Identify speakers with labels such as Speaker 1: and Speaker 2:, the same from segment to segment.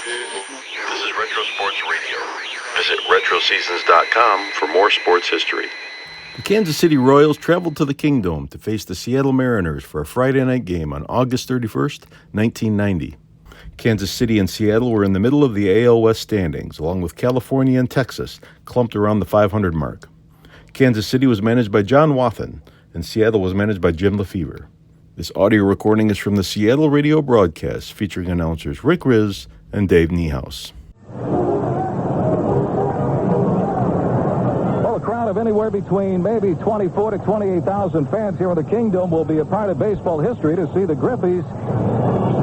Speaker 1: This is Retro Sports Radio. Visit RetroSeasons.com for more sports history.
Speaker 2: The Kansas City Royals traveled to the Kingdome to face the Seattle Mariners for a Friday night game on August 31st, 1990. Kansas City and Seattle were in the middle of the AL West standings, along with California and Texas, clumped around the 500 mark. Kansas City was managed by John Wathan, and Seattle was managed by Jim Lefevre. This audio recording is from the Seattle radio broadcast, featuring announcers Rick Riz and Dave Niehaus.
Speaker 3: Well, a crowd of anywhere between maybe 24 to 28,000 fans here in the Kingdome will be a part of baseball history to see the Griffeys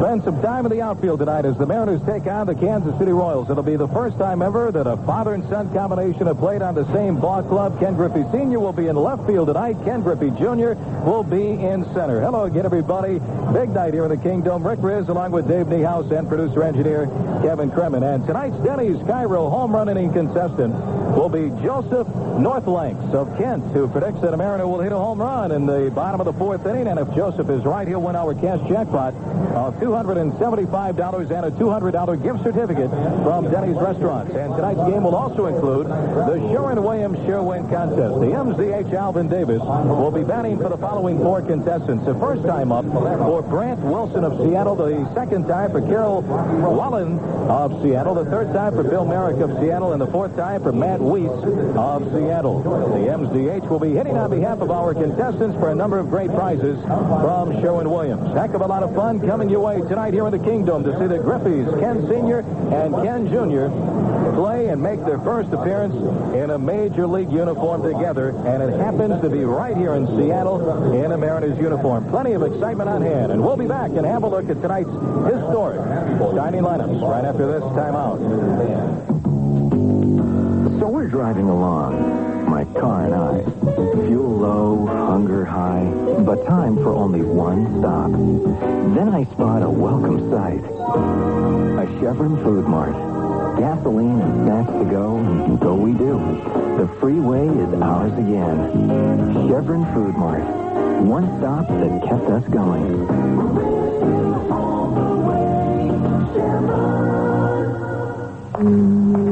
Speaker 3: spend some time in the outfield tonight as the Mariners take on the Kansas City Royals. It'll be the first time ever that a father and son combination have played on the same ball club. Ken Griffey Sr. will be in left field tonight. Ken Griffey Jr. will be in center. Hello again, everybody. Big night here in the Kingdome. Rick Riz along with Dave Niehaus and producer-engineer Kevin Kremen. And tonight's Denny's Cairo home run inning contestant will be Joseph Northlanks of Kent, who predicts that a Mariner will hit a home run in the bottom of the fourth inning. And if Joseph is right, he'll win our cash jackpot of $275 and a $200 gift certificate from Denny's Restaurants. And tonight's game will also include the Sherwin-Williams Sure-Win contest. The MZH Alvin Davis will be batting for the following four contestants. The first time up for Brant Wilson of Seattle, the second time for Carol Wallen of Seattle, the third time for Bill Merrick of Seattle, and the fourth time for Matt Weiss of Seattle. The MZH will be hitting on behalf of our contestants for a number of great prizes from Sherwin-Williams. Heck of a lot of fun coming your way tonight here in the Kingdome to see the Griffeys, Ken Sr. and Ken Jr. play and make their first appearance in a major league uniform together, and it happens to be right here in Seattle in a Mariners uniform. Plenty of excitement on hand, and we'll be back and have a look at tonight's historic starting lineups right after this timeout.
Speaker 4: So we're driving along, my car and I. Fuel low, hunger high, but time for only one stop. Then I spot a welcome sight. A Chevron Food Mart. Gasoline and snacks to go, and so we do. The freeway is ours again. Chevron Food Mart. One stop that kept us going.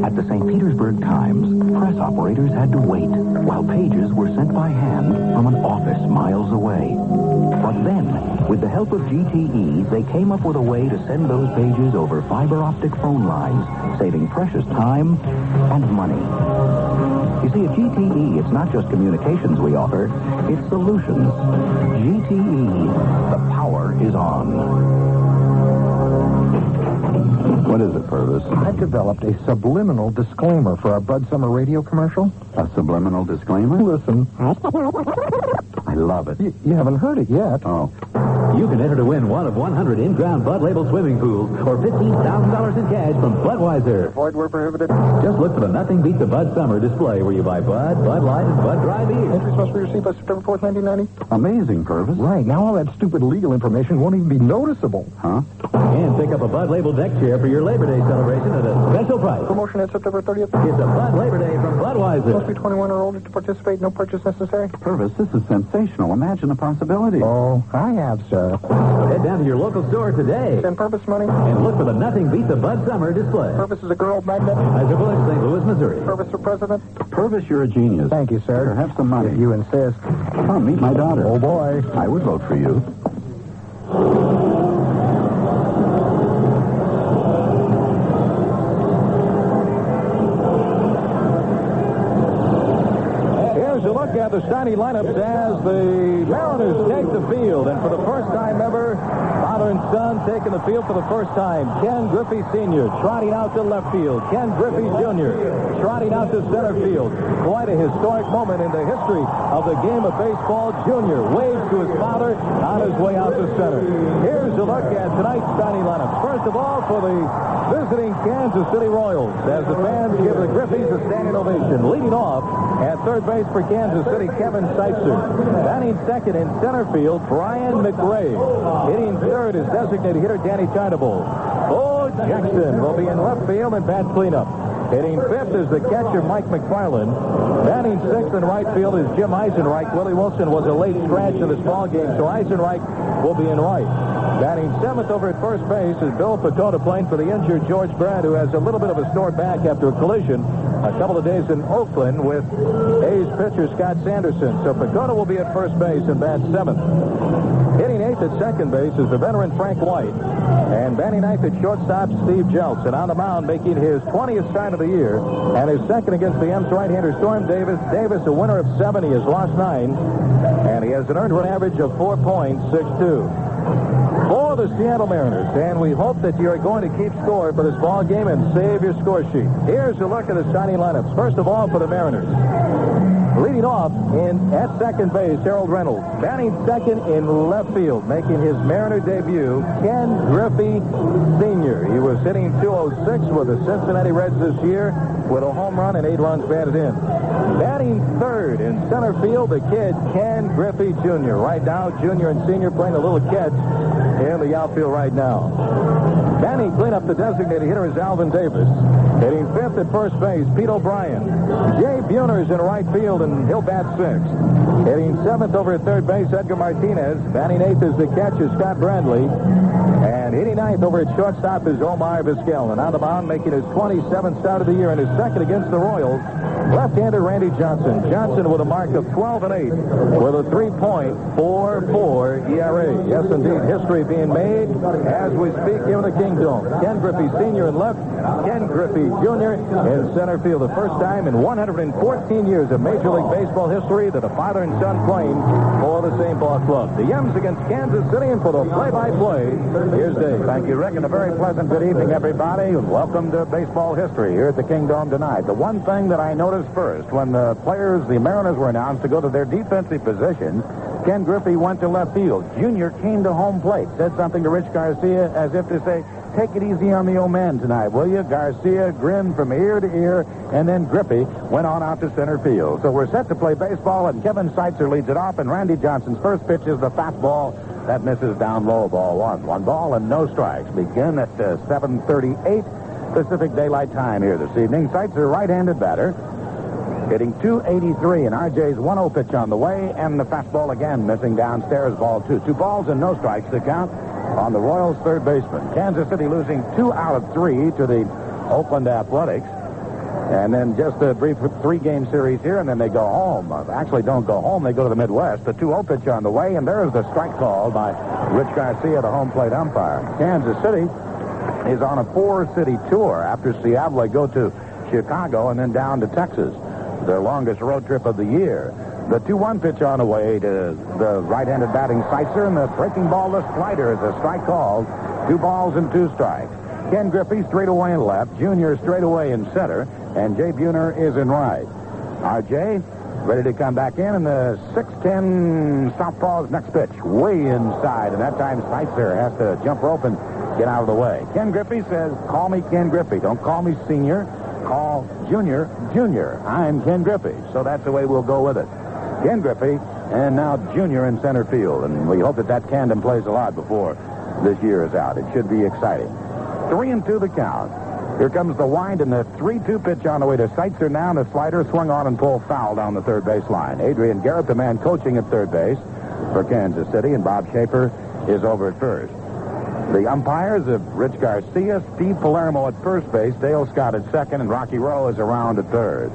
Speaker 4: At the St. Petersburg Times, press operators had to wait while pages were sent by hand from an office miles away. But then, with the help of GTE, they came up with a way to send those pages over fiber optic phone lines, saving precious time and money. You see, at GTE, it's not just communications we offer, it's solutions. GTE, the power is on.
Speaker 5: What is it, Purvis? I've developed a subliminal disclaimer for our Bud Summer radio commercial. A subliminal disclaimer? Listen. I love it. You haven't heard it yet. Oh.
Speaker 6: You can enter to win one of 100 in-ground Bud label swimming pools or $15,000 in cash from Budweiser.
Speaker 5: Void where prohibited.
Speaker 6: Just look for the Nothing Beats a Bud Summer display where you buy Bud, Bud Light, and Bud Dry beer.
Speaker 5: Entries must be received by September 4th, 1990. Amazing, Purvis. Right. Now all that stupid legal information won't even be noticeable. Huh?
Speaker 6: And pick up a Bud label deck chair for your Labor Day celebration at a special price.
Speaker 5: Promotion at September 30th.
Speaker 6: It's a Bud Labor Day from Budweiser.
Speaker 5: Must be 21 or older to participate. No purchase necessary.
Speaker 7: Purvis, this is sensational. Imagine the possibilities.
Speaker 5: Oh, I have, sir.
Speaker 6: So head down to your local store today.
Speaker 5: Send Purvis money.
Speaker 6: And look for the Nothing Beats a Bud Summer display.
Speaker 5: Purvis is a girl magnet.
Speaker 6: Isaac Village, St. Louis, Missouri.
Speaker 5: Purvis for president.
Speaker 7: Purvis, you're a genius.
Speaker 5: Thank you, sir.
Speaker 7: Here, have some money.
Speaker 5: You insist.
Speaker 7: Come, meet my daughter.
Speaker 5: Oh, boy.
Speaker 7: I would vote for you.
Speaker 3: Look at the starting lineups as the Mariners take the field. And for the first time ever, father and son taking the field for the first time. Ken Griffey Sr. trotting out to left field. Ken Griffey Jr. trotting out to center field. Quite a historic moment in the history of the game of baseball. Jr. waves to his father on his way out to center. Here's a look at tonight's starting lineups. First of all, for the visiting Kansas City Royals, as the fans give the Griffeys a standing ovation. Leading off at third base for Kansas City, Kevin Seitzer. Batting second in center field, Brian McRae. Hitting third is designated hitter Danny Tartabull. Bo Jackson will be in left field and bat cleanup. Hitting fifth is the catcher, Mike McFarland. Batting sixth in right field is Jim Eisenreich. Willie Wilson was a late scratch in this ball game, so Eisenreich will be in right. Batting seventh over at first base is Bill Pacoda, playing for the injured George Brad, who has a little bit of a sore back after a collision a couple of days in Oakland with A's pitcher Scott Sanderson. So Pacoda will be at first base and bat seventh. Hitting eighth at second base is the veteran Frank White. And batting ninth at shortstop, Steve Jeltz. And on the mound, making his 20th start of the year, and his second against the M's right-hander Storm Davis. Davis, a winner of 7. He has lost 9. And he has an earned run average of 4.62. For the Seattle Mariners, and we hope that you're going to keep score for this ball game and save your score sheet. Here's a look at the starting lineups. First of all, for the Mariners. Leading off at second base, Harold Reynolds. Batting second in left field, making his Mariner debut, Ken Griffey Jr. He was hitting .206 with the Cincinnati Reds this year with a home run and 8 runs batted in. Batting third in center field, the kid, Ken Griffey Jr. Right now, junior and senior playing a little catch in the outfield right now. Batting cleanup, the designated hitter is Alvin Davis. Hitting fifth at first base, Pete O'Brien. Jay Buhner's in right field, and he'll bat sixth. Hitting seventh over at third base, Edgar Martinez. Batting eighth is the catcher, Scott Bradley. And hitting ninth over at shortstop is Omar Vizquel. And on the mound, making his 27th start of the year and his second against the Royals, left-hander Randy Johnson. Johnson with a mark of 12-8 with a 3.44 ERA. Yes, indeed, history being made as we speak here in the Kingdome. Ken Griffey Sr. in left, Ken Griffey Jr. in center field. The first time in 114 years of Major League Baseball history that a father and son playing for the same ball club. The M's against Kansas City, and for the play-by-play, here's Dave.
Speaker 5: Thank you, Rick, and a very pleasant good evening, everybody. Welcome to baseball history here at the Kingdome tonight. The one thing that I noticed first when the Mariners were announced to go to their defensive positions, Ken Griffey went to left field. Junior came to home plate, said something to Rich Garcia as if to say, take it easy on the old man tonight, will you? Garcia grinned from ear to ear, and then Griffey went on out to center field. So we're set to play baseball, and Kevin Seitzer leads it off, and Randy Johnson's first pitch is the fastball. That misses down low, ball one. 1 ball and no strikes. Begin at 7:38 Pacific Daylight Time here this evening. Seitzer, right-handed batter, hitting .283, and RJ's 1-0 pitch on the way, and the fastball again missing downstairs, ball 2. 2 balls and no strikes to count on the Royals' third baseman. Kansas City losing 2 out of 3 to the Oakland Athletics. And then just a brief 3-game series here, and then they go home. Actually, don't go home. They go to the Midwest. The 2-0 pitch on the way, and there's the strike call by Rich Garcia, the home plate umpire. Kansas City is on a 4-city tour. After Seattle, they go to Chicago and then down to Texas, their longest road trip of the year. The 2-1 pitch on the way to the right-handed batting Seitzer, and the breaking ball, the slider, is a strike called. 2 balls and 2 strikes. Ken Griffey straight away in left, Junior straight away in center, and Jay Buhner is in right. RJ ready to come back in, and the 6-10 southpaw's next pitch, way inside, and that time Seitzer has to jump rope and get out of the way. Ken Griffey says, call me Ken Griffey. Don't call me Senior. Call Junior, Junior. I'm Ken Griffey. So that's the way we'll go with it. Ken Griffey, and now Junior in center field, and we hope that tandem plays a lot before this year is out. It should be exciting. 3-2 the count. Here comes the wind, and the 3-2 pitch on the way to Seitzer now, and the slider swung on and pulled foul down the third base line. Adrian Garrett, the man coaching at third base for Kansas City, and Bob Schaefer is over at first. The umpires of Rich Garcia, Steve Palermo at first base, Dale Scott at second, and Rocky Rowe is around at third.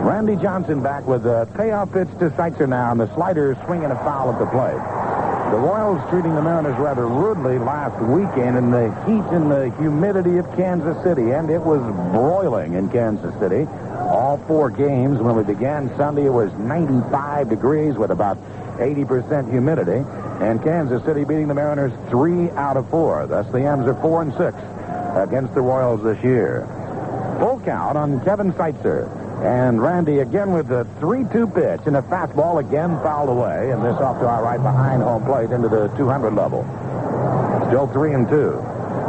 Speaker 5: Randy Johnson back with a payoff pitch to Seitzer now, and the slider swinging a foul at the plate. The Royals treating the Mariners rather rudely last weekend in the heat and the humidity of Kansas City, and it was broiling in Kansas City. All 4 games, when we began Sunday, it was 95 degrees with about 80% humidity, and Kansas City beating the Mariners 3 out of 4. Thus, the M's are 4-6 against the Royals this year. Full count on Kevin Seitzer. And Randy again with the 3-2 pitch, and a fastball again fouled away, and this off to our right behind home plate into the 200 level. Still 3-2.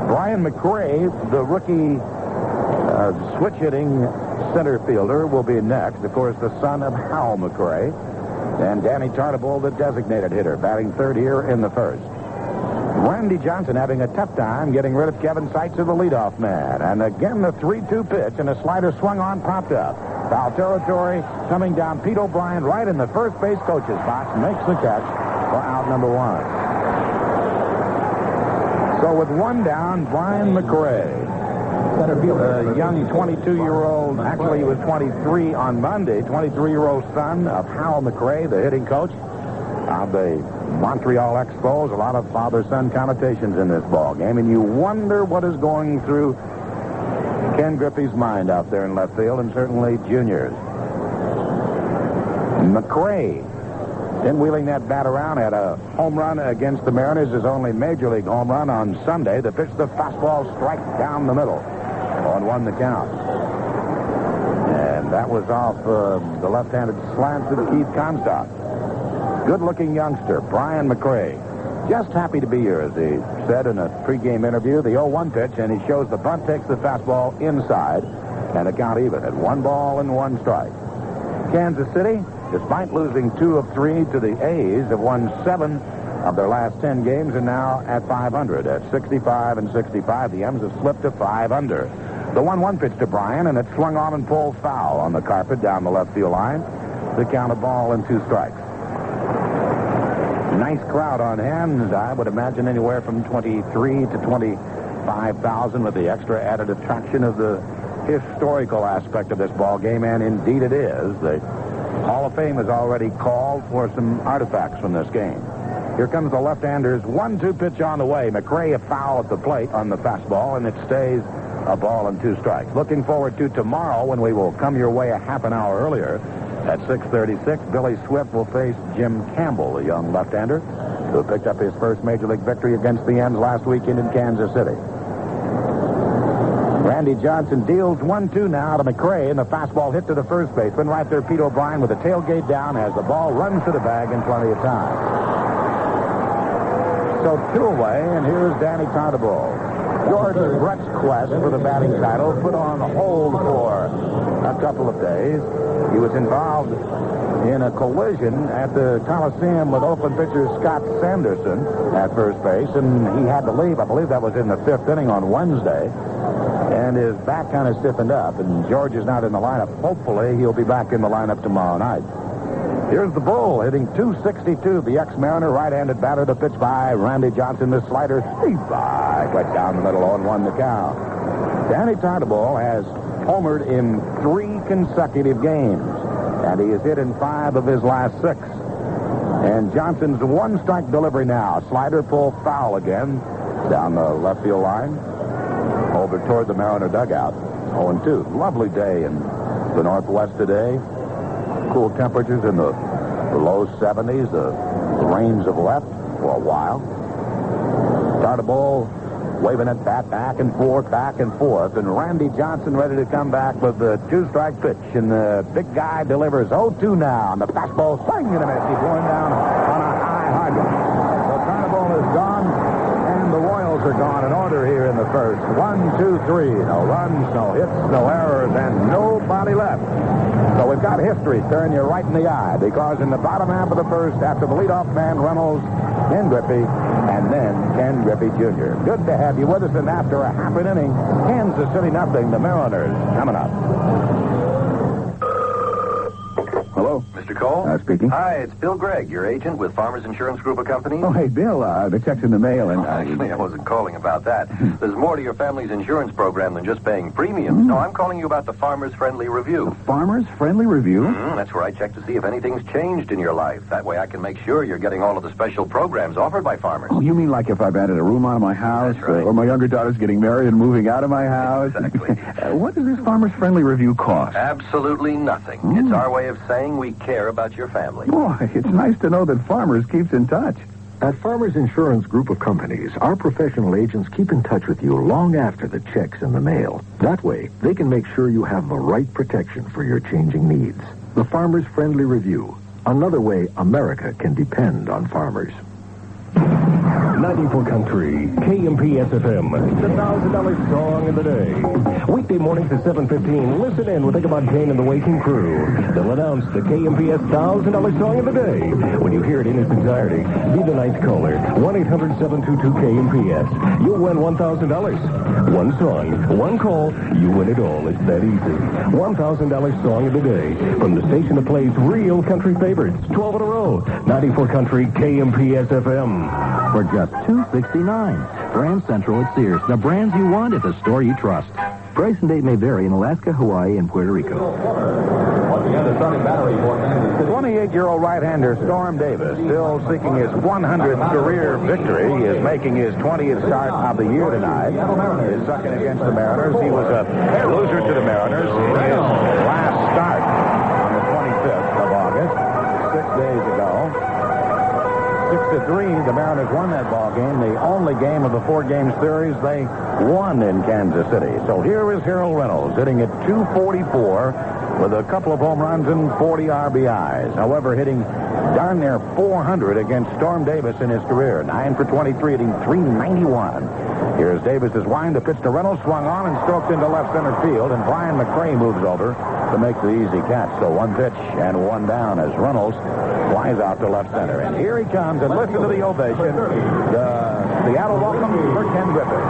Speaker 5: Brian McRae, the rookie switch-hitting center fielder, will be next. Of course, the son of Hal McRae. And Danny Tartabull, the designated hitter, batting third here in the first. Randy Johnson having a tough time getting rid of Kevin Seitz as the leadoff man. And again, the 3-2 pitch, and a slider swung on, popped up. Foul territory coming down. Pete O'Brien right in the first base coach's box makes the catch for out number 1. So with one down, Brian McRae, a young 22-year-old, actually he was 23 on Monday, 23-year-old son of Hal McRae, the hitting coach of the Montreal Expos. A lot of father-son connotations in this ball game, and you wonder what is going through Ken Griffey's mind out there in left field, and certainly Junior's. McRae, wheeling that bat around, had a home run against the Mariners, his only major league home run on Sunday. The pitch, the fastball, strike down the middle. 0-1 the count. And that was off the left-handed slant to Keith Comstock. Good-looking youngster, Brian McRae. Just happy to be here, as he said in a pregame interview. The 0-1 pitch, and he shows the bunt takes the fastball inside, and the count even at 1 ball and 1 strike. Kansas City, despite losing 2 of 3 to the A's, have won 7 of their last 10 games, and now at 500. At 65 and 65, the M's have slipped to 5 under. The 1-1 pitch to Bryan, and it swung on and pulled foul on the carpet down the left field line. The count, a ball and 2 strikes. Nice crowd on hand. I would imagine anywhere from 23 to 25,000 with the extra added attraction of the historical aspect of this ball game, and indeed it is. The Hall of Fame has already called for some artifacts from this game. Here comes the left-hander's 1-2 pitch on the way. McRae a foul at the plate on the fastball, and it stays a ball and 2 strikes. Looking forward to tomorrow when we will come your way a half an hour earlier. At 6:36, Billy Swift will face Jim Campbell, the young left-hander, who picked up his first major league victory against the M's last weekend in Kansas City. Randy Johnson deals 1-2 now to McRae, and the fastball hit to the first baseman. Right there, Pete O'Brien with the tailgate down as the ball runs to the bag in plenty of time. So 2 away, and here's Danny Tartabull. George Brett's quest for the batting title put on hold for a couple of days. He was involved in a collision at the Coliseum with Oakland pitcher Scott Sanderson at first base, and he had to leave. I believe that was in the 5th inning on Wednesday, and his back kind of stiffened up, and George is not in the lineup. Hopefully, he'll be back in the lineup tomorrow night. Here's the Bull hitting .262. The ex-Mariner right-handed batter. The pitch by Randy Johnson. The slider, strike right down the middle, 0-1 the count. Danny Tartabull has homered in 3 consecutive games, and he has hit in 5 of his last 6. And Johnson's 1-strike delivery now. Slider pull foul again down the left field line over toward the Mariner dugout. 0-2. Lovely day in the Northwest today. Cool temperatures in the low 70s. The rains have left for a while. Tartabull waving it back and forth, and Randy Johnson ready to come back with the 2-strike pitch, and the big guy delivers 0-2 now, and the fastball swing and a miss. He's going down on a high hardwood. So Tartabull is gone, and the Royals are gone in order here in the first. 1, 2, 3. No runs, no hits, no errors, and nobody left. So we've got history staring you right in the eye, because in the bottom half of the first, after the leadoff man, Reynolds, Ken Griffey, and then Ken Griffey Jr. Good to have you with us, and after a half an inning, Kansas City nothing, the Mariners coming up.
Speaker 7: Hello?
Speaker 1: Mr. Cole?
Speaker 7: Speaking.
Speaker 1: Hi, it's Bill Gregg, your agent with Farmers Insurance Group of Companies.
Speaker 7: Oh, hey, Bill, the check's in the mail, and...
Speaker 1: Actually, I wasn't calling about that. There's more to your family's insurance program than just paying premiums. No, I'm calling you about the Farmers Friendly Review.
Speaker 7: Farmers Friendly Review?
Speaker 1: That's where I check to see if anything's changed in your life. That way I can make sure you're getting all of the special programs offered by Farmers.
Speaker 7: Oh, you mean like if I've added a room onto my house?
Speaker 1: That's right.
Speaker 7: Or my younger daughter's getting married and moving out of my house?
Speaker 1: Exactly.
Speaker 7: What does this Farmers Friendly Review cost?
Speaker 1: Absolutely nothing. It's our way of saying we care about your family.
Speaker 7: Boy, it's nice to know that Farmers keeps in touch.
Speaker 8: At Farmers Insurance Group of Companies, our professional agents keep in touch with you long after the check's in the mail. That way, they can make sure you have the right protection for your changing needs. The Farmers Friendly Review. Another way America can depend on farmers.
Speaker 9: 94 Country, KMP SFM, the $1,000 song of the day. Weekday mornings at 7:15. Listen in with Ichabod Kane and the Waking Crew. They'll announce the KMPS $1,000 song of the day. When you hear it in its entirety, be the ninth caller. 1-800-722-KMPS. You'll win $1,000. One song, one call, you win it all. It's that easy. $1,000 song of the day from the station that plays real country favorites. 12 in a row. 94 Country, KMP SFM.
Speaker 4: For just $2.69. Grand Central at Sears. The brands you want at the store you trust. Price and date may vary in Alaska, Hawaii, and Puerto Rico.
Speaker 5: 28-year-old right-hander Storm Davis, still seeking his 100th career victory, is making his 20th start of the year tonight. His second against the Mariners. He was a loser to the Mariners in his last start on the 25th of August, 6 days ago. 6-3, the Mariners won that ball game. The only game of the 4-game series they won in Kansas City. So here is Harold Reynolds hitting at .244 with a couple of home runs and 40 RBIs. However, hitting darn near .400 against Storm Davis in his career. 9 for 23, hitting .391. Here's Davis's wind. The pitch to Reynolds, swung on and stroked into left center field, and Brian McRae moves over to make the easy catch. So one pitch and one down as Reynolds flies out to left center. And here he comes, and listen to the ovation. The Seattle welcome for Ken Griffey.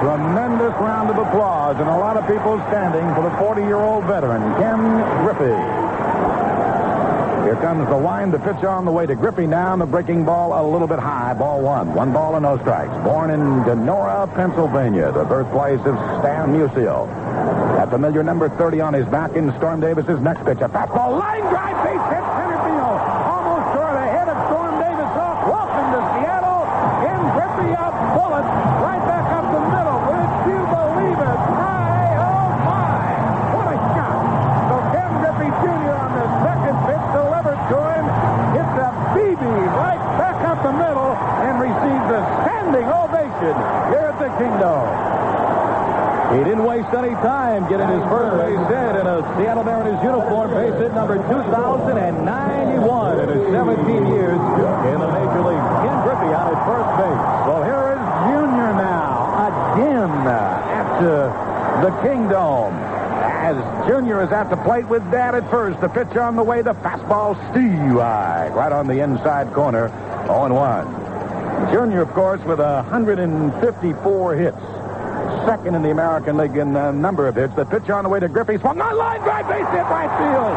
Speaker 5: Tremendous round of applause, and a lot of people standing for the 40-year-old veteran, Ken Griffey. Here comes the wind, the pitch on the way to Griffey now, and the breaking ball a little bit high. Ball one. 1 ball and no strikes. Born in Donora, Pennsylvania, the birthplace of Stan Musial. That familiar number 30 on his back in Storm Davis's next pitch. A fastball, line drive, base hit, center field. Almost toward the head of Storm Davis off. Welcome to Seattle. Ken Griffey, a bullet right back up the middle. Would you believe it? My, oh my. What a shot. So Ken Griffey Jr. on the second pitch delivered to him. Hits a BB right back up the middle and receives a standing ovation here at the Kingdome. He didn't waste any time getting his first base hit in a Seattle Mariners uniform, base hit number 2,091 in his 17 years in the Major League. Ken Griffey on his first base. Well, here is Junior now, again at the Kingdome. As Junior is at the plate with Dad at first. The pitch on the way, the fastball, Steve right on the inside corner, 0-1. Junior, of course, with 154 hits. Second in the American League in number of hits. The pitch on the way to Griffey. Swung on line drive, base hit right field.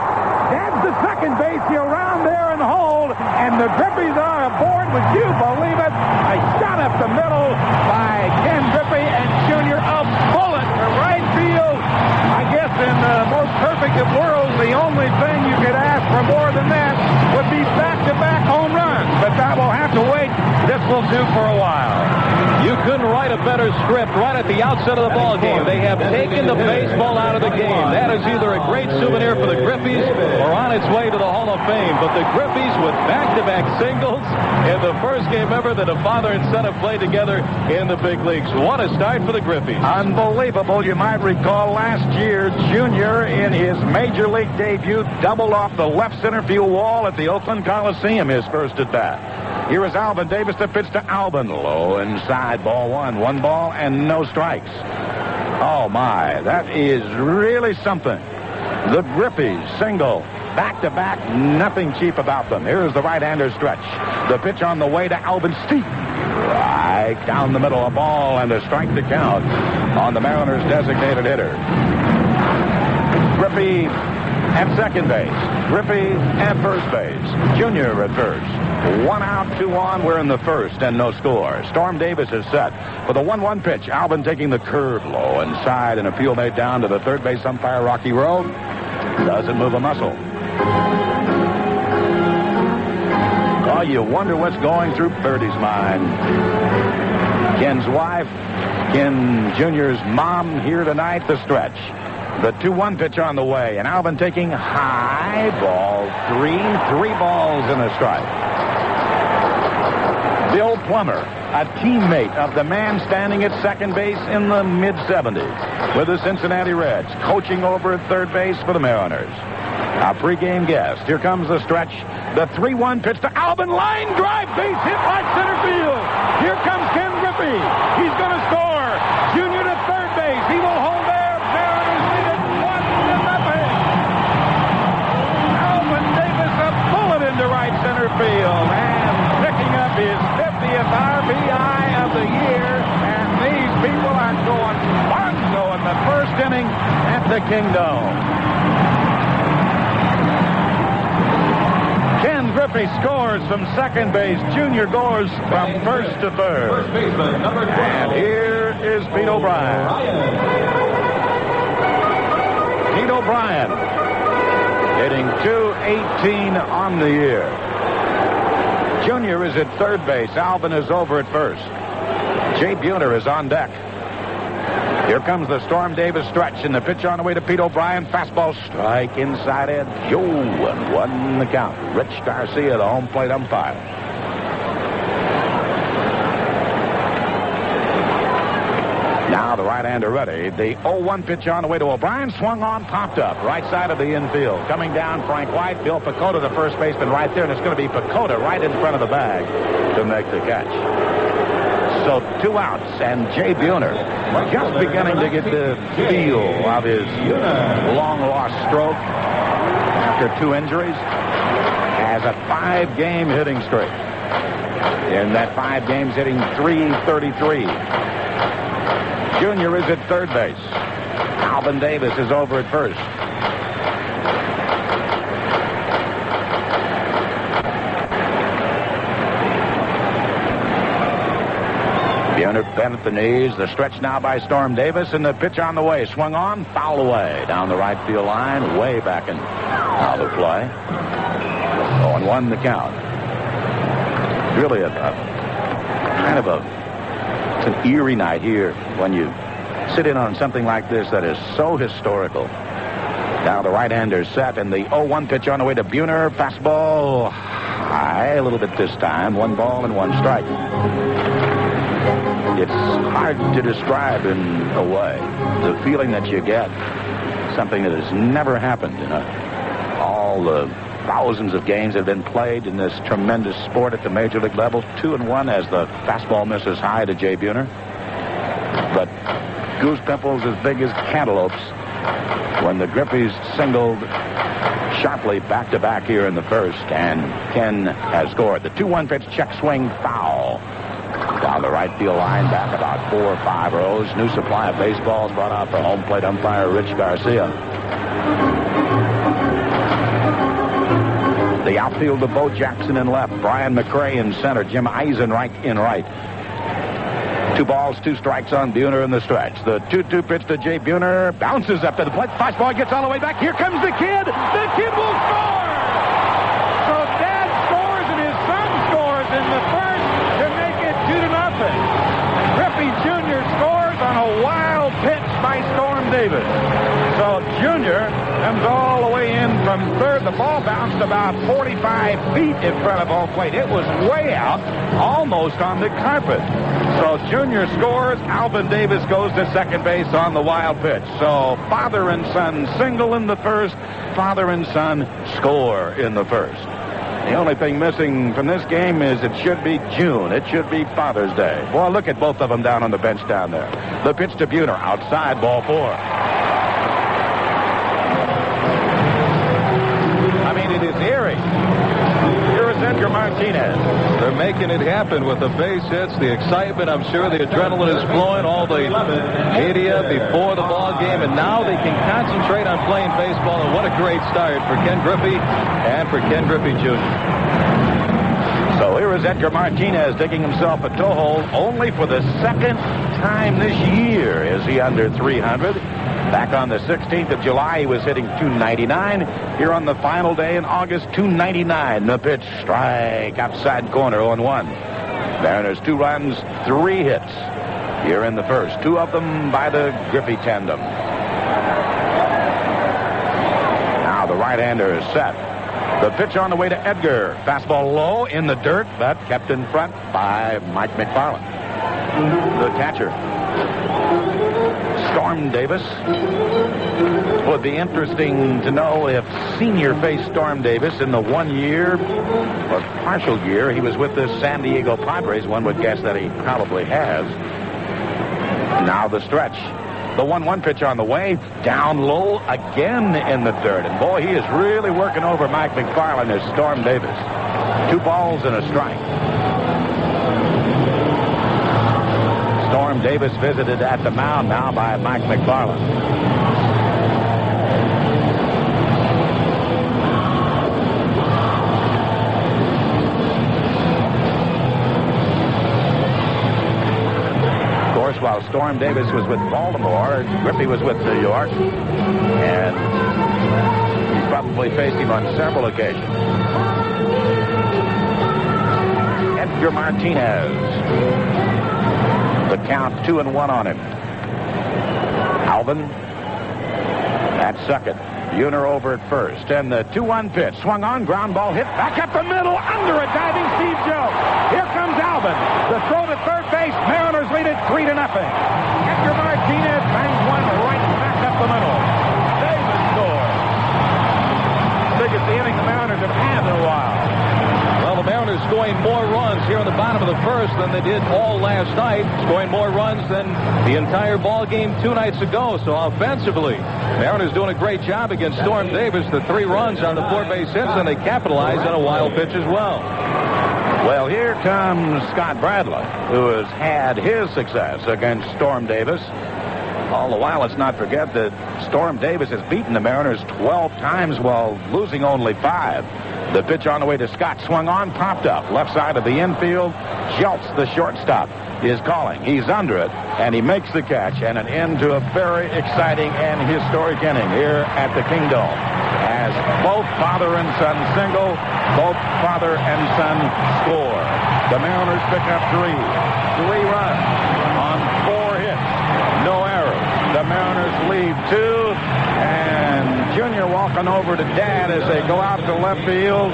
Speaker 5: Dad's the second base. He'll round there and hold. And the Griffies are aboard. Would you believe it? A shot up the middle by Ken Griffey, and Junior a bullet to right field. I guess in the most perfect of worlds, the only thing you could ask for more than that would be back-to-back home runs. But that will have to wait. This will do for a while.
Speaker 10: You couldn't write a better script right at the outset of the ball game. They have taken the baseball out of the game. That is either a great souvenir for the Griffies or on its way to the Hall of Fame. But the Griffies with back-to-back singles in the first game ever that a father and son have played together in the big leagues. What a start for the Griffies.
Speaker 5: Unbelievable. You might recall last year, Junior in his Major League debut doubled off the left center field wall at the Oakland Coliseum his first at bat. Here is Alvin Davis, the pitch to Alvin. Low inside, ball one. 1 ball and no strikes. Oh, my. That is really something. The Griffies single. Back-to-back, nothing cheap about them. Here's the right-hander stretch. The pitch on the way to Alvin Steve. Right down the middle, a ball and a strike to count on the Mariners' designated hitter. Griffey at second base. Griffey at first base. Junior at first. 1 out, 2 on. We're in the first and no score. Storm Davis is set for the 1-1 pitch. Alvin taking the curve low inside, and appeal made down to the third base umpire, Rocky Road. Doesn't move a muscle. Oh, you wonder what's going through Birdie's mind. Ken's wife, Ken Jr.'s mom here tonight, the stretch. The 2-1 pitch on the way, and Alvin taking high, ball 3, 3 balls and a strike. Bill Plummer, a teammate of the man standing at second base in the mid-70s. with the Cincinnati Reds, coaching over at third base for the Mariners. Our pregame guest. Here comes the stretch. The 3-1 pitch to Alvin. Line drive, base hit right center field. Here comes Ken Griffey. He's going to score. Junior to third base. He will hold there. Mariners lead it 1-0. Alvin Davis, a bullet into right center field. And picking up his 50th RBI of the year. And these people are going bonzo in the first inning at the Kingdome. Ken Griffey scores from second base. Junior goes from first to third. And here is Pete O'Brien. Pete O'Brien hitting .218 on the year. Junior is at third base. Alvin is over at first. Jay Buhner is on deck. Here comes the Storm Davis stretch, and the pitch on the way to Pete O'Brien. Fastball strike inside edge. Yo, and 1 the count. Rich Garcia, the home plate umpire. Now the right-hander ready. The 0-1 pitch on the way to O'Brien. Swung on, popped up. Right side of the infield. Coming down, Frank White. Bill Pecota, the first baseman, right there. And it's going to be Pecota right in front of the bag to make the catch. So 2 outs, and Jay Buhner just beginning to get the feel of his long-lost stroke after 2 injuries. Has a 5-game hitting streak. In that 5 games, hitting .333. Junior is at third base. Alvin Davis is over at first. Buhner bent at the knees. The stretch now by Storm Davis, and the pitch on the way. Swung on, foul away. Down the right field line, way back in out of play. 0-1 the count. Really it's an eerie night here when you sit in on something like this that is so historical. Now the right-hander set, and the 0-1 pitch on the way to Buhner. Fastball high a little bit this time. 1 ball and 1 strike. It's hard to describe in a way the feeling that you get. Something that has never happened in all the thousands of games that have been played in this tremendous sport at the major league level. 2-1 as the fastball misses high to Jay Buhner. But goose pimples as big as cantaloupes when the Griffeys singled sharply back-to-back here in the first, and Ken has scored. The 2-1 pitch, check swing, foul. Down the right field line, back about 4 or 5 rows. New supply of baseballs brought out for home plate umpire Rich Garcia. The outfield to Bo Jackson in left, Brian McRae in center, Jim Eisenreich in right. 2 balls, 2 strikes on Buhner in the stretch. The 2-2 pitch to Jay Buhner bounces up to the plate. Fastball gets all the way back. Here comes the kid. The kid will score. So Dad scores and his son scores in the first to make it 2-0. Griffey Jr. scores on a wild pitch by Storm Davis. So Junior comes all the way in from third. The ball bounced about 45 feet in front of home plate. It was way out, almost on the carpet. So Junior scores. Alvin Davis goes to second base on the wild pitch. So father and son single in the first. Father and son score in the first. The only thing missing from this game is it should be June. It should be Father's Day. Boy, look at both of them down on the bench down there. The pitch to Buhner, outside, ball 4. I mean, it is eerie. Here is Edgar Martinez.
Speaker 10: They're making it happen with the base hits, the excitement. I'm sure the adrenaline is flowing, all the media before the ball game, and now they can concentrate on playing baseball. And what a great start for Ken Griffey and for Ken Griffey Jr.
Speaker 5: So here is Edgar Martinez digging himself a toe hole. Only for the second time this year is he under 300. Back on the 16th of July, he was hitting .299. Here on the final day in August, .299. The pitch, strike, outside corner, 0-1. Mariners 2 runs, 3 hits here in the first. 2 of them by the Griffey tandem. Now the right-hander is set. The pitch on the way to Edgar. Fastball low in the dirt, but kept in front by Mike McFarland. The catcher Storm Davis. It would be interesting to know if senior faced Storm Davis in the 1 year or partial year he was with the San Diego Padres. One would guess that he probably has. Now the stretch. The 1-1 pitch on the way. Down low again in the third. And boy, he is really working over Mike McFarland as Storm Davis. 2 balls and a strike. Storm Davis visited at the mound now by Mike McFarland. While Storm Davis was with Baltimore, Griffey was with New York, and he's probably faced him on several occasions. Edgar Martinez. The count 2-1 on him. Alvin at second. Buhner over at first. And the 2-1 pitch. Swung on, ground ball hit back up the middle under a diving Steve Joe. Here comes Alvin. The throw to third base. Mariners lead it 3-0. Edgar Martinez bangs one right back up the middle. Davis scores. Biggest inning the Mariners have had in a while.
Speaker 10: Well, the Mariners scoring more runs here in the bottom of the first than they did all last night. Scoring more runs than the entire ball game 2 nights ago. So offensively, Mariners doing a great job against Storm Davis. The 3 runs on the 4 base hits, and they capitalized on a wild pitch as well.
Speaker 5: Well, here comes Scott Bradley, who has had his success against Storm Davis. All the while, let's not forget that Storm Davis has beaten the Mariners 12 times while losing only 5. The pitch on the way to Scott, swung on, popped up. Left side of the infield. Schultz, the shortstop, is calling. He's under it, and he makes the catch, and an end to a very exciting and historic inning here at the Kingdome. As both father and son single, both father and son score. The Mariners pick up 3 runs on 4 hits. No errors. The Mariners lead 2, and Junior walking over to Dad as they go out to left field,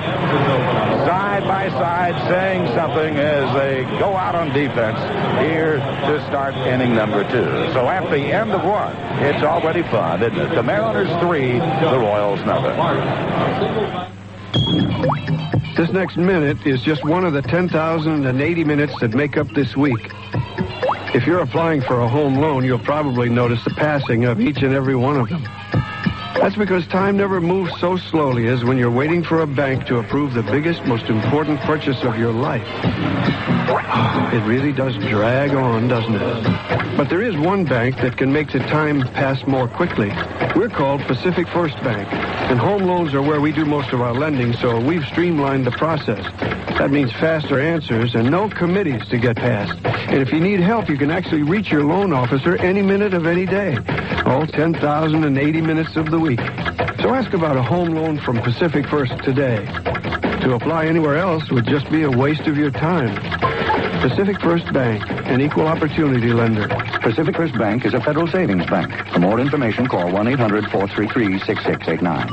Speaker 5: side by side, saying something as they go out on defense here to start inning number 2. So at the end of 1, it's already fun, isn't it? The Mariners 3, the Royals nothing.
Speaker 11: This next minute is just one of the 10,080 minutes that make up this week. If you're applying for a home loan, you'll probably notice the passing of each and every one of them. That's because time never moves so slowly as when you're waiting for a bank to approve the biggest, most important purchase of your life. It really does drag on, doesn't it? But there is one bank that can make the time pass more quickly. We're called Pacific First Bank, and home loans are where we do most of our lending, so we've streamlined the process. That means faster answers and no committees to get past. And if you need help, you can actually reach your loan officer any minute of any day. All 10,080 minutes of the week. So ask about a home loan from Pacific First today. To apply anywhere else would just be a waste of your time. Pacific First Bank, an equal opportunity lender.
Speaker 4: Pacific First Bank is a federal savings bank. For more information, call 1-800-433-6689.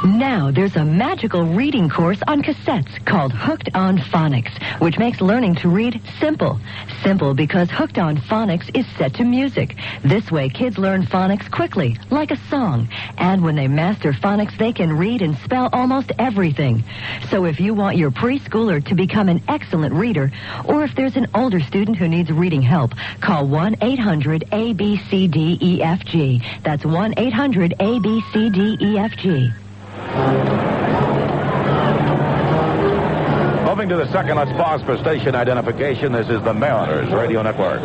Speaker 12: Now there's a magical reading course on cassettes called Hooked on Phonics, which makes learning to read simple. Simple because Hooked on Phonics is set to music. This way kids learn phonics quickly, like a song. And when they master phonics, they can read and spell almost everything. So if you want your preschooler to become an excellent reader, or if there's an older student who needs reading help, call 1-800-ABCDEFG. That's 1-800-ABCDEFG.
Speaker 5: Moving to the second, let's pause for station identification. This is the Mariners Radio Network.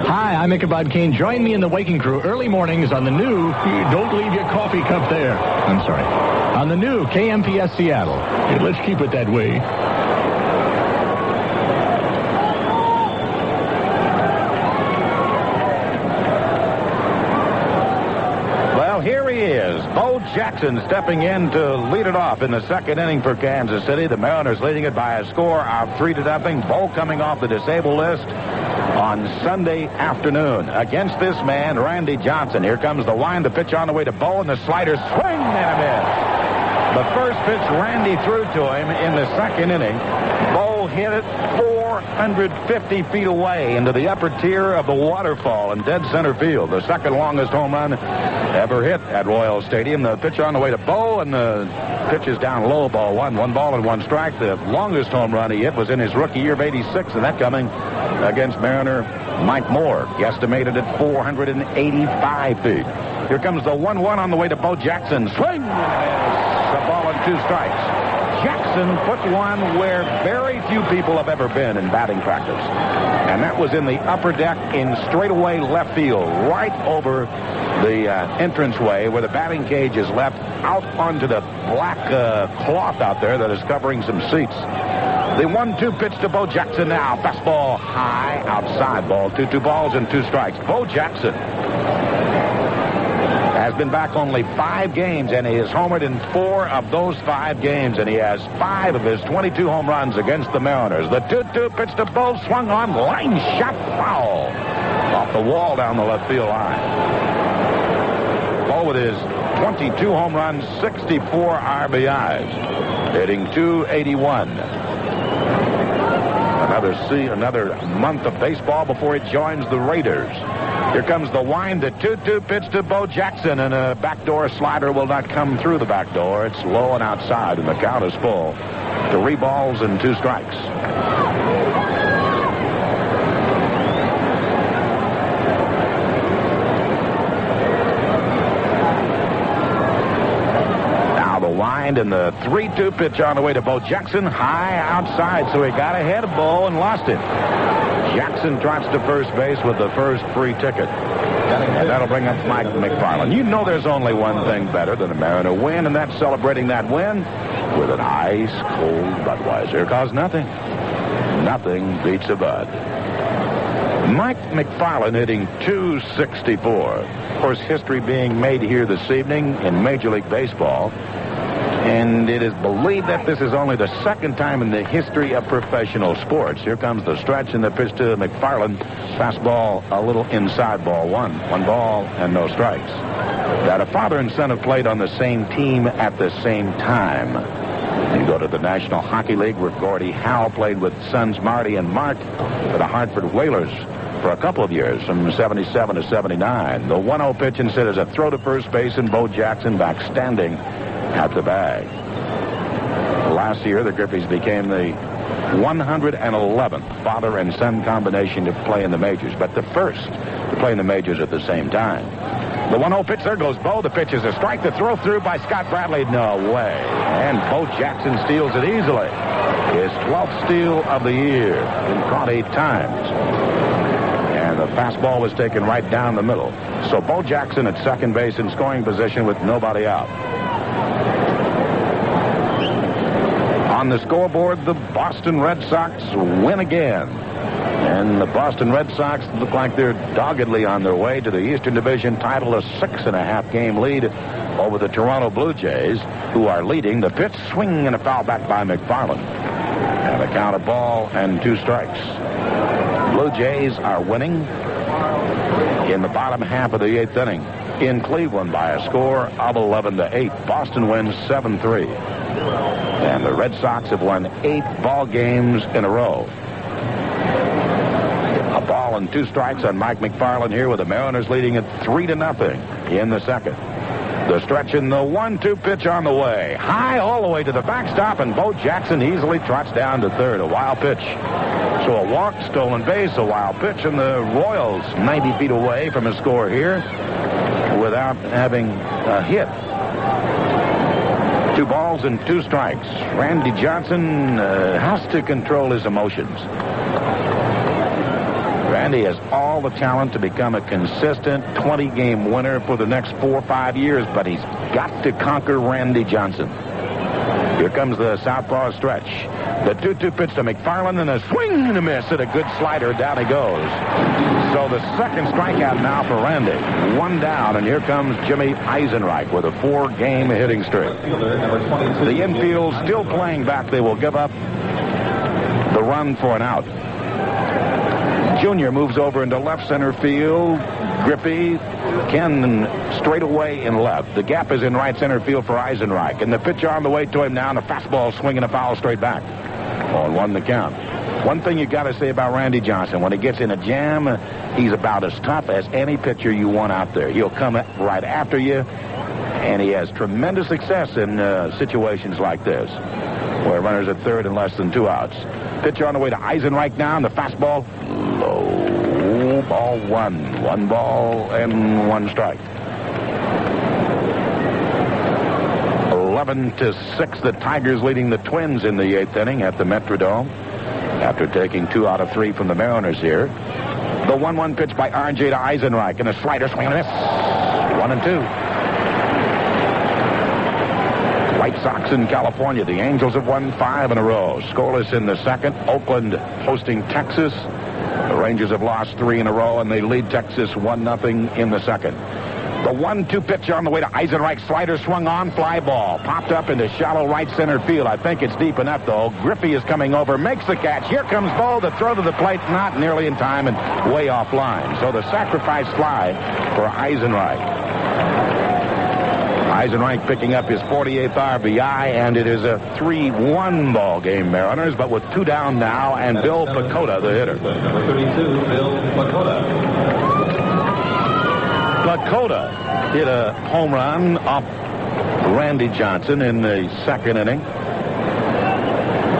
Speaker 13: Hi, I'm Ichabod Kane. Join me in the waking crew early mornings on the new... Don't leave your coffee cup there. I'm sorry. On the new KMPS Seattle. Hey, let's keep it that way.
Speaker 5: Here he is, Bo Jackson stepping in to lead it off in the second inning for Kansas City. The Mariners leading it by a score of 3-0. Bo coming off the disabled list on Sunday afternoon. Against this man, Randy Johnson. Here comes the wind, the pitch on the way to Bo, and the slider swing and a miss. The first pitch Randy threw to him in the second inning. Bo hit it 4
Speaker 14: 450 feet away into the upper tier of the waterfall in dead center field. The second longest home run ever hit at Royal Stadium. The pitch on the way to Bo, and the pitch is down low, ball one. 1 ball and 1 strike. The longest home run he hit was in his rookie year of '86, and that coming against Mariner Mike Moore. He estimated at 485 feet. Here comes the 1-1 on the way to Bo Jackson. Swing! A ball and 2 strikes. Jackson put one where very few people have ever been in batting practice. And that was in the upper deck in straightaway left field, right over the entranceway where the batting cage is left, out onto the black cloth out there that is covering some seats. The 1-2 pitch to Bo Jackson now. Fastball high, outside ball. 2 balls and 2 strikes. Bo Jackson has been back only 5 games, and he has homered in 4 of those 5 games, and he has 5 of his 22 home runs against the Mariners. The 2-2 pitch to Bo, swung on, line shot, foul. Off the wall down the left field line. Bo with his 22 home runs, 64 RBIs, hitting .281. Another month of baseball before he joins the Raiders. Here comes the wind, the 2-2 pitch to Bo Jackson, and a backdoor slider will not come through the back door. It's low and outside, and the count is full. 3 balls and 2 strikes. And the 3-2 pitch on the way to Bo Jackson, high outside, so he got ahead of Bo and lost it. Jackson trots to first base with the first free ticket. And that'll bring up Mike McFarland. You know there's only one thing better than a Mariner win, and that's celebrating that win with an ice-cold Budweiser, because nothing beats a Bud. Mike McFarland hitting .264. Of course, history being made here this evening in Major League Baseball. And it is believed that this is only the second time in the history of professional sports. Here comes the stretch and the pitch to McFarland. Fastball a little inside, ball 1. 1 ball and no strikes. That a father and son have played on the same team at the same time. You go to the National Hockey League where Gordie Howe played with sons Marty and Mark for the Hartford Whalers for a couple of years, from 77 to 79. The 1-0 pitch instead is a throw to first base, and Bo Jackson back standing at the bag. Last year, the Griffeys became the 111th father and son combination to play in the majors, but the first to play in the majors at the same time. The 1-0 pitch, there goes Bo. The pitch is a strike. The throw through by Scott Bradley. No way. And Bo Jackson steals it easily. His 12th steal of the year. Been caught 8 times. And the fastball was taken right down the middle. So Bo Jackson at second base in scoring position with nobody out. On the scoreboard, the Boston Red Sox win again. And the Boston Red Sox look like they're doggedly on their way to the Eastern Division title, a 6.5-game lead over the Toronto Blue Jays, who are leading. The pitch, swing and a foul back by McFarland. And a count of ball and 2 strikes. Blue Jays are winning in the bottom half of the 8th inning in Cleveland by a score of 11-8. Boston wins 7-3. And the Red Sox have won 8 ball games in a row. A ball and 2 strikes on Mike McFarland here, with the Mariners leading at 3-0 in the second. The stretch in the 1-2 pitch on the way. High all the way to the backstop, and Bo Jackson easily trots down to third. A wild pitch. So a walk, stolen base, a wild pitch, and the Royals 90 feet away from a score here without having a hit. 2 balls and 2 strikes. Randy Johnson has to control his emotions. Randy has all the talent to become a consistent 20-game winner for the next 4 or 5 years, but he's got to conquer Randy Johnson. Here comes the southpaw stretch. The 2-2 pitch to McFarland, and a swing and a miss, and a good slider. Down he goes. So the second strikeout now for Randy. 1 down, and here comes Jimmy Eisenreich with a 4-game hitting streak. The infield still playing back. They will give up the run for an out. Junior moves over into left center field. Griffey, Ken straight away in left. The gap is in right center field for Eisenreich. And the pitch on the way to him now, and a fastball swinging a foul straight back. 0-1 the count. One thing you got to say about Randy Johnson, when he gets in a jam, he's about as tough as any pitcher you want out there. He'll come right after you, and he has tremendous success in situations like this, where runners at third and less than 2 outs. Pitcher on the way to Eisenreich now, and the fastball, low, ball 1. 1 ball and 1 strike. 11-6, the Tigers leading the Twins in the 8th inning at the Metrodome, after taking 2 out of 3 from the Mariners here. The 1-1 pitch by R.J. to Eisenreich, and a slider swing and a miss. 1-2. White Sox in California. The Angels have won 5 in a row. Scoreless in the second. Oakland hosting Texas. The Rangers have lost 3 in a row, and they lead Texas 1-0 in the second. The 1-2 pitch on the way to Eisenreich. Slider swung on, fly ball. Popped up into shallow right center field. I think it's deep enough, though. Griffey is coming over, makes the catch. Here comes Bo. The throw to the plate, not nearly in time and way offline. So the sacrifice fly for Eisenreich. Eisenreich picking up his 48th RBI, and it is a 3-1 ball game, Mariners, but with 2 down now, and Bill Pacoda, the hitter.
Speaker 10: Number 32, Bill Pacoda.
Speaker 14: Pacoda hit a home run off Randy Johnson in the second inning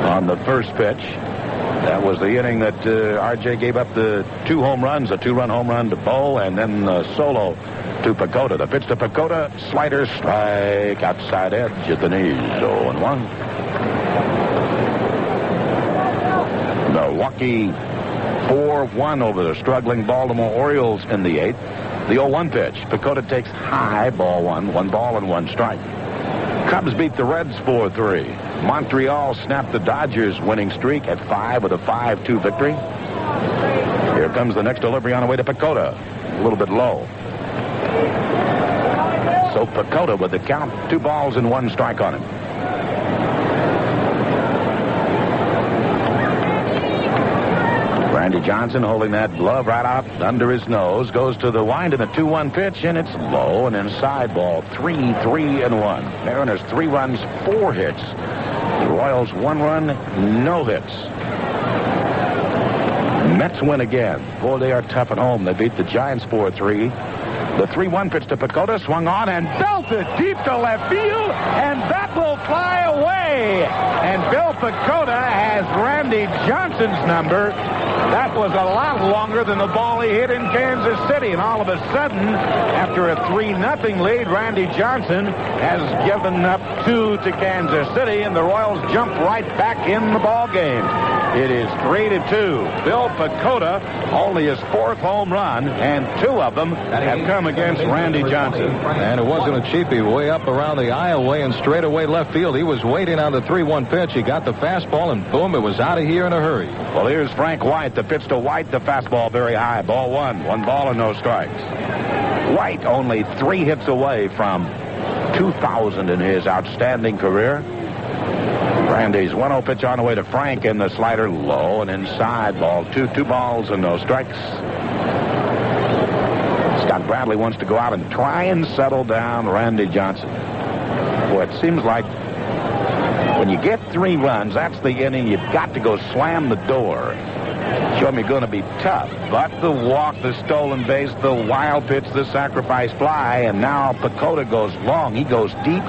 Speaker 14: on the first pitch. That was the inning that R.J. gave up the 2 home runs, a 2-run home run to Bo, and then the solo to Pacoda. The pitch to Pacoda, slider, strike, outside edge at the knees, 0-1. Milwaukee 4-1 over the struggling Baltimore Orioles in the 8th. The 0-1 pitch. Pacoda takes high, ball 1. 1 ball and 1 strike. Cubs beat the Reds 4-3. Montreal snapped the Dodgers' winning streak at 5 with a 5-2 victory. Here comes the next delivery on the way to Pacoda. A little bit low. So Pacoda with the count, 2 balls and 1 strike on him. Randy Johnson holding that glove right out under his nose, goes to the wind in a 2-1 pitch, and it's low and inside ball. 3-3-1. Mariners 3 runs, 4 hits. The Royals 1 run, no hits. Mets win again. Boy, they are tough at home. They beat the Giants 4-3. The 3-1 pitch to Pacoda, swung on and belted deep to left field, and that will fly away. And Bill Pacoda has Randy Johnson's number. That was a lot longer than the ball he hit in Kansas City. And all of a sudden, after a 3-0 lead, Randy Johnson has given up 2 to Kansas City, and the Royals jump right back in the ball game. It is 3-2. Bill Pacoda, only his 4th home run, and 2 of them have come against Randy Johnson.
Speaker 10: And it wasn't a cheapie. Way up around the aisleway and straight away left field. He was waiting on the 3-1 pitch. He got the fastball, and boom, it was out of here in a hurry.
Speaker 14: Well, here's Frank White. The pitch to White, the fastball very high. Ball 1. 1 ball and no strikes. White only 3 hits away from 2,000 in his outstanding career. Randy's 1-0 pitch on the way to Frank, and the slider low and inside ball 2. 2 balls and no strikes. Scott Bradley wants to go out and try and settle down Randy Johnson. Well, it seems like when you get 3 runs, that's the inning. You've got to go slam the door. Show him you're going to be tough. But the walk, the stolen base, the wild pitch, the sacrifice fly, and now Pacoda goes long. He goes deep,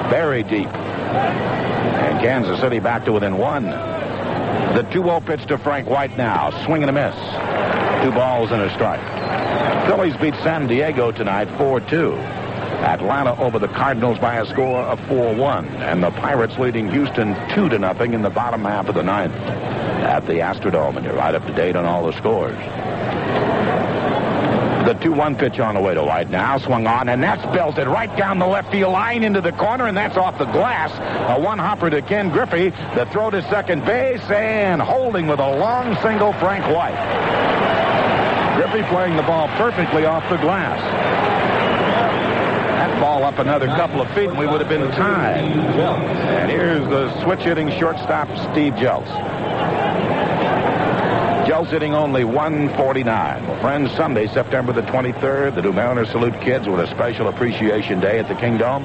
Speaker 14: very deep. And Kansas City back to within 1. The 2-0 pitch to Frank White now. Swing and a miss. 2 balls and a strike. Phillies beat San Diego tonight 4-2. Atlanta over the Cardinals by a score of 4-1. And the Pirates leading Houston 2-0 in the bottom half of the 9th at the Astrodome. And you're right up to date on all the scores. The 2-1 pitch on the way to White now. Swung on, and that's belted right down the left field line into the corner, and that's off the glass. A 1-hopper to Ken Griffey. The throw to second base, and holding with a long single, Frank White. Griffey playing the ball perfectly off the glass. That ball up another couple of feet, and we would have been tied. And here's the switch-hitting shortstop, Steve Jeltz. Jeltz hitting only 149. Well, friends, Sunday, September the 23rd, the New Mariners salute kids with a special appreciation day at the Kingdome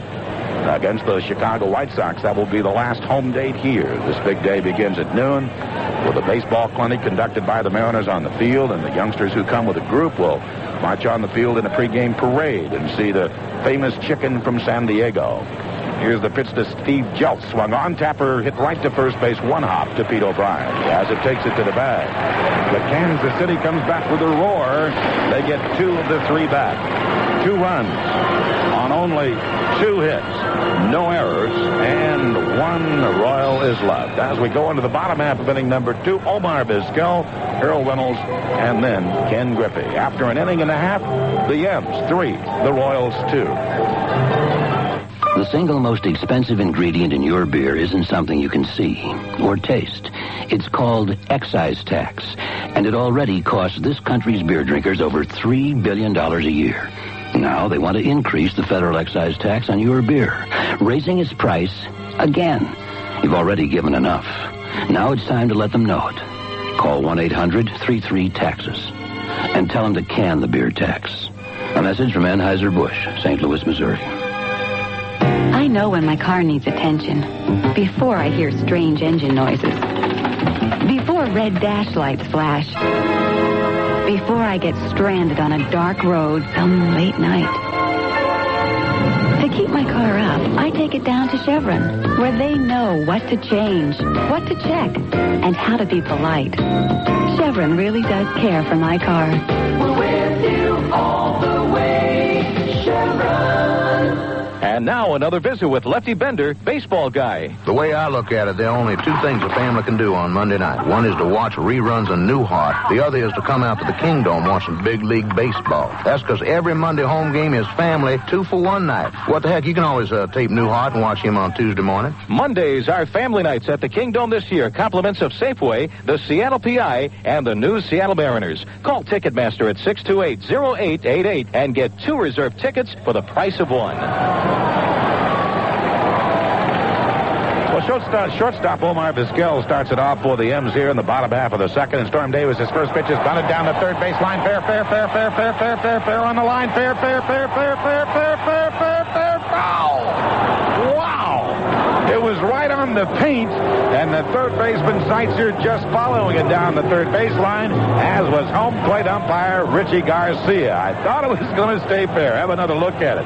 Speaker 14: against the Chicago White Sox. That will be the last home date here. This big day begins at noon with a baseball clinic conducted by the Mariners on the field, and the youngsters who come with a group will march on the field in a pregame parade and see the famous chicken from San Diego. Here's the pitch to Steve Jeltz. Swung on. Tapper hit right to first base. One hop to Pete O'Brien as it takes it to the bag. But Kansas City comes back with a roar. They get 2 of the 3 back. 2 runs on only 2 hits. No errors. And 1 Royal is left. As we go into the bottom half of inning number 2, Omar Vizquel, Harold Reynolds, and then Ken Griffey. After an inning and a half, the M's 3, the Royals 2.
Speaker 15: The single most expensive ingredient in your beer isn't something you can see or taste. It's called excise tax, and it already costs this country's beer drinkers over $3 billion a year. Now they want to increase the federal excise tax on your beer, raising its price again. You've already given enough. Now it's time to let them know it. Call 1-800-33-TAXES and tell them to can the beer tax. A message from Anheuser-Busch, St. Louis, Missouri.
Speaker 16: I know when my car needs attention. Before I hear strange engine noises. Before red dash lights flash. Before I get stranded on a dark road some late night. To keep my car up, I take it down to Chevron, where they know what to change, what to check, and how to be polite. Chevron really does care for my car.
Speaker 17: We're with you all the way, Chevron.
Speaker 10: And now another visit with Lefty Bender, baseball guy.
Speaker 18: The way I look at it, there are only 2 things a family can do on Monday night. One is to watch reruns of Newhart. The other is to come out to the Kingdome and watch some big league baseball. That's because every Monday home game is family 2 for 1 night. What the heck, you can always tape Newhart and watch him on Tuesday morning.
Speaker 10: Mondays are family nights at the Kingdome this year. Compliments of Safeway, the Seattle PI, and the new Seattle Mariners. Call Ticketmaster at 628-0888 and get 2 reserved tickets for the price of 1.
Speaker 14: Well, shortstop Omar Vizquel starts it off for the M's here in the bottom half of the second. And Storm Davis, his first pitch is bunted down the third base line. Fair on the line. Fair, foul. Wow. It was right on the paint, and the third baseman Seitzer just following it down the third baseline, as was home plate umpire Richie Garcia. I thought it was going to stay fair. Have another look at it.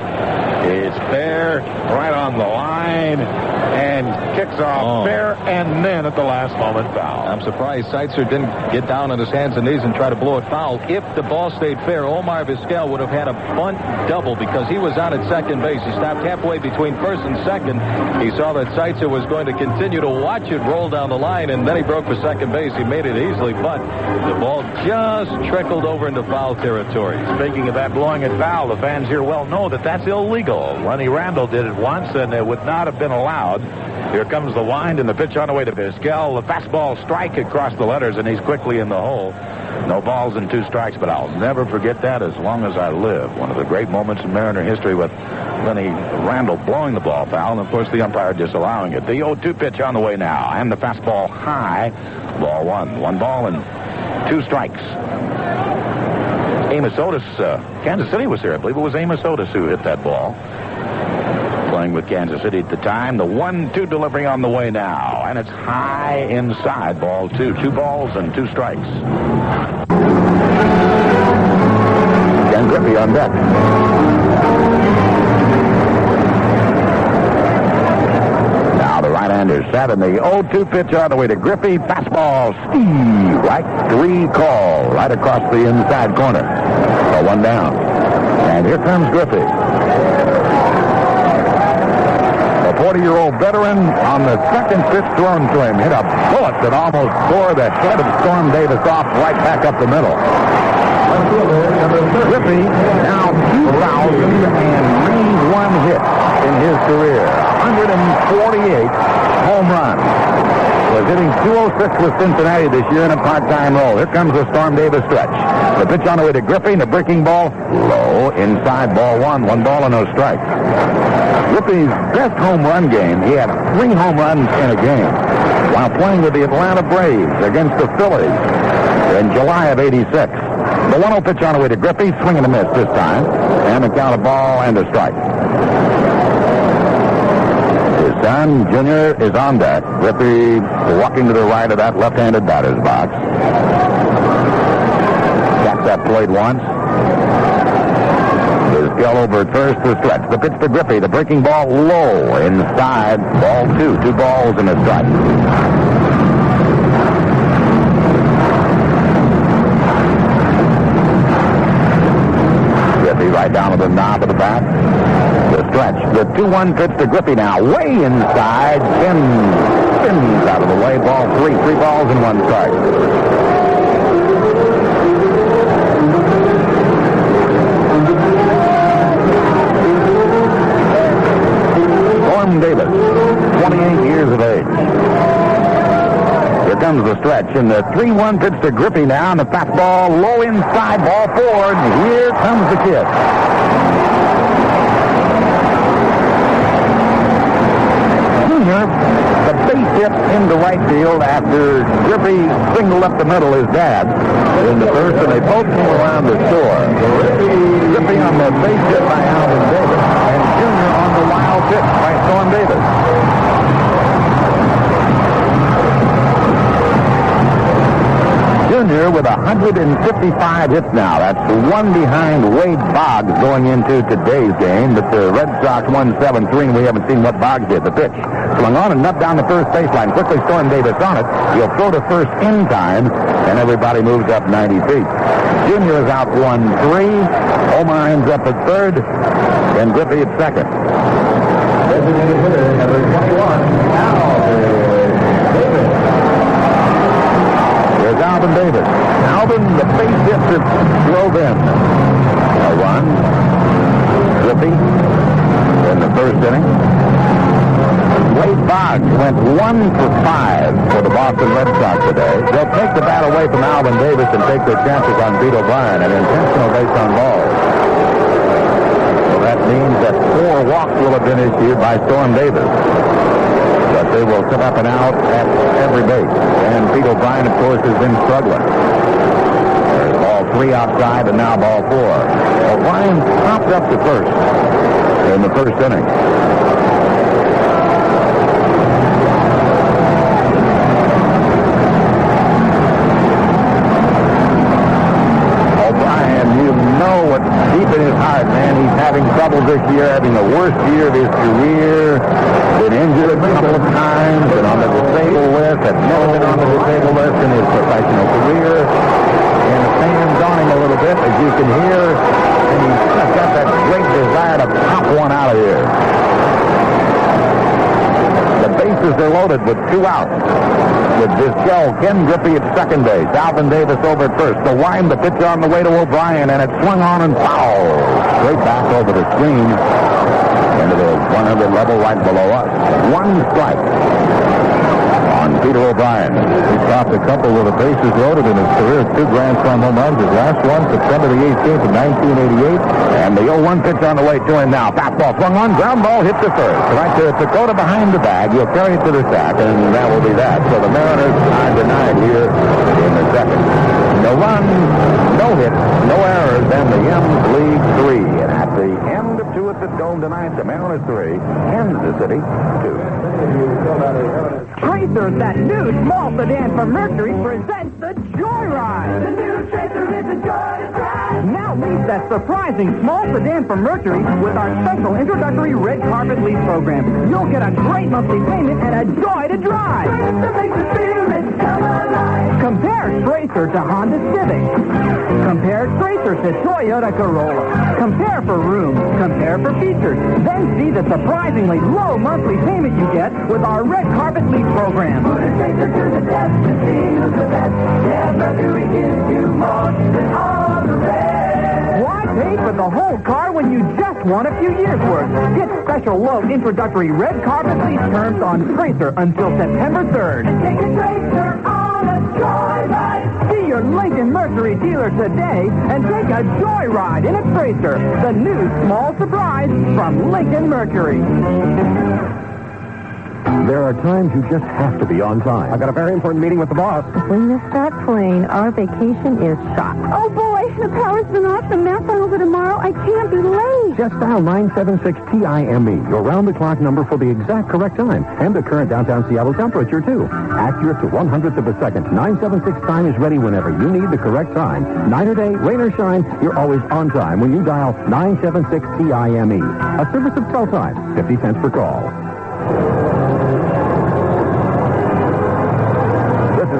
Speaker 14: It's fair, right on the line, and kicks off fair, and then at the last moment, foul.
Speaker 10: I'm surprised Seitzer didn't get down on his hands and knees and try to blow it foul. If the ball stayed fair, Omar Vizquel would have had a bunt double because he was out at second base. He stopped halfway between first and second. He saw that Seitzer was going to continue to watch it roll down the line, and then he broke for second base. He made it easily, but the ball just trickled over into foul territory.
Speaker 14: Speaking of that blowing it foul, the fans here well know that that's illegal. Lenny Randall did it once, and it would not have been allowed. Here comes the wind, and the pitch on the way to Vizquel. The fastball strike across the letters, and he's quickly in the hole. No balls and 2 strikes, but I'll never forget that as long as I live. One of the great moments in Mariner history with Lenny Randall blowing the ball foul, and of course the umpire disallowing it. The 0-2 pitch on the way now, and the fastball high. Ball 1. 1 ball and 2 strikes. Amos Otis, Kansas City was here. I believe it was Amos Otis who hit that ball. Playing with Kansas City at the time. The 1-2 delivery on the way now. And it's high inside, ball 2. 2 balls and 2 strikes.
Speaker 5: Ken Griffey on deck. Now the right-hander set, and the 0-2 pitch on the way to Griffey. Fastball, Steve, right 3 call, right across the inside corner. So 1 down. And here comes Griffey. 40-year-old veteran on the second pitch thrown to him. Hit a bullet that almost tore the head of Storm Davis off right back up the middle. Griffey now 2,001 hits in his career. 148 home runs. Was hitting 206 with Cincinnati this year in a part-time role. Here comes the Storm Davis stretch. The pitch on the way to Griffey, and the breaking ball low inside, ball 1. 1 ball and no strikes. Griffey's best home run game, he had 3 home runs in a game while playing with the Atlanta Braves against the Phillies in July of '86. The 1-0 pitch on the way to Griffey, swing and a miss this time, and the count of ball and a strike. His done. Junior is on deck. Griffey walking to the right of that left-handed batter's box. Got that plate once. His skill over at first to stretch. The pitch to Griffey. The breaking ball low inside. Ball 2. 2 balls and a strike. Griffey right down to the knob of the bat. The stretch. The 2-1 pitch to Griffey now. Way inside. Spins out of the way. Ball 3. 3 balls and 1 strike. Davis, 28 years of age. Here comes the stretch, and the 3-1 pitch to Griffey now, and the fastball low inside, ball 4, and here comes the kid. Junior, the base hit into right field after Griffey singled up the middle, his dad, in the first, and they both came around the score. Griffey on the base hit by Alvin Davis, and Junior on the wild pitch by Storm Davis. Junior with 155 hits now. That's 1 behind Wade Boggs going into today's game. But the Red Sox won 7-3, and we haven't seen what Boggs did. The pitch swung on and up down the first baseline. Quickly Storm Davis on it. He'll throw to first in time, and everybody moves up 90 feet. Junior is out 1-3. Omar ends up at third, and Griffey at second. Designated hitter, number 21, Davis. There's Alvin Davis. Alvin, the base hit that drove in. A run. Griffey in the first inning. Wade Boggs went 1 for 5 for the Boston Red Sox today. They'll take the bat away from Alvin Davis and take their chances on Pete O'Brien, an intentional base on balls. So that means that 4 walks will have been issued by Storm Davis. But they will set up and out at every base. And Pete O'Brien, of course, has been struggling. There's ball 3 outside and now ball 4. O'Brien popped up to first in the first inning. Deep in his heart, man, he's having trouble this year, having the worst year of his career, been injured a couple of times, been on the disabled list, had never been on the disabled list in his professional career, and the fans on him a little bit, as you can hear, and he's just got that great desire to pop one out of here. The bases are loaded with 2 outs. With Vizquel, Ken Griffey at second base. Alvin Davis over at first. The wind, the pitch on the way to O'Brien, and it swung on and foul. Straight back over the screen into the 100 level right below us. 1 strike on Peter O'Brien. He stopped a couple of the bases loaded in his career. 2 grand slam home runs. His last one, September the 18th of 1988. And the 0-1 pitch on the way to him now. Fastball swung on, ground ball hit to first. Right to Dakota behind the bag. He'll carry it to the sack, and that will be that. So the Mariners are denied here in the second. No run, no hit, no errors, and the M's lead 3. And at the end of 2 at the Dome tonight, the Mariners 3, Kansas City 2.
Speaker 19: Tracer, that new small sedan from Mercury, presents the Joyride.
Speaker 17: The new Tracer is a joyride.
Speaker 19: Now lease that surprising small sedan from Mercury with our special introductory red carpet lease program. You'll get a great monthly payment and a joy to drive.
Speaker 17: Tracer makes the spirit come alive.
Speaker 19: Compare Tracer to Honda Civic. Compare Tracer to Toyota Corolla. Compare for room. Compare for features. Then see the surprisingly low monthly payment you get with our red carpet lease program.
Speaker 17: Put a Tracer to the test to see who's the best. Yeah, Mercury gives you more than all the rest.
Speaker 19: Why pay for the whole car when you just want a few years' worth? Get special low introductory red carpet lease terms on Tracer until September 3rd.
Speaker 17: And take a Tracer on a joyride.
Speaker 19: See your Lincoln Mercury dealer today and take a joyride in a Tracer, the new small surprise from Lincoln Mercury.
Speaker 8: There are times you just have to be on time.
Speaker 5: I've got a very important meeting with the boss.
Speaker 20: When you start playing, our vacation is shot.
Speaker 21: Oh, boy,
Speaker 20: The power's been off. The math on over tomorrow. I can't be late.
Speaker 8: Just dial 976-TIME, your round-the-clock number for the exact correct time and the current downtown Seattle temperature, too. Accurate to 100th of a second. 976-TIME is ready whenever you need the correct time. Night or day, rain or shine, you're always on time when you dial 976-TIME. A service of tell time, 50 cents per call.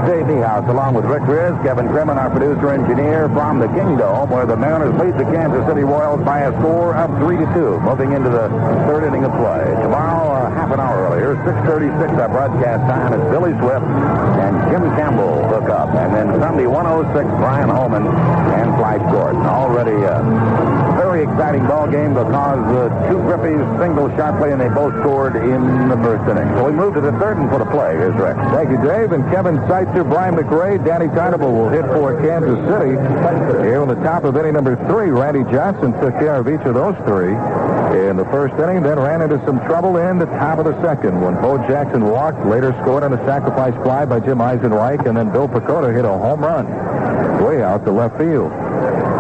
Speaker 5: Dave Niehaus, along with Rick Riz, Kevin Kremen, our producer-engineer, from the Kingdome, where the Mariners lead the Kansas City Royals by a score of 3-2, moving into the third inning of play. Tomorrow, half an hour earlier, 6:36, our broadcast time, is Billy Swift and Jim Campbell hook up. And then Sunday, 1:06, Brian Holman and Flash Gordon. Already a very exciting ball game because the two Griffeys singled sharply, and they both scored in the first inning. So we move to the third and put a play. Here's Rick.
Speaker 3: Thank you, Dave. And Kevin Seitzer, Brian McRae, Danny Tartabull will hit for Kansas City. Here on the top of inning number 3, Randy Johnson took care of each of those three in the first inning, then ran into some trouble in the top of the second when Bo Jackson walked, later scored on a sacrifice fly by Jim Eisenreich, and then Bill Picotta hit a home run way out to left field.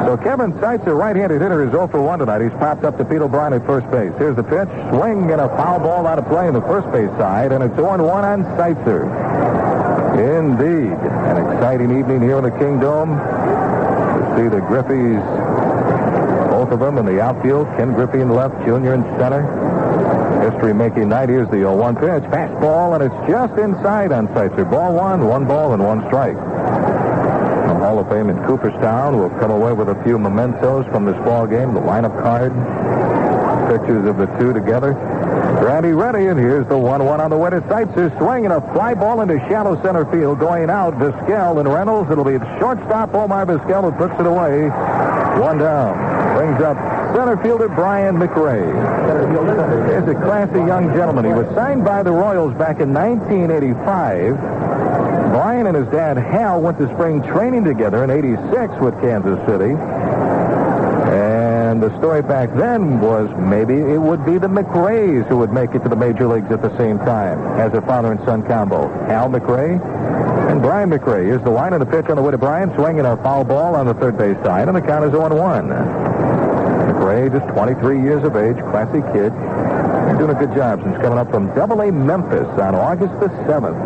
Speaker 3: So Kevin Seitzer, right-handed hitter, is 0 for 1 tonight. He's popped up to Pete O'Brien at first base. Here's the pitch. Swing and a foul ball out of play in the first base side, and it's 0-1 on Seitzer. Indeed. An exciting evening here in the Kingdome to see the Griffeys, both of them in the outfield. Ken Griffey in left, Jr. in center. History-making night. Here's the 0-1 pitch. Fastball, and it's just inside on Seitzer. Ball 1 ball and 1 strike. From Hall of Fame in Cooperstown, we'll come away with a few mementos from this ball game. The lineup card, pictures of the two together. Randy ready, and here's the 1-1 on the way to Seitzer. Swinging a fly ball into shallow center field. Going out, Vizquel and Reynolds. It'll be the shortstop, Omar Vizquel, who puts it away. 1 down. Brings up center fielder Brian McRae. Here's a classy young gentleman. He was signed by the Royals back in 1985. Brian and his dad, Hal, went to spring training together in 86 with Kansas City. And the story back then was maybe it would be the McRaes who would make it to the major leagues at the same time as a father and son combo. Hal McRae and Brian McRae. Here's the line of the pitch on the way to Brian, swinging a foul ball on the third base side, and the count is 0-1. McRae, just 23 years of age, classy kid. He's doing a good job since coming up from Double-A Memphis on August the 7th.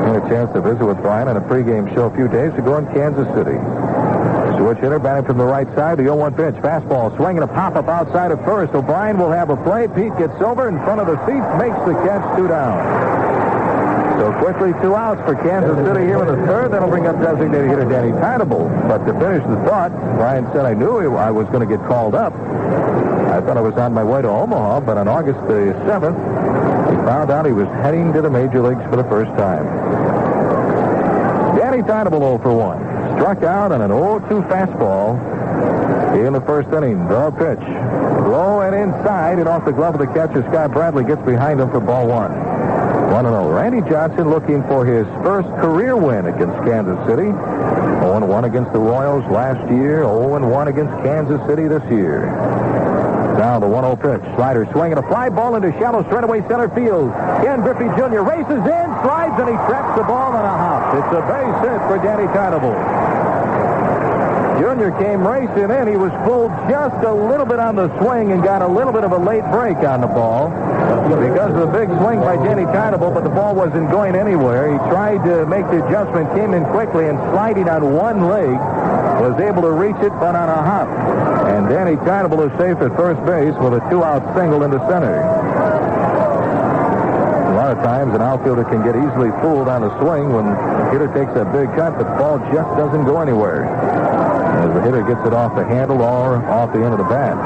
Speaker 3: Had a chance to visit with Brian on a pregame show a few days ago in Kansas City. Switch hitter batting from the right side. The 0-1 pitch. Fastball swinging a pop-up outside of first. O'Brien will have a play. Pete gets over in front of the seat. Makes the catch. 2 down. So quickly 2 outs for Kansas City here in the third. That'll bring up designated hitter Danny Tartabull. But to finish the thought, Brian said, I knew I was going to get called up. I thought I was on my way to Omaha, but on August the 7th, he found out he was heading to the major leagues for the first time. Danny Tartabull 0 for 1. Struck out on an 0-2 fastball in the first inning. The pitch. Low and inside, and off the glove of the catcher. Scott Bradley gets behind him for ball 1. 1-0. Randy Johnson looking for his first career win against Kansas City. 0-1 against the Royals last year. 0-1 against Kansas City this year. Now the 1-0 pitch. Slider swinging a fly ball into shallow straightaway center field. Ken Griffey Jr. races in, slides, and he traps the ball on a hop. It's a base hit for Danny Tartabull. Jr. came racing in. He was fooled just a little bit on the swing and got a little bit of a late break on the ball because of the big swing by Danny Tartabull, but the ball wasn't going anywhere. He tried to make the adjustment, came in quickly, and sliding on one leg, was able to reach it, but on a hop. And Danny Tartabull is safe at first base with a 2-out single into center. A lot of times an outfielder can get easily fooled on a swing when the hitter takes a big cut, but the ball just doesn't go anywhere as the hitter gets it off the handle or off the end of the bat.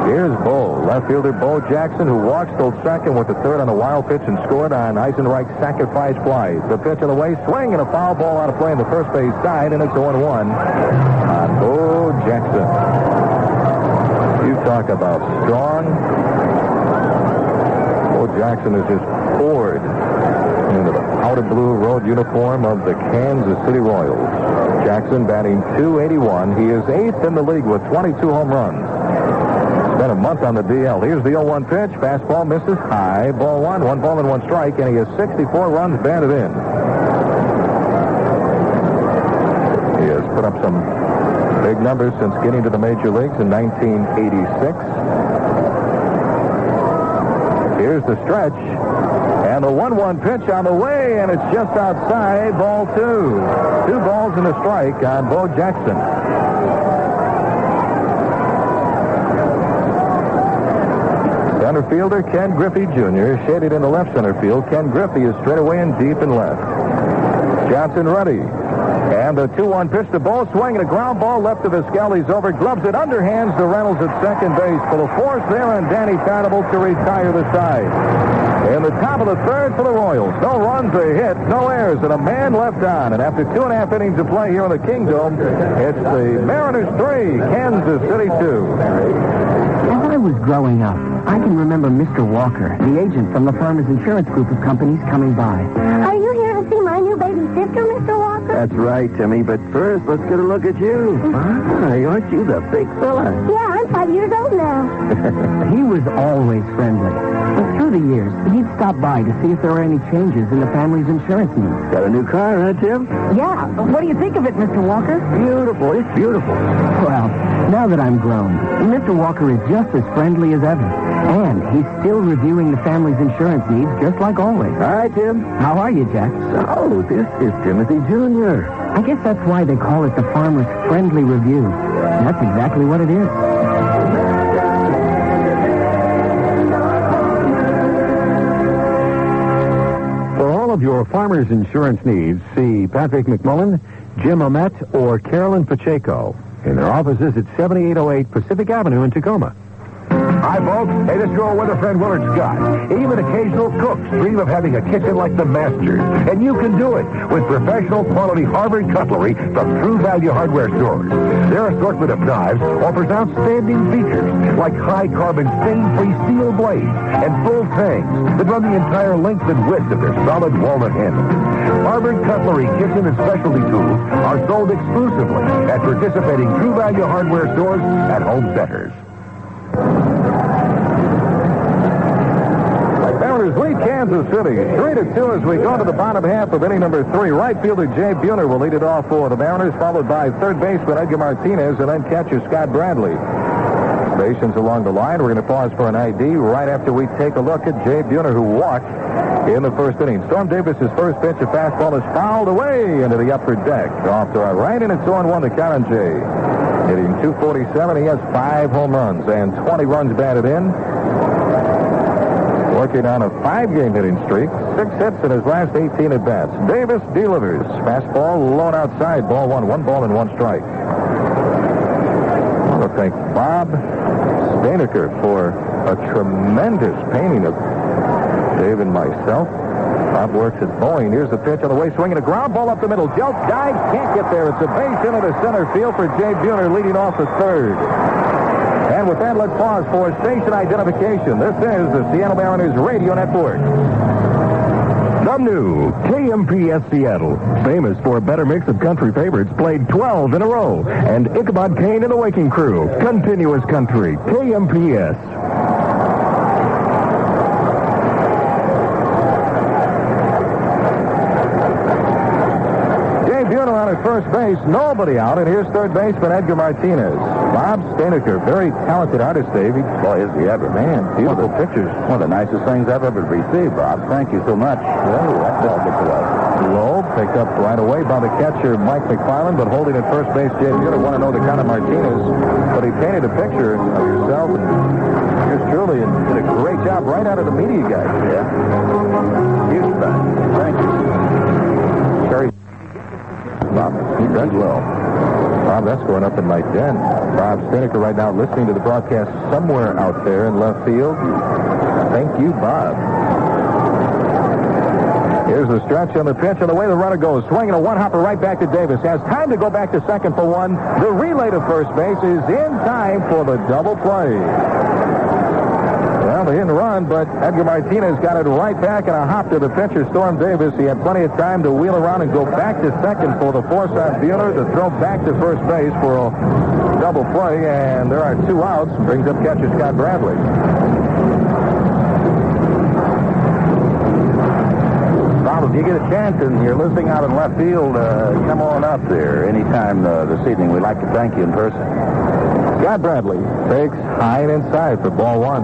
Speaker 3: Here's Bo, left fielder Bo Jackson, who walks till second with the third on a wild pitch and scored on Eisenreich's sacrifice fly. The pitch on the way, swing, and a foul ball out of play on the first base side, and it's 0-1 on Bo Jackson. You talk about strong. Bo Jackson is just poured into the powder blue road uniform of the Kansas City Royals. Jackson batting .281. He is 8th in the league with 22 home runs. Spent a month on the DL. Here's the 0-1 pitch. Fastball misses high. Ball 1. 1 ball and 1 strike, and he has 64 runs batted in. He has put up some
Speaker 5: Big numbers since getting to the major leagues in 1986. Here's the stretch. And the 1-1 pitch on the way, and it's just outside, ball 2. 2 balls and a strike on Bo Jackson. Center fielder Ken Griffey Jr. shaded in the left center field. Ken Griffey is straight away in deep and left. Johnson ready. And the 2-1 pitch to Bo, swinging a ground ball left to Vizquel. Over, gloves it, underhands to Reynolds at second base. For the force there on Danny Tartabull to retire the side. In the top of the third for the Royals. No runs, a hit, no errors, and a man left on. And after 2.5 innings of play here in the Kingdome, it's the Mariners 3, Kansas City 2.
Speaker 21: As I was growing up, I can remember Mr. Walker, the agent from the Farmers Insurance Group of companies, coming by.
Speaker 20: Are you here to see my new baby sister, Mr. Walker?
Speaker 22: That's right, Timmy, but first, let's get a look at you. Aren't you the big fella?
Speaker 20: Yeah, I'm 5 years old now.
Speaker 21: He was always friendly. But through the years, he'd stop by to see if there were any changes in the family's insurance needs.
Speaker 22: Got a new car, huh, Tim?
Speaker 21: Yeah. What do you think of it, Mr. Walker?
Speaker 22: Beautiful. It's beautiful.
Speaker 21: Well, now that I'm grown, Mr. Walker is just as friendly as ever. And he's still reviewing the family's insurance needs just like always.
Speaker 22: Hi, Tim.
Speaker 21: How are you, Jack?
Speaker 22: So, this is Timothy Jr.
Speaker 21: I guess that's why they call it the Farmer's Friendly Review. That's exactly what it is.
Speaker 5: For all of your farmer's insurance needs, see Patrick McMullen, Jim Amet, or Carolyn Pacheco in their offices at 7808 Pacific Avenue in Tacoma.
Speaker 23: Hi, folks. Hey, this is your weather friend, Willard Scott. Even occasional cooks dream of having a kitchen like the Masters. And you can do it with professional quality Harvard cutlery from True Value Hardware stores. Their assortment of knives offers outstanding features like high-carbon stain-free steel blades and full tangs that run the entire length and width of their solid walnut handles. Harvard cutlery, kitchen, and specialty tools are sold exclusively at participating True Value Hardware stores at home centers.
Speaker 5: Mariners lead Kansas City 3-2 as we go to the bottom half of inning number 3. Right fielder Jay Buhner will lead it off for the Mariners, followed by third baseman Edgar Martinez, and then catcher Scott Bradley. Stations along the line. We're going to pause for an ID right after we take a look at Jay Buhner, who walked in the first inning. Storm Davis's first pitch, a fastball is fouled away into the upper deck. Off to our right, and it's 0-1 to count on Jay. Hitting .247, he has 5 home runs and 20 runs batted in. Working on a 5-game hitting streak. 6 hits in his last 18 at-bats. Davis delivers. Fastball low outside. Ball 1. 1 ball and 1 strike. I want to thank Bob Staniker for a tremendous painting of Dave and myself. Bob works at Boeing. Here's the pitch on the way. Swinging a ground ball up the middle. Joke dives. Can't get there. It's a base hit into center field for Jay Buhner, leading off the third. And with that, let's pause for station identification. This is the Seattle Mariners Radio Network.
Speaker 9: The new KMPS Seattle, famous for a better mix of country favorites, played 12 in a row. And Ichabod Kane and the Waking Crew, continuous country, KMPS.
Speaker 5: At first base, nobody out, and here's third baseman Edgar Martinez. Bob Staniker, very talented artist, Davey. Boy, is he ever. Man, beautiful pictures. One of the nicest things I've ever received, Bob. Thank you so much. Oh, that's all good to us. Low, picked up right away by the catcher, Mike McFarland, but holding at first base, Jay Buhner. Want to know the count of Martinez, but he painted a picture of yourself, and yours truly, and did a great job right out of the media guide. Yeah. Huge fan. Thank you. Terry. Bob, he does well. Bob, that's going up in my den. Bob Staniker right now listening to the broadcast somewhere out there in left field. Thank you, Bob. Here's the stretch on the pitch, and the way the runner goes. Swinging a one-hopper right back to Davis. Has time to go back to second for one. The relay to first base is in time for the double play. Well, the hit and run, but Edgar Martinez got it right back and a hop to the pitcher, Storm Davis. He had plenty of time to wheel around and go back to second for the force on Buhner to throw back to first base for a double play, and there are 2 outs. Brings up catcher Scott Bradley. Bob if you get a chance and you're listening out in left field, come on up there anytime this evening. We'd like to thank you in person.
Speaker 3: Scott Bradley takes high and inside for ball one.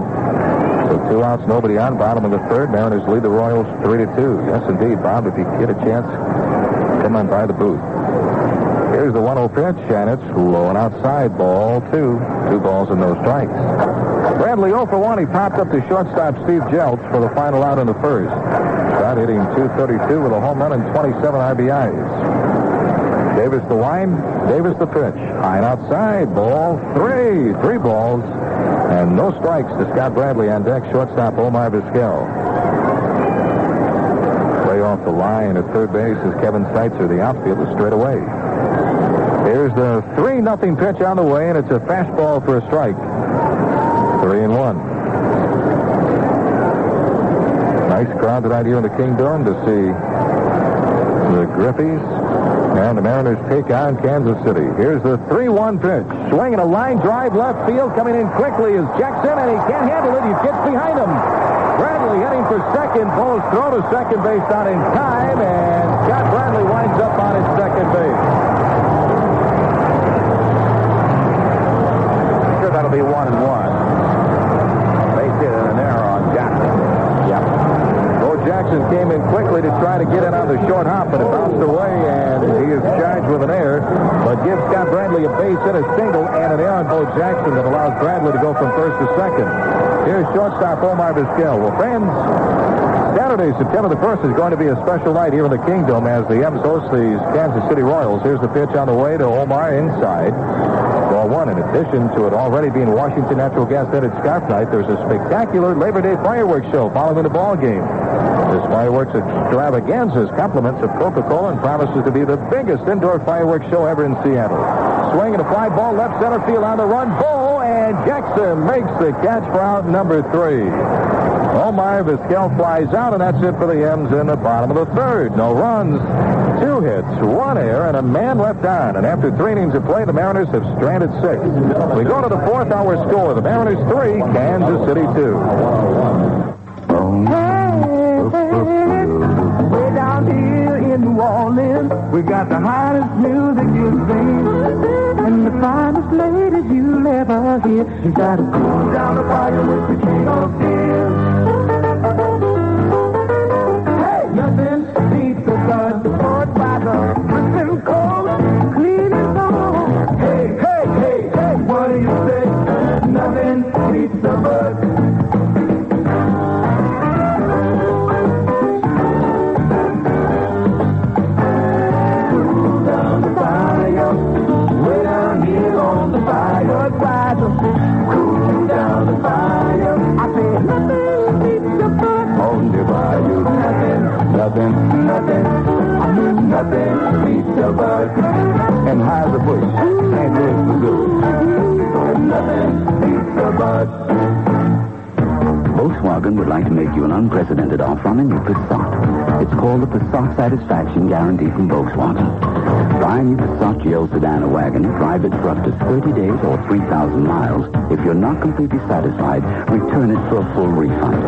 Speaker 3: So 2 outs, nobody on. Bottom of the third. Mariners lead the Royals 3-2. Yes, indeed, Bob. If you get a chance, come on by the booth. Here's the 1-0 pitch, and it's low and outside. Ball 2. 2 balls and no strikes. Bradley 0 for 1. He popped up to shortstop Steve Jeltz for the final out in the first. Scott hitting .232 with a home run and 27 RBIs. Davis the wind. Davis the pitch. High and outside. Ball 3. 3 balls. And no strikes to Scott Bradley on deck. Shortstop Omar Vizquel. Way off the line at third base is Kevin Seitzer. The outfielder straight away. Here's the 3-0 pitch on the way, and it's a fastball for a strike. 3-1. Nice crowd tonight here in the Kingdome to see the Griffeys. And the Mariners take on Kansas City. Here's the 3-1 pitch. Swinging a line drive left field. Coming in quickly is Jackson, and he can't handle it. He gets behind him. Bradley heading for second. Ball's throw to second base not in time, and Scott Bradley winds up on his second base.
Speaker 5: Sure, that'll be 1-1. Base hit and an error on Jackson.
Speaker 3: Yep. Bo Jackson came in quickly to try to get in on the short hop, but it bounced away, and he is charged with an error, but gives Scott Bradley a base hit, a single, and an error on Bo Jackson that allows Bradley to go from first to second. Here's shortstop Omar Vizquel. Well, friends, Saturday, September the 1st, is going to be a special night here in the Kingdome as the M's host the Kansas City Royals. Here's the pitch on the way to Omar inside. Ball one. In addition to it already being Washington Natural Gas Netted Scarf Night, there's a spectacular Labor Day fireworks show following the ball game. This fireworks extravaganza is compliments of Coca-Cola and promises to be the biggest indoor fireworks show ever in Seattle. Swing and a fly ball left center field on the run. Bo, and Jackson makes the catch for out number 3. Omar Vizquel flies out, and that's it for the M's in the bottom of the third. No runs, 2 hits, 1 error, and a man left on. And after 3 innings of play, the Mariners have stranded 6. We go to the 4th hour score. The Mariners 3, Kansas City 2.
Speaker 17: Way down here in New Orleans, we got the hottest music you've seen, and the finest ladies you'll ever hear. You gotta cool down the fire with the king of steel. Hey, nothing beats the blood poured by the crimson cold, clean and cold. Hey, hey, hey, hey, what do you say? Nothing beats the blood. Cool down the fire. I say nothing beats the blood. On the bayou. Nothing. I mean nothing beats the blood. And high the bush, St. Louis, Missouri. Nothing beats the blood.
Speaker 4: Volkswagen would like to make you an unprecedented offer on a new Passat. It's called the Passat Satisfaction Guarantee from Volkswagen. Buy a new Passat GL sedan or wagon, drive it for up to 30 days or 3,000 miles. If you're not completely satisfied, return it for a full refund.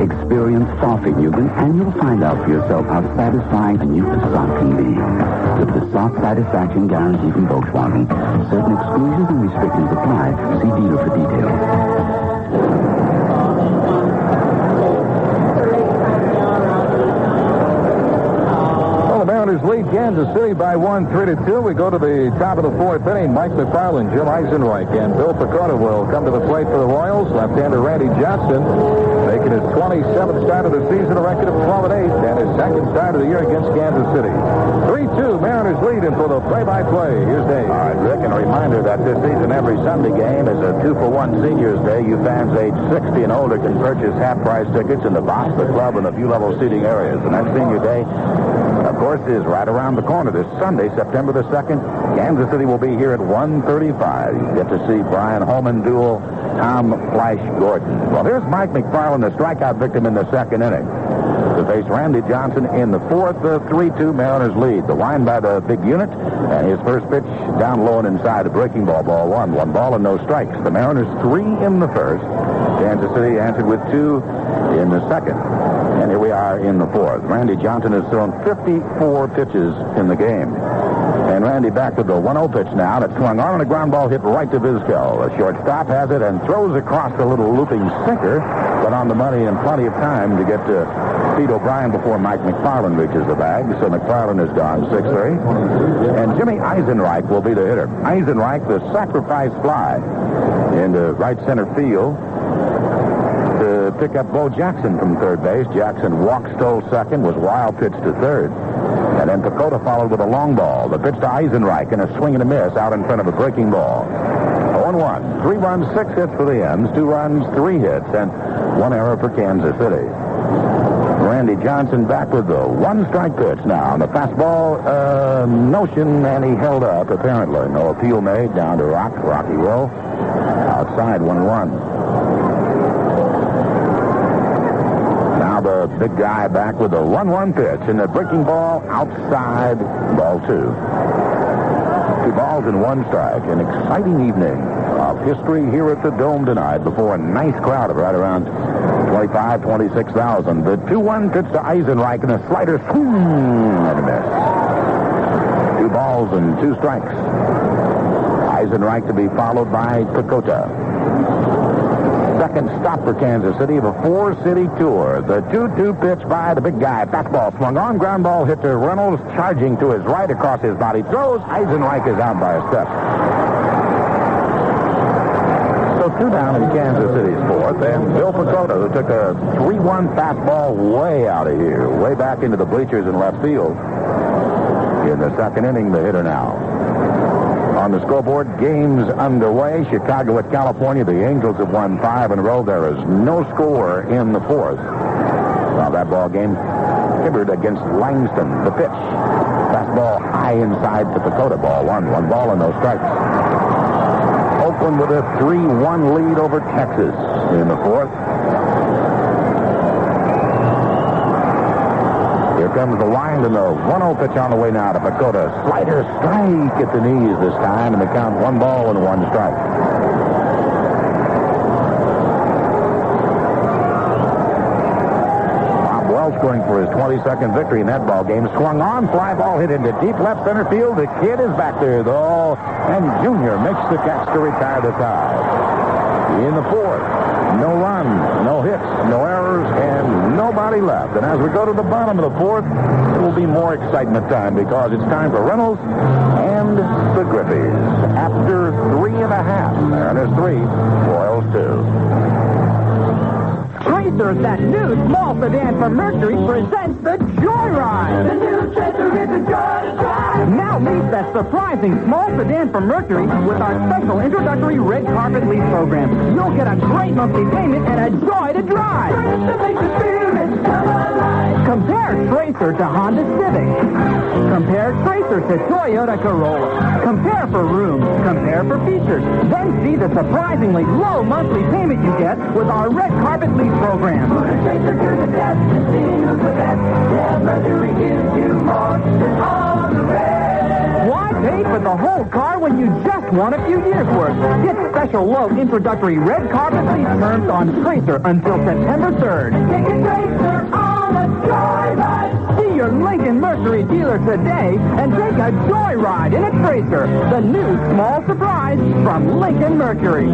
Speaker 4: Experience Farfignugan, and you'll find out for yourself how satisfying a new Passat can be. The Passat Satisfaction Guarantee from Volkswagen. Certain exclusions and restrictions apply. See dealer for details.
Speaker 3: Lead Kansas City by 1, 3-2. We go to the top of the 4th inning. Mike McFarland, Jim Eisenreich, and Bill Pecota will come to the plate for the Royals. Left-hander Randy Johnson making his 27th start of the season, a record of 12-8, and his 2nd start of the year against Kansas City. 3-2, Mariners lead, and for the play-by-play, here's Dave.
Speaker 5: All right, Rick, and a reminder that this season every Sunday game is a 2-for-1 Seniors Day. You fans age 60 and older can purchase half-price tickets in the box, the club, and the few-level seating areas. And that Senior Day, of course, is right around the corner this Sunday, September the 2nd. Kansas City will be here at 1:35. You get to see Brian Holman duel Tom Flash Gordon. Well, here's Mike McFarland, the strikeout victim in the 2nd inning, to face Randy Johnson in the 4th. 3-2 Mariners lead. The wind by the big unit, and his first pitch down low and inside, a breaking ball, ball 1. 1 ball and no strikes. The Mariners 3 in the first. Kansas City answered with 2 in the 2nd. And here we are in the fourth. Randy Johnson has thrown 54 pitches in the game. And Randy back with the 1-0 pitch now. That swung on, and a ground ball hit right to Vizquel. The shortstop has it and throws across the little looping sinker, but on the money and plenty of time to get to Pete O'Brien before Mike McFarland reaches the bag. So McFarland is gone 6-3. And Jimmy Eisenreich will be the hitter. Eisenreich, the sacrifice fly into right center field to pick up Bo Jackson from third base. Jackson walked, stole second, was wild pitch to third. And then Pacoda followed with a long ball. The pitch to Eisenreich and a swing and a miss out in front of a breaking ball. 0-1. 3 runs, 6 hits for the M's. 2 runs, 3 hits, and 1 error for Kansas City. Randy Johnson back with the 1-strike pitch now. And the fastball, notion, and he held up, apparently. No appeal made. Down to Rocky Rowe. Outside, 1-1. The big guy back with a 1-1 pitch, and the breaking ball outside, ball 2. 2 balls and 1 strike. An exciting evening of history here at the Dome tonight before a nice crowd of right around 26,000. The 2-1 pitch to Eisenreich and a slider swing and a miss. 2 balls and 2 strikes. Eisenreich to be followed by Pacoda. Second stop for Kansas City of a 4-city tour. The 2-2 pitch by the big guy. Fastball swung on. Ground ball hit to Reynolds, charging to his right across his body. Throws. Eisenreich is out by a step. So 2 down in Kansas City's fourth. And Bill Pacoda, who took a 3-1 fastball way out of here, way back into the bleachers in left field. In the second inning, the hitter now. On the scoreboard, games underway. Chicago at California. The Angels have won 5 in a row. There is no score in the fourth. Now that ball game, Hibbert against Langston. The pitch. Fastball high inside to Pacoda. Ball 1. 1 ball and no strikes. Oakland with a 3-1 lead over Texas in the fourth. Here comes the wind and the 1-0 pitch on the way now to Pacoda. Slider strike at the knees this time, and the count 1 ball and 1 strike. Bob Welch going for his 22nd victory in that ball game. Swung on, fly ball hit into deep left center field. The kid is back there, though, and Junior makes the catch to retire the tie. In the fourth. No runs, no hits, no errors, and nobody left. And as we go to the bottom of the fourth, it will be more excitement time because it's time for Reynolds and the Griffeys. After 3.5, Mariners 3, Royals 2.
Speaker 19: Tracer, that new small sedan from Mercury, presents the Joyride. The new Tracer is a joy to drive. Now meet that surprising small sedan from Mercury with our special introductory red carpet lease program. You'll get a great monthly payment and a joy to drive. Tracer makes the spirits come alive. Compare Tracer to Honda Civic. Compare Tracer to Toyota Corolla. Compare for room. Compare for features. Then see the surprisingly low monthly payment you get with our red carpet lease program. Why pay for the whole car when you just want a few years' worth? Get special low introductory red carpet lease terms on Tracer until September 3rd. Take a Tracer on a joyride. See your Lincoln Mercury dealer today and take a joyride in a Tracer, the new small surprise from Lincoln Mercury.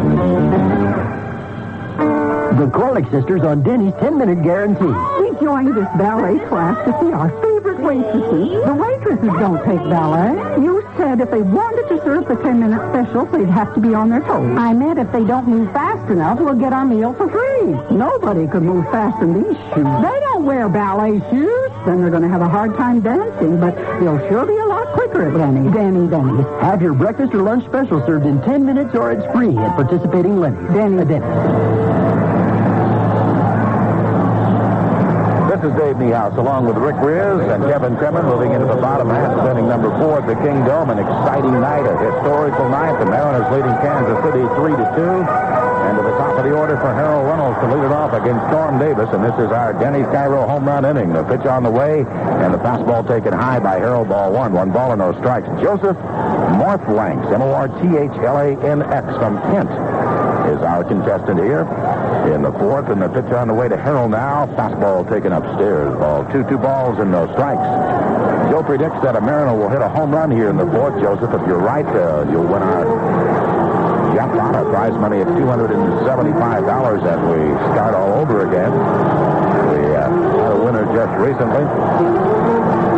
Speaker 21: The Corlick sisters on Denny's 10-minute guarantee.
Speaker 20: We joined this ballet class to see our favorite waitresses. The waitresses don't take ballet. You said if they wanted to serve the 10-minute specials, they'd have to be on their toes. I meant if they don't move fast enough, we'll get our meal for free. Nobody could move fast in these shoes. They don't wear ballet shoes. Then they're going to have a hard time dancing, but they'll sure be a lot quicker at Denny's. Denny's.
Speaker 21: Have your breakfast or lunch special served in 10 minutes or it's free at participating Lenny's. Denny's.
Speaker 5: This is Dave Niehaus along with Rick Riz and Kevin Cremin moving into the bottom half of inning number 4 at the Kingdome. An exciting night, a historical night. The Mariners leading Kansas City 3-2. And to the top of the order for Harold Reynolds to lead it off against Storm Davis. And this is our Denny Cairo home run inning. The pitch on the way and the fastball taken high by Harold. Ball 1. 1 ball and no strikes. Joseph Morthlanks, Morthlанx from Kent, is our contestant here. in the fourth, and the pitch on the way to Harrell now. Fastball taken upstairs. Ball 2 balls and no strikes. Joe predicts that a Mariner will hit a home run here in the fourth. Joseph, if you're right, you'll win our jackpot, our prize money at $275 as we start all over again. We had a winner just recently.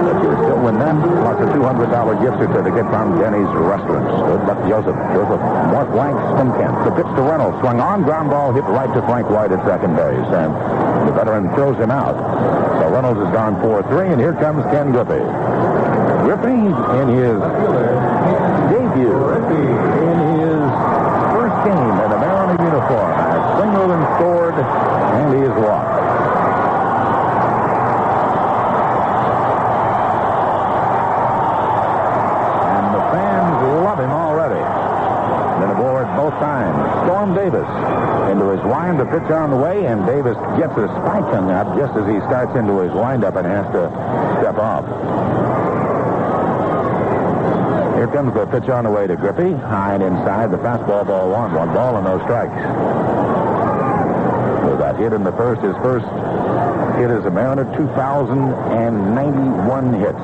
Speaker 5: But you'll still win that, plus a $200 gift certificate from Denny's Restaurants. Good luck, Joseph. More blanks from Kent. The pitch to Reynolds. Swung on, ground ball hit right to Frank White at second base. And the veteran throws him out. So Reynolds has gone 4-3, and here comes Ken Griffey. Griffey in his debut, in his first game in a Mariner uniform, has singled and scored, and he is walked. Both times. Storm Davis into his wind, the pitch on the way, and Davis gets a spike hung up just as he starts into his windup and has to step off. Here comes the pitch on the way to Griffey. High and inside, the fastball, ball one. 1 ball and no strikes. With that hit in the first, his first hit as a Mariner, 2,091 hits.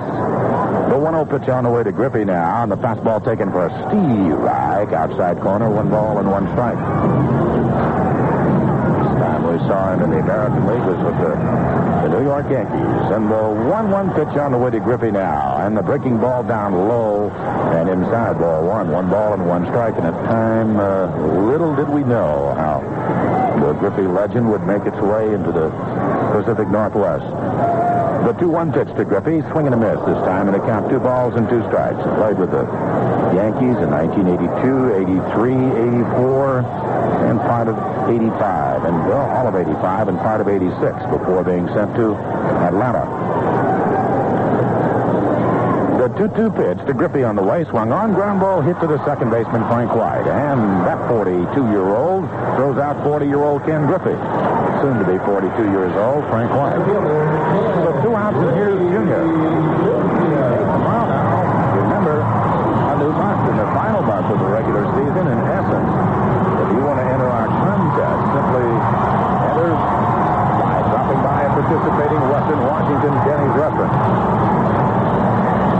Speaker 5: The 1-0 pitch on the way to Griffey now, and the fastball taken for a strike outside corner. 1 ball and 1 strike. This time we saw him in the American League was with the New York Yankees. And the 1-1 pitch on the way to Griffey now, and the breaking ball down low and inside, ball 1. 1 ball and 1 strike. And at time, little did we know how the Griffey legend would make its way into the Pacific Northwest. The 2-1 pitch to Griffey, swing and a miss this time, and a count 2 balls and 2 strikes. He played with the Yankees in 1982, 83, 84, and part of 85, and all of 85 and part of 86 before being sent to Atlanta. The 2-2 pitch to Griffey on the way, swung on, ground ball hit to the second baseman Frank White, and that 42-year-old throws out 40-year-old Ken Griffey. Soon to be 42 years old, Frank White. So 2 outs and here's Junior. Tomorrow now, remember, a new month in the final month of the regular season. In essence, if you want to enter our contest, simply enter by dropping by a participating Western Washington Denny's restaurant.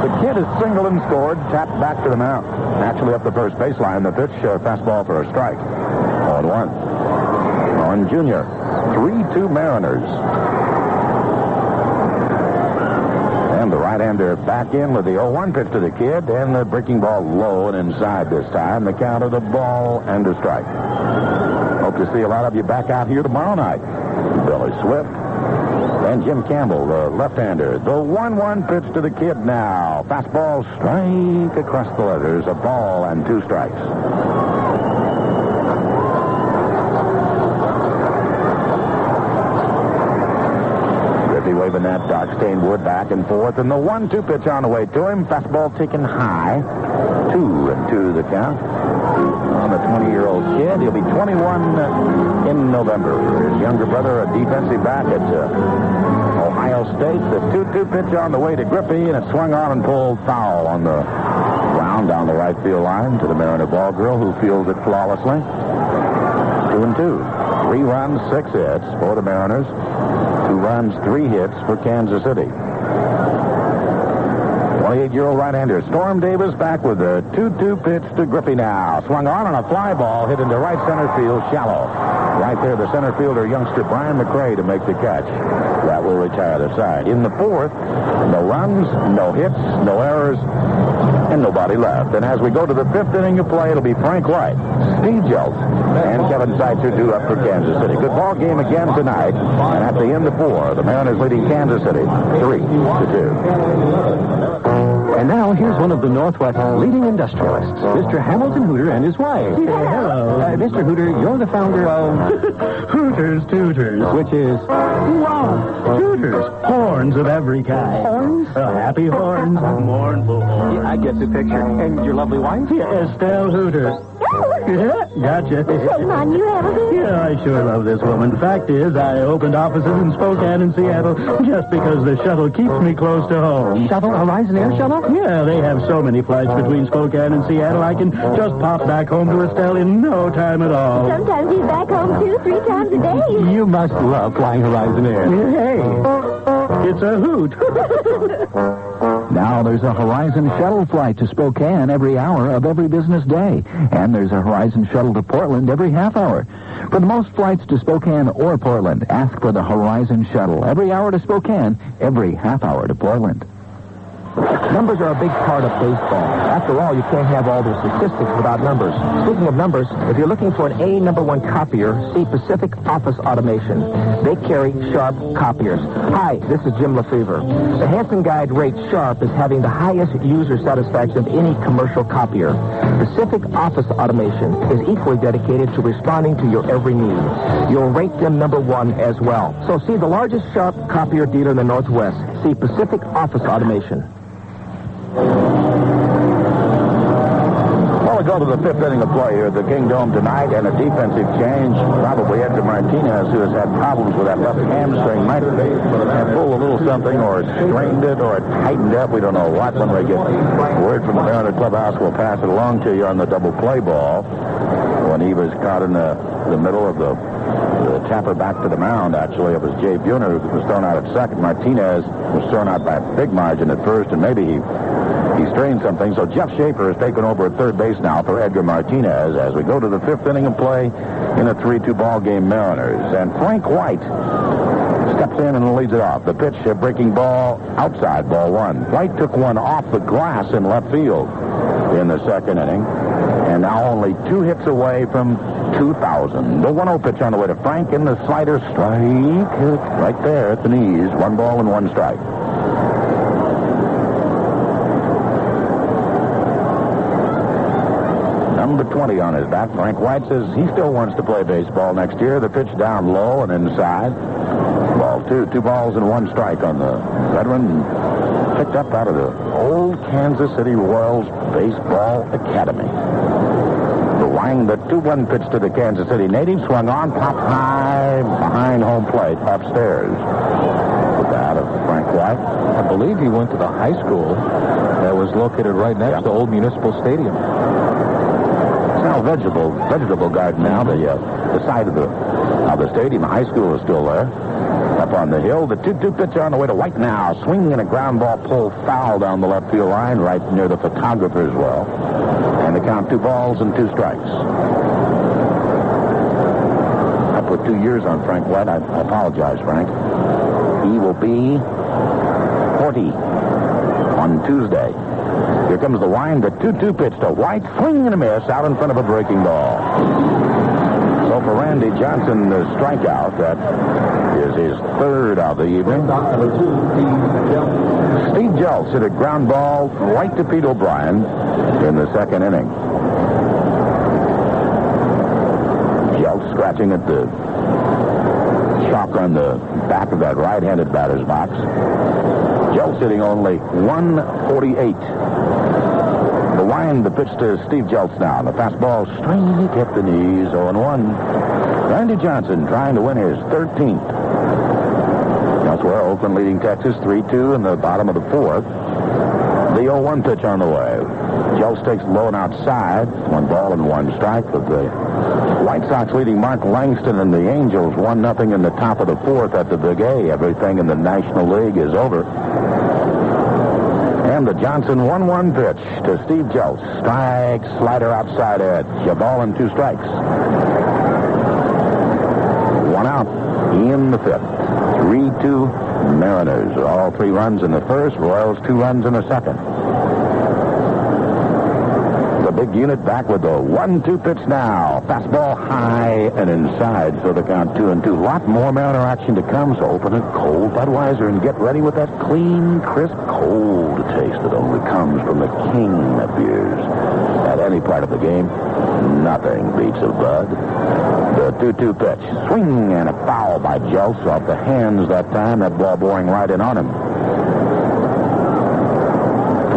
Speaker 5: The kid is singled and scored, tapped back to the mound. Actually up the first baseline, the pitch, fastball for a strike. 0-1. On Junior. 3-2 Mariners. And the right-hander back in with the 0-1 pitch to the kid, and the breaking ball low and inside this time. The count of the ball and a strike. Hope to see a lot of you back out here tomorrow night. Billy Swift and Jim Campbell, the left-hander. The 1-1 pitch to the kid now. Fastball strike across the letters. A ball and 2 strikes. Waving that dark-stained wood back and forth, and the 1-2 pitch on the way to him. Fastball taken high. 2-2 the count on the 20-year-old kid. He'll be 21 in November. His younger brother, a defensive back at Ohio State. The 2-2 pitch on the way to Griffey, and it swung on and pulled foul on the ground down the right field line to the Mariner ball girl, who fields it flawlessly. 2-2. 3 runs, 6 hits for the Mariners. 2 runs, 3 hits for Kansas City. 28-year-old right-hander Storm Davis back with the 2-2 pitch to Griffey now. Swung on a fly ball hit into right center field, shallow. Right there, the center fielder, youngster Brian McRae, to make the catch. That will retire the side. In the fourth, no runs, no hits, no errors, and nobody left. And as we go to the 5th inning of play, it'll be Frank White, Steve Jeltz, and Kevin Seitzer due up for Kansas City. Good ball game again tonight. And at the end of 4, the Mariners leading Kansas City 3-2.
Speaker 1: And now, here's one of the Northwest's leading industrialists, Mr. Hamilton Hooter and his wife.
Speaker 2: Hello.
Speaker 1: Mr. Hooter, you're the founder of
Speaker 2: Hooters Tooters,
Speaker 1: which is...
Speaker 2: Wow! Tooters. Horns of every kind.
Speaker 1: Horns?
Speaker 2: Happy horns. Mournful horns.
Speaker 1: Yeah, I get the picture. And your lovely wife?
Speaker 2: Estelle Hooter. Gotcha.
Speaker 6: Shame on you, Hamilton.
Speaker 2: Yeah, I sure love this woman. Fact is, I opened offices in Spokane and Seattle just because the shuttle keeps me close to home.
Speaker 21: Shuttle? Horizon Air Shuttle?
Speaker 2: Yeah, they have so many flights between Spokane and Seattle, I can just pop back home to Estelle in no time at all.
Speaker 6: Sometimes he's back home 2-3 times a day.
Speaker 1: You must love flying Horizon Air.
Speaker 2: Hey, it's a hoot.
Speaker 7: Now there's a Horizon shuttle flight to Spokane every hour of every business day. And there's a Horizon shuttle to Portland every half hour. For the most flights to Spokane or Portland, ask for the Horizon shuttle. Every hour to Spokane, every half hour to Portland.
Speaker 11: Numbers are a big part of baseball. After all, you can't have all the statistics without numbers. Speaking of numbers, if you're looking for an A #1 copier, see Pacific Office Automation. They carry Sharp copiers. Hi, this is Jim Lefevre. The Hanson Guide rates Sharp as having the highest user satisfaction of any commercial copier. Pacific Office Automation is equally dedicated to responding to your every need. You'll rate them #1 as well. So see the largest Sharp copier dealer in the Northwest. See Pacific Office Automation.
Speaker 5: Well, we go to the fifth inning of play here at the Kingdome tonight, and a defensive change. Probably Edgar Martinez, who has had problems with that left hamstring, might have pulled a little something, or strained it, or it tightened up. We don't know what. When we get word from the Mariner clubhouse, we'll pass it along to you on the double play ball. When he was caught in the middle of the tapper back to the mound, actually, it was Jay Buhner who was thrown out at second. Martinez was thrown out by a big margin at first, and maybe he strained something. So Jeff Schaefer has taken over at third base now for Edgar Martinez as we go to the fifth inning of play in a 3-2 ball game, Mariners. And Frank White steps in and leads it off. The pitch, a breaking ball, outside, ball one. White took one off the glass in left field in the second inning, and now only 2 hits away from 2,000. The 1-0 pitch on the way to Frank, in the slider, strike right there at the knees. 1 ball and 1 strike. Number 20 on his bat. Frank White says he still wants to play baseball next year. The pitch down low and inside. Ball 2. 2 balls and 1 strike on the veteran. Picked up out of the old Kansas City Royals Baseball Academy. The wind, the 2-1 pitch to the Kansas City native, swung on, popped high behind home plate, upstairs. With the out of Frank White.
Speaker 3: I believe he went to the high school that was located right next to Old Municipal Stadium.
Speaker 5: It's now vegetable garden now. The side of the stadium, the high school is still there. Up on the hill, the 2-2 pitch on the way to White now. Swinging in a ground ball, pulled foul down the left field line, right near the photographer's well. And the count 2 balls and 2 strikes. I put 2 years on Frank White. I apologize, Frank. He will be 40 on Tuesday. Here comes the wind, the 2-2 pitch to White. Swing and a miss out in front of a breaking ball. So for Randy Johnson, the strikeout, that is his 3rd of the evening. Steve Jeltz hit a ground ball right to Pete O'Brien in the second inning. Jeltz scratching at the chalk on the back of that right-handed batter's box. Jeltz hitting only 148. The wind, the pitch to Steve Jeltz now. The fastball straight at the knees, 0-1. Randy Johnson trying to win his 13th. Elsewhere, Oakland leading Texas 3-2 in the bottom of the 4th. The 0-1 pitch on the way. Jeltz takes low and outside. 1 ball and 1 strike. With the White Sox leading Mark Langston and the Angels 1-0 in the top of the 4th at the Big A. Everything in the National League is over. And the Johnson 1-1 pitch to Steve Jeltz. Strike, slider outside edge. A ball and 2 strikes. 1 out in the 5th. 3-2 Mariners. All 3 runs in the first. Royals 2 runs in the second. The big unit back with the 1-2 pitch now. Fastball high and inside. So the count 2-2. A lot more Mariner action to come. So open a cold Budweiser and get ready with that clean, crisp, cold taste that only comes from the king of beers. At any part of the game, nothing beats a Bud. The 2-2 pitch. Swing and a foul by Jeltz off the hands that time. That ball boring right in on him.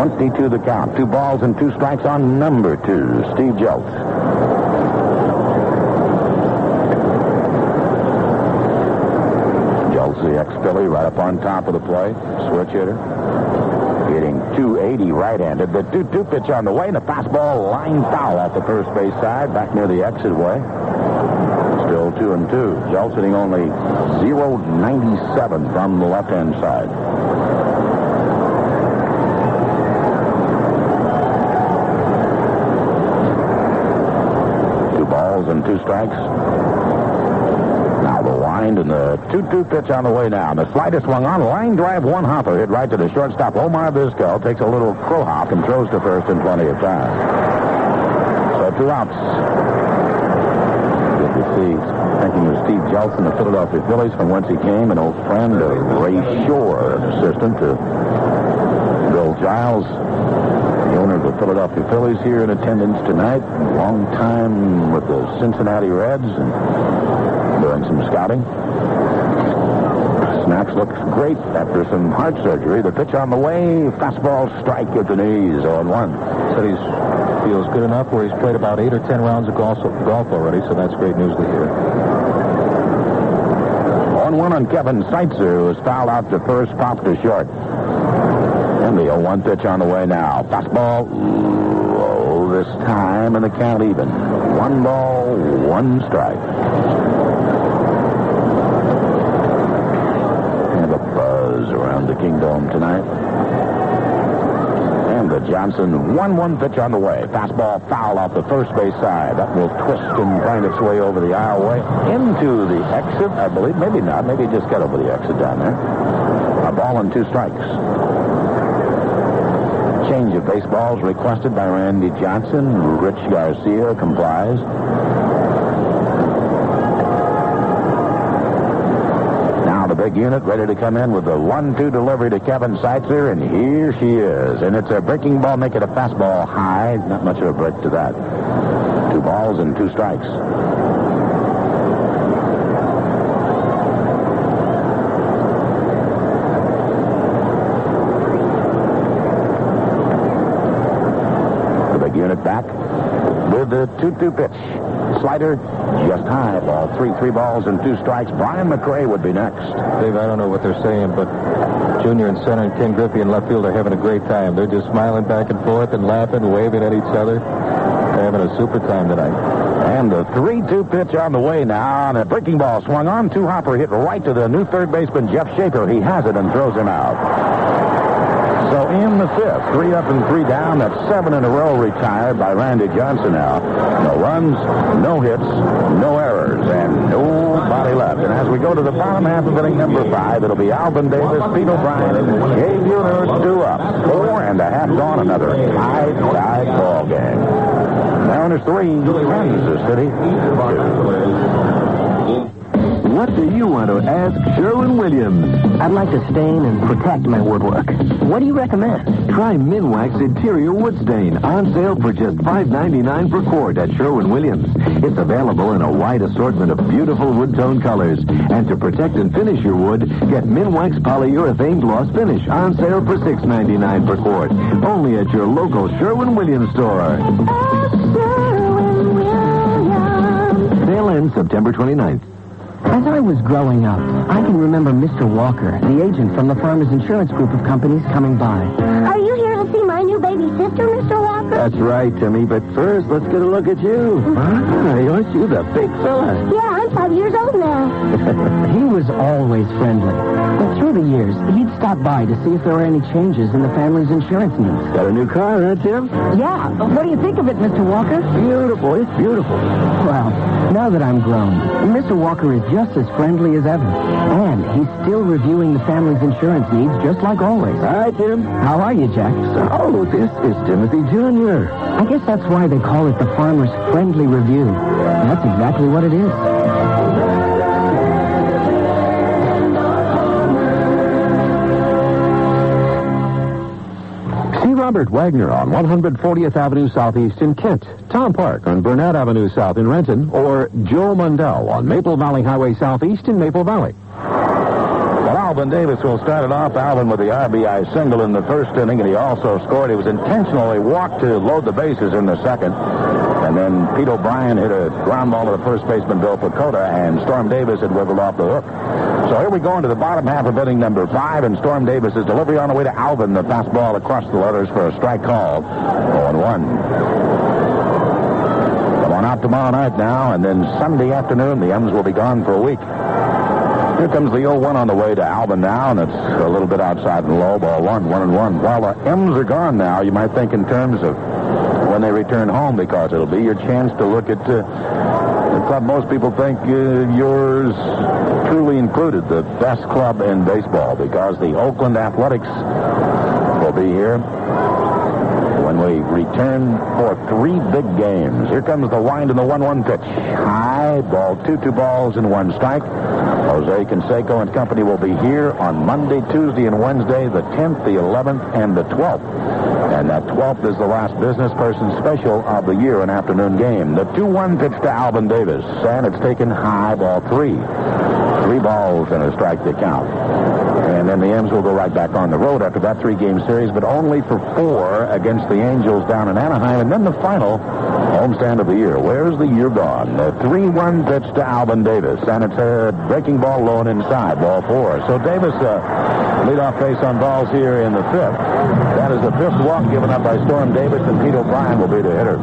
Speaker 5: 22 the count. 2 balls and 2 strikes on number 2, Steve Jeltz. Right up on top of the plate. Switch hitter. Hitting 280 right-handed. The 2-2 pitch on the way, and a fastball line foul off the first base side, back near the exit way. Still 2-2. Jeltz hitting only .097 from the left-hand side. Two balls and two strikes. Now the wind and the 2-2 pitch on the way now. The slider swung on. Line drive, one hopper hit right to the shortstop. Omar Vizquel takes a little crow hop and throws to first in plenty of time. So 2 outs. Good to see. Thinking of Steve Jeltz, the Philadelphia Phillies, from whence he came, an old friend, Ray Shore, an assistant to Bill Giles, the owner of the Philadelphia Phillies, here in attendance tonight. Long time with the Cincinnati Reds and doing some scouting. Snaps looks great after some heart surgery. The pitch on the way, fastball strike at the knees, 0-1.
Speaker 3: Said he feels good enough where he's played about 8 or 10 rounds of golf already, so that's great news to hear.
Speaker 5: 1-1 on Kevin Seitzer, who was fouled out to first, popped to short. And the 0-1 pitch on the way now. Fastball low this time, and the count even. 1 ball, 1 strike. And a buzz around the Kingdome tonight. And the Johnson 1-1 pitch on the way. Fastball foul off the first base side. That will twist and find its way over the aisleway into the exit, I believe. Maybe not. Maybe it just got over the exit down there. A ball and 2 strikes. Change of baseballs requested by Randy Johnson. Rich Garcia complies. Now the big unit ready to come in with the 1-2 delivery to Kevin Seitzer, and here she is. And it's a breaking ball, make it a fastball high. Not much of a break to that. 2 balls and 2 strikes. Unit back with the 2-2 pitch. Slider just high. Ball 3 balls and 2 strikes. Brian McRae would be next.
Speaker 3: Dave, I don't know what they're saying, but Junior in center and Ken Griffey in left field are having a great time. They're just smiling back and forth and laughing, waving at each other. They're having a super time tonight.
Speaker 5: And the 3-2 pitch on the way now. And a breaking ball swung on. 2-hopper hit right to the new third baseman, Jeff Schaefer. He has it and throws him out. So in the 5th, 3 up and 3 down. That's 7 in a row retired by Randy Johnson now. No runs, no hits, no errors, and nobody left. And as we go to the bottom half of inning number 5, it'll be Alvin Davis, Pete O'Brien, and Jay Buhner, 2 up. 4 and a half gone, another high-tied ball game. Mariners 3, Kansas City 2.
Speaker 21: What do you want to ask Sherwin-Williams? I'd like to stain and protect my woodwork. What do you recommend? Try Minwax Interior Wood Stain, on sale for just $5.99 per quart at Sherwin-Williams. It's available in a wide assortment of beautiful wood-tone colors. And to protect and finish your wood, get Minwax Polyurethane Gloss Finish, on sale for $6.99 per quart. Only at your local Sherwin-Williams store. Sherwin-Williams. Sale ends September 29th. As I was growing up, I can remember Mr. Walker, the agent from the Farmers Insurance Group of companies, coming by.
Speaker 6: Are you here to see my new baby sister, Mr. Walker?
Speaker 22: That's right, Timmy, but first, let's get a look at you. Aren't you the big fella?
Speaker 6: Yeah, I'm 5 years old now.
Speaker 21: He was always friendly. But through the years, he'd stop by to see if there were any changes in the family's insurance needs.
Speaker 22: Got a new car, huh, Tim?
Speaker 21: Yeah. What do you think of it, Mr. Walker?
Speaker 22: Beautiful. It's beautiful.
Speaker 21: Well, now that I'm grown, Mr. Walker is just as friendly as ever. And he's still reviewing the family's insurance needs just like always.
Speaker 22: Hi, Tim.
Speaker 21: How are you, Jack?
Speaker 22: Oh, this is Timothy Jr.
Speaker 21: I guess that's why they call it the Farmer's Friendly Review. That's exactly what it is.
Speaker 1: See Robert Wagner on 140th Avenue Southeast in Kent, Tom Park on Burnett Avenue South in Renton, or Joe Mundell on Maple Valley Highway Southeast in Maple Valley.
Speaker 5: Well, Alvin Davis will start it off. Alvin with the RBI single in the first inning, and he also scored. He was intentionally walked to load the bases in the second. And then Pete O'Brien hit a ground ball to the first baseman, Bill Pecota, and Storm Davis had wiggled off the hook. So here we go into the bottom half of inning number 5, and Storm Davis's delivery on the way to Alvin. The fastball across the letters for a strike call. 0-1. Come on out tomorrow night now, and then Sunday afternoon, the M's will be gone for a week. Here comes the 0-1 on the way to Alvin now, and it's a little bit outside and low. Ball 1-1. While the M's are gone now, you might think in terms of when they return home, because it'll be your chance to look at the club most people think yours truly included, the best club in baseball, because the Oakland Athletics will be here when we return for 3 big games. Here comes the wind and the 1-1 pitch. High ball, 2 balls and 1 strike. Jose Canseco and company will be here on Monday, Tuesday, and Wednesday, the 10th, the 11th, and the 12th. And that 12th is the last business person special of the year, an afternoon game. The 2-1 pitch to Alvin Davis, and it's taken high, ball 3. 3 balls and a strike to count. And then the M's will go right back on the road after that 3-game series, but only for 4 against the Angels down in Anaheim, and then the final homestand of the year. Where's the year gone? The 3-1 pitch to Alvin Davis, and it's a breaking ball low and inside, ball 4. So Davis, leadoff base on balls here in the 5th. That is the 5th walk given up by Storm Davis, and Pete O'Brien will be the hitter.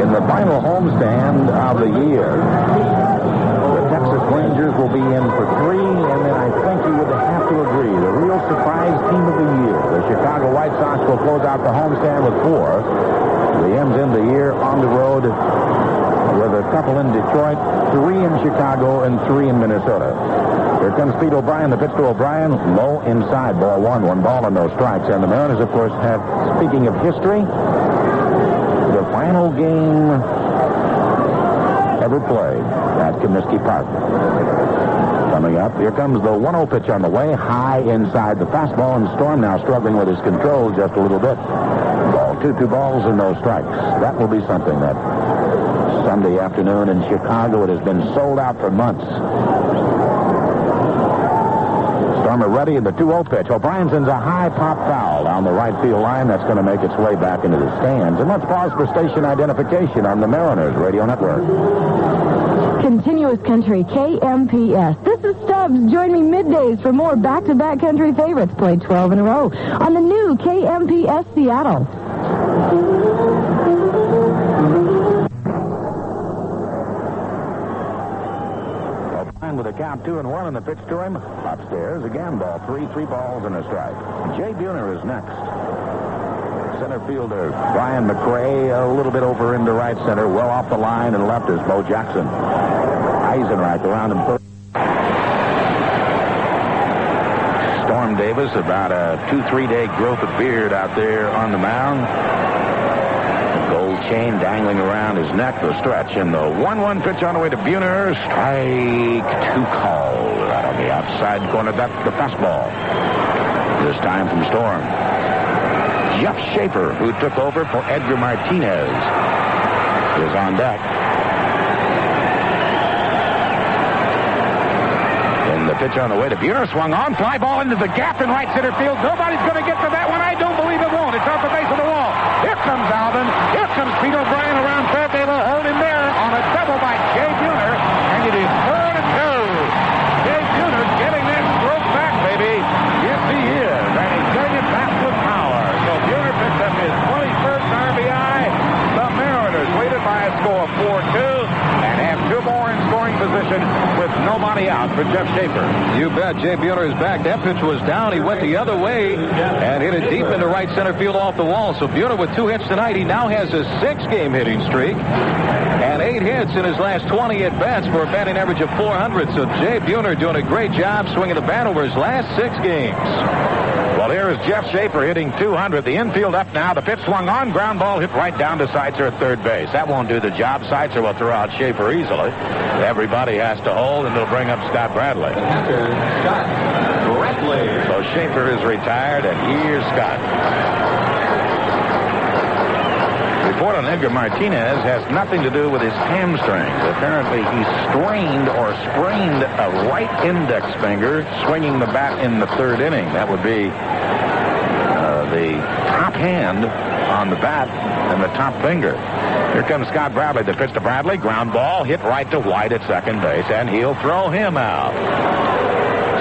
Speaker 5: In the final homestand of the year, the Texas Rangers will be in for 3, and then I think you would have to agree, the real surprise team of the year, the Chicago White Sox, will close out the homestand with 4. The M's end the year on the road with a couple in Detroit, 3 in Chicago, and 3 in Minnesota. Here comes Pete O'Brien. The pitch to O'Brien, low inside, ball 1. 1 ball and no strikes. And the Mariners, of course, have, speaking of history, the final game ever played at Comiskey Park. Coming up, here comes the 1-0 pitch on the way, high inside the fastball, and Storm now struggling with his control just a little bit. Ball 2 balls and no strikes. That will be something that Sunday afternoon in Chicago. It has been sold out for months. Stormer ready in the 2-0 pitch. O'Brien sends a high pop foul down the right field line. That's going to make its way back into the stands. And let's pause for station identification on the Mariners Radio Network.
Speaker 12: Continuous Country, KMPS. This is Stubbs. Join me middays for more back-to-back country favorites played 12 in a row on the new KMPS Seattle.
Speaker 5: With a count 2-1 and the pitch to him. Upstairs again, ball 3 balls and a strike. Jay Buhner is next. Center fielder Brian McRae a little bit over into right center, well off the line, and left is Bo Jackson. Eisenreich around him third. Storm Davis, about a 2-3 day growth of beard out there on the mound. Gold chain dangling around his neck, the stretch, and the 1-1 pitch on the way to Buhner. Strike 2 called right on the outside corner. That's the fastball. This time from Storm. Jeff Schaefer, who took over for Edgar Martinez, is on deck. And the pitch on the way to Buhner, swung on, fly ball into the gap in right center field. Nobody's going to get to that one. I don't believe it won't. It's off the base of the wall. Here comes Alvin. Here comes Pete O'Brien around third. They will hold him there on a double by Jay Buhner, and it is 4-2. Jay Buhner getting that stroke back, baby. Yes, he is, and he's getting it back with power. So Buhner picked up his 21st RBI. The Mariners lead it by a score of 4-2 and have 2 more in scoring position with nobody out for Jeff Schaefer.
Speaker 10: You bet. Jay Buhner is back. That pitch was down. He went the other way and hit it deep into right center field off the wall. So Buhner with 2 hits tonight. He now has a 6-game hitting streak and 8 hits in his last 20 at-bats for a batting average of 400. So Jay Buhner doing a great job swinging the bat over his last 6 games.
Speaker 5: Well, here is Jeff Schaefer hitting 200. The infield up now. The pitch swung on. Ground ball hit right down to Seitzer at third base. That won't do the job. Seitzer will throw out Schaefer easily. Everybody has to hold, and it'll bring up Scott Bradley. So Schaefer is retired, and here's Scott. Report on Edgar Martinez has nothing to do with his hamstrings. Apparently, he strained or sprained a right index finger swinging the bat in the 3rd inning. That would be
Speaker 14: the top hand on the bat and the top finger. Here comes Scott Bradley. The pitch to Bradley. Ground ball hit right to White at second base, and he'll throw him out.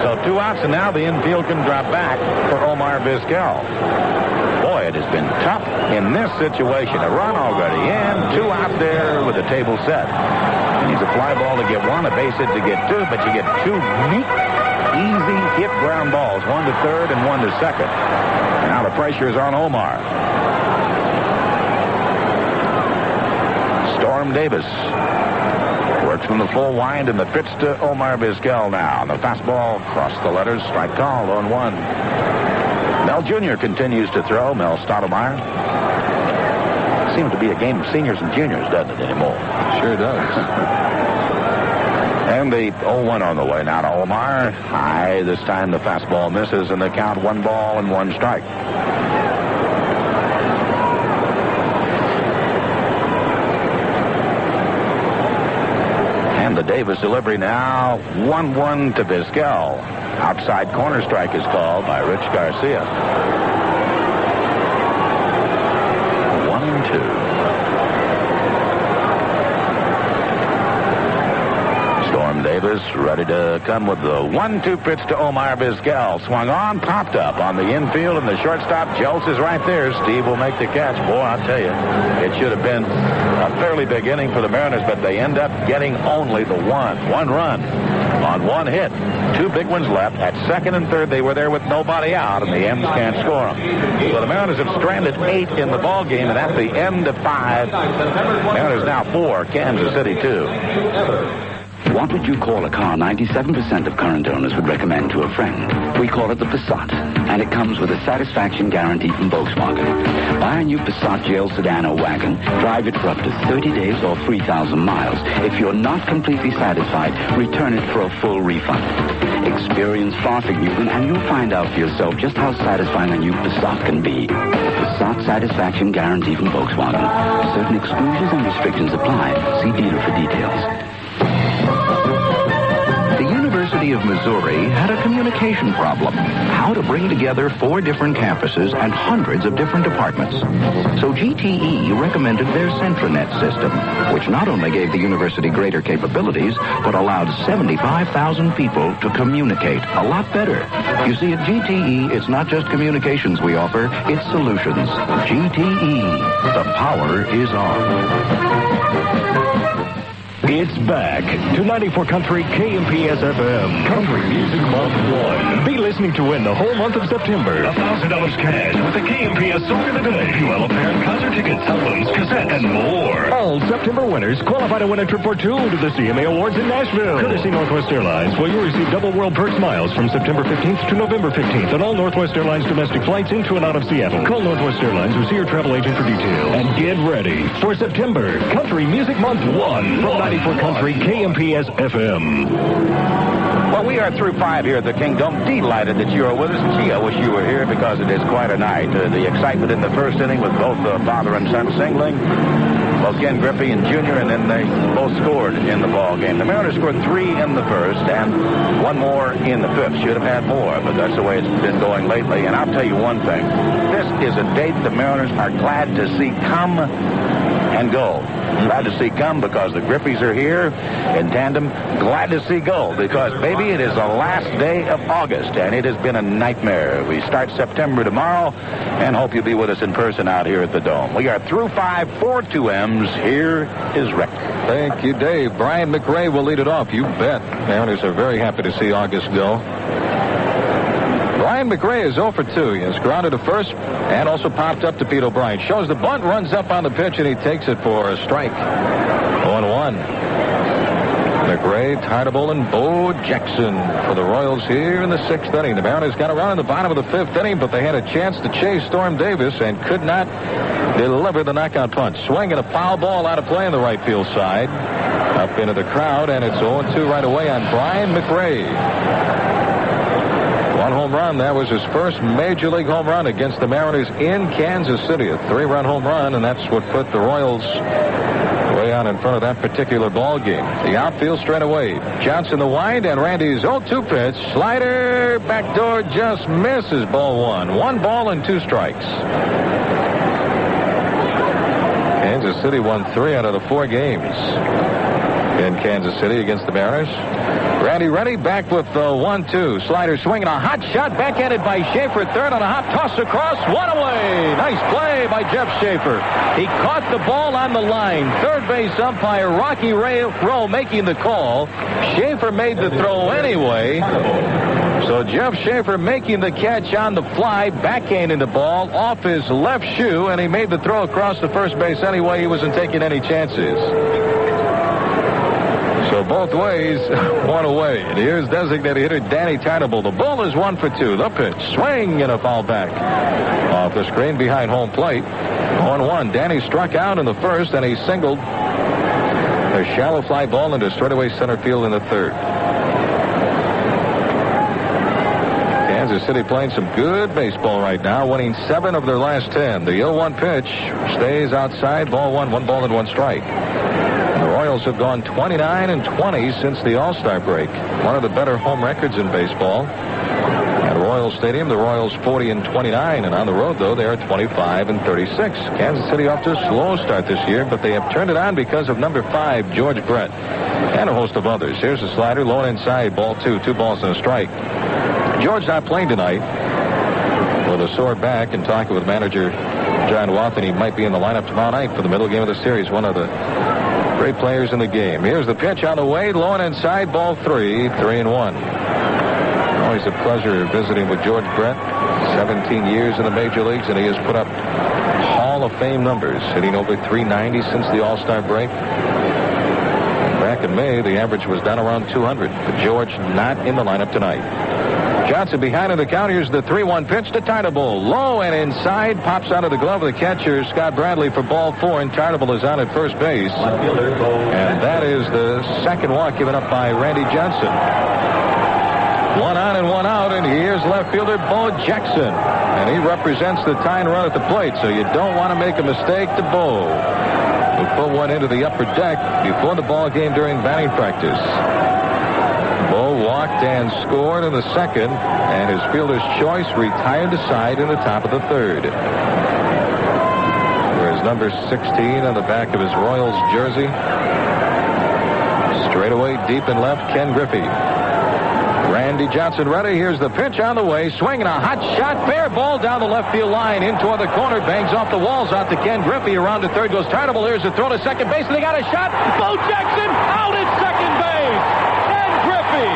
Speaker 14: So 2 outs, and now the infield can drop back for Omar Vizquel. Boy, it has been tough in this situation. A run already in, 2 out there with the table set. And he's a fly ball to get 1, a base hit to get 2, but you get 2 neat, easy hit ground balls, 1 to third and 1 to second. And now the pressure is on Omar. Storm Davis works from the full wind, and the pitch to Omar Vizquel now. The fastball across the letters, strike call, 0-1. Mel Jr. continues to throw. Mel Stottlemyre. Seems to be a game of seniors and juniors, doesn't it, anymore?
Speaker 3: Sure does.
Speaker 14: And the 0-1 on the way now to Omar. High. This time the fastball misses, and the count 1 ball and 1 strike. And the Davis delivery now. 1-1 to Vizquel. Outside corner strike is called by Rich Garcia. 1-2. Storm Davis ready to come with the 1-2 pitch to Omar Vizquel. Swung on, popped up on the infield, and the shortstop Jeltz is right there. Steve will make the catch. Boy, I'll tell you, it should have been a fairly big inning for the Mariners, but they end up getting only the one run on 1 hit. 2 big ones left. At second and third, they were there with nobody out, and the M's can't score them. So the Mariners have stranded 8 in the ball game, and at the end of 5, Mariners now 4, Kansas City 2.
Speaker 13: What would you call a car 97% of current owners would recommend to a friend? We call it the Passat, and it comes with a satisfaction guarantee from Volkswagen. Buy a new Passat GL sedan or wagon, drive it for up to 30 days or 3,000 miles. If you're not completely satisfied, return it for a full refund. Experience Fahrvergnügen, and you'll find out for yourself just how satisfying a new Passat can be. Passat satisfaction guarantee from Volkswagen. Certain exclusions and restrictions apply. See dealer for details.
Speaker 18: The University of Missouri had a communication problem. How to bring together 4 different campuses and hundreds of different departments. So GTE recommended their Centranet system, which not only gave the university greater capabilities, but allowed 75,000 people to communicate a lot better. You see, at GTE, it's not just communications we offer, it's solutions. GTE, the power is on.
Speaker 9: It's back to 94 Country KMPS FM. Country Music Month 1. Be listening to win the whole month of September. $1,000 cash with the KMPS Song of the Day. UL Apparent concert tickets, albums, cassettes, and more. All September winners qualify to win a trip for 2 to the CMA Awards in Nashville. Courtesy Northwest Airlines, where you'll receive double World Perks miles from September 15th to November 15th on all Northwest Airlines domestic flights into and out of Seattle. Call Northwest Airlines or see your travel agent for details. And get ready for September Country Music Month 1 from 94 Country KMPS FM.
Speaker 14: Well, we are through 5 here at the Kingdome. Delighted that you are with us. Gee, I wish you were here because it is quite a night. The excitement in the first inning with both father and son singling. Both Ken Griffey and Jr., and then they both scored in the ball game. The Mariners scored 3 in the first and 1 more in the 5th. Should have had more, but that's the way it's been going lately. And I'll tell you one thing. This is a date the Mariners are glad to see come and go. Glad to see come because the Griffies are here in tandem. Glad to see go because, baby, it is the last day of August, and it has been a nightmare. We start September tomorrow, and hope you'll be with us in person out here at the Dome. We are through 5, 4 2Ms. Here is Rick.
Speaker 3: Thank you, Dave. Brian McRae will lead it off. You bet. Mariners are very happy to see August go. Brian McRae is 0 for 2. He has grounded to first and also popped up to Pete O'Brien. Shows the bunt, runs up on the pitch, and he takes it for a strike. 0-1. McRae, Tartabull, and Bo Jackson for the Royals here in the 6th inning. The Mariners got around in the bottom of the 5th inning, but they had a chance to chase Storm Davis and could not deliver the knockout punch. Swinging a foul ball out of play on the right field side. Up into the crowd, and it's 0-2 right away on Brian McRae. 1 home run. That was his first major league home run against the Mariners in Kansas City. A 3-run home run, and that's what put the Royals
Speaker 10: way out in front of that particular ball game. The outfield straight away. Johnson the wind, and Randy's 0-2 pitch. Slider, backdoor, just misses. Ball 1. 1 ball and 2 strikes. Kansas City won 3 out of the 4 games in Kansas City against the Mariners. Randy ready, back with the 1-2. Slider swinging, a hot shot, backhanded by Schaefer. Third on a hop, toss across, 1 away. Nice play by Jeff Schaefer. He caught the ball on the line. Third base umpire Rocky Rowe making the call. Schaefer made the throw anyway. So Jeff Schaefer making the catch on the fly, backhanding the ball off his left shoe, and he made the throw across the first base anyway. He wasn't taking any chances. So both ways, 1 away. And here's designated hitter Danny Tartabull. The ball is 1 for 2. The pitch, swing, and a foul back off the screen behind home plate. 1-1. Danny struck out in the first, and he singled a shallow fly ball into straightaway center field in the third. Kansas City playing some good baseball right now, winning 7 of their last 10. The 0-1 pitch stays outside. Ball 1, 1 ball and 1 strike. The Royals have gone 29-20 since the All-Star break. One of the better home records in baseball. At Royal Stadium, the Royals 40-29, and on the road, though, they are 25-36. Kansas City off to a slow start this year, but they have turned it on because of number 5, George Brett, and a host of others. Here's a slider, low and inside, ball 2, 2 balls and a strike. George not playing tonight with a sore back, and talking with manager John Wathen, he might be in the lineup tomorrow night for the middle game of the series. One of the great players in the game. Here's the pitch on the way, low and inside, ball 3, 3-1. Always a pleasure visiting with George Brett. 17 years in the major leagues, and he has put up Hall of Fame numbers, hitting over 390 since the All-Star break. Back in May, the average was down around 200, but George not in the lineup tonight. Johnson behind in the count. Here's the 3-1 pitch to Tartabull. Low and inside. Pops out of the glove of the catcher, Scott Bradley, for ball 4, and Tartabull is on at first base. And that is the second walk given up by Randy Johnson. 1 on and 1 out, and here's left fielder Bo Jackson. And he represents the tying run at the plate, so you don't want to make a mistake to Bo, who put one into the upper deck before the ball game during batting practice. Bo walked and scored in the second, and his fielder's choice retired to side in the top of the third. There's number 16 on the back of his Royals jersey. Straight away, deep and left, Ken Griffey. Randy Johnson ready. Here's the pitch on the way. Swinging a hot shot. Fair ball down the left field line. In toward the corner. Bangs off the walls out to Ken Griffey. Around to third goes Tartabull. Here's the throw to second base. And they got a shot. Bo Jackson out at second base. Ken Griffey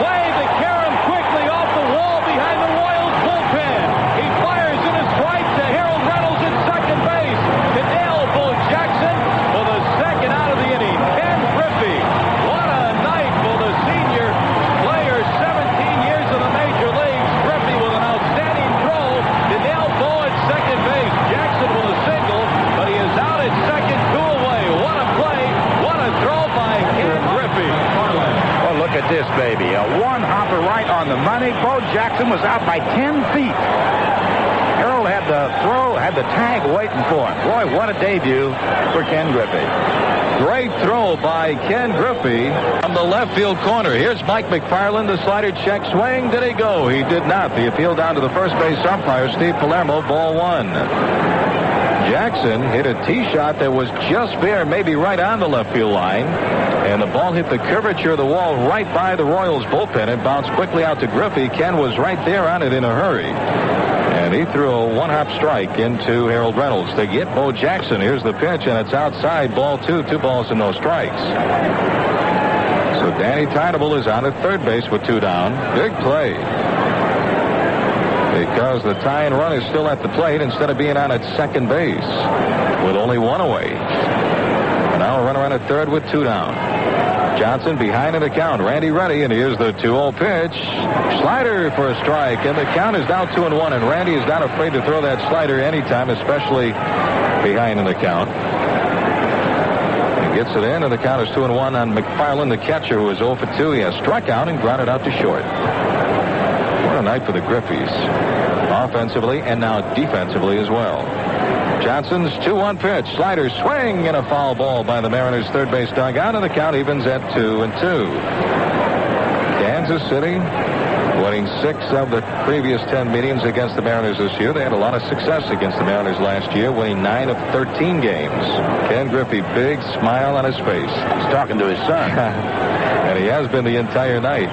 Speaker 10: played the carom quickly off the wall behind the Royals bullpen. He fires in his right to Harold Reynolds at second base to nail Bo Jackson for the second out of the inning. Ken Griffey. What a night for the senior player. 17 years in the major leagues. Griffey with an outstanding throw to nail Bo at second base. Jackson with a single, but he is out at second, 2 away. What a play. What a throw by Ken Griffey.
Speaker 14: Oh, look at this, baby. A one-hopper right on the money. Bo Jackson was out by 10 feet. Harold had the throw, had the tag waiting for him. Boy, what a debut for Ken Griffey.
Speaker 10: Great throw by Ken Griffey from the left field corner. Here's Mike McFarland. The slider check swing. Did he go? He did not. The appeal down to the first base umpire, Steve Palermo. Ball 1. Jackson hit a tee shot that was just bare, maybe right on the left field line. And the ball hit the curvature of the wall right by the Royals bullpen. It bounced quickly out to Griffey. Ken was right there on it in a hurry. And he threw a one-hop strike into Harold Reynolds to get Bo Jackson. Here's the pitch, and it's outside. Ball 2, 2 balls and no strikes. So Danny Tartabull is on at third base with 2 down. Big play, because the tying run is still at the plate instead of being on at second base with only 1 away. And now a runner on at third with 2 down. Johnson behind in the count. Randy ready, and here's the 2-0 pitch. Slider for a strike, and the count is now 2-1, and Randy is not afraid to throw that slider anytime, especially behind in the count. He gets it in, and the count is 2-1 on McFarland, the catcher, who is 0 for 2. He has struck out and grounded out to short. What a night for the Griffeys, offensively and now defensively as well. Johnson's 2-1 pitch. Slider swing and a foul ball by the Mariners' third base dugout, and the count evens at 2-2. Kansas City winning 6 of the previous 10 meetings against the Mariners this year. They had a lot of success against the Mariners last year, winning 9 of 13 games. Ken Griffey, big smile on his face.
Speaker 14: He's talking to his son.
Speaker 10: And he has been the entire night.